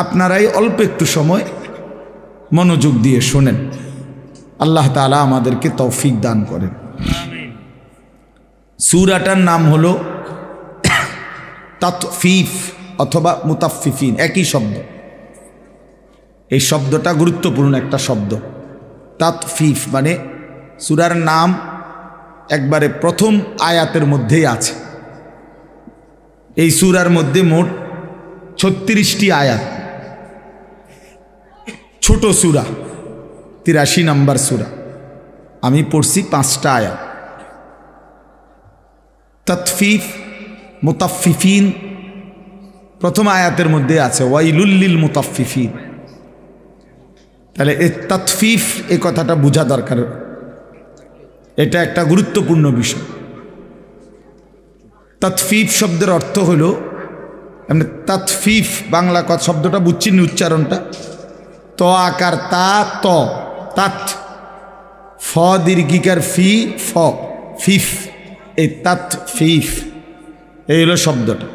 আপনারাই অল্প একটু সময় মনোযোগ দিয়ে শোনেন। আল্লাহ তাআলা আমাদেরকে তৌফিক দান করেন। সূরাটার নাম হলো তাতফিফ অথবা মুতাফফিফিন, একই শব্দ। এই শব্দটা গুরুত্বপূর্ণ একটা শব্দ। তাতফিফ মানে সূরার নাম একবারে প্রথম আয়াতের মধ্যেই আছে। এই সূরার মধ্যে মোট 36টি আয়াত। ছোট সূরা, 83 নম্বর সূরা। আমি পড়ছি 5টা আয়াত। তাতফিফ, মুতাফফিফিন প্রথম আয়াতের মধ্যে আছে, ওয়াইলুল লিল মুতাফফিফিন। তাহলে এই তাতফিফ এই কথাটা বোঝা দরকার, এটা একটা গুরুত্বপূর্ণ বিষয়। তাতফিফ শব্দের অর্থ হলো, মানে তাতফিফ বাংলা কথা শব্দটা বুঝছি নি উচ্চারণটা, ত আকার তা, ত তাত, ফ দীর্ঘিকার ফি, ফ ফিফ, এই তাতফিফ এই হলো শব্দটা।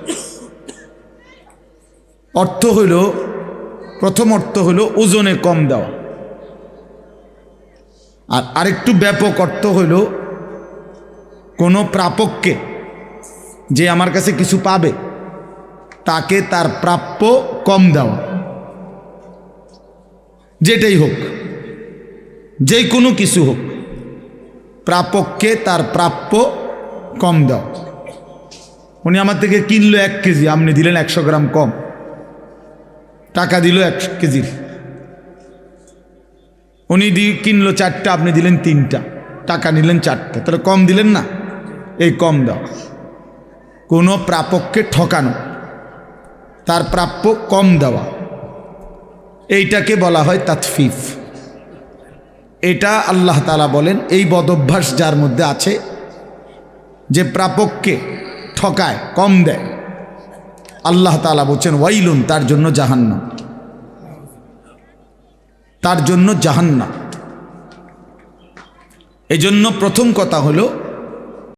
অর্থ হইল, প্রথম অর্থ হলো ওজনে কম দেওয়া, আর আরেকটু ব্যাপক অর্থ হইল কোনো প্রাপককে যে আমার কাছে কিছু পাবে তাকে তার প্রাপ্য কম দেওয়া, যেটাই হোক, যে কোনো কিছু হোক, প্রাপককে তার প্রাপ্য কম দেওয়া। উনি আমার থেকে কিনলো 1 কেজি, আপনি দিলেন 100 গ্রাম কম, টাকা দিল 1 কেজির। উনি কিনলো 4টা, আপনি দিলেন 3টা, টাকা নিলেন 4টা, তাহলে কম দিলেন না? এই কম দাও। কোনো প্রাপককে ঠকানো, তার প্রাপ্য কম দেওয়া, এইটাকে বলা হয় তাতফিফ। এটা আল্লাহ তাআলা বলেন এই বদঅভ্যাস যার মধ্যে আছে, যে প্রাপককে ঠকায়, কম দেয়, আল্লাহ তাআলা বলছেন ওয়াইলুন, তার জন্য জাহান্নাম, তার জন্য জাহান্নাম। এজন্য প্রথম কথা হলো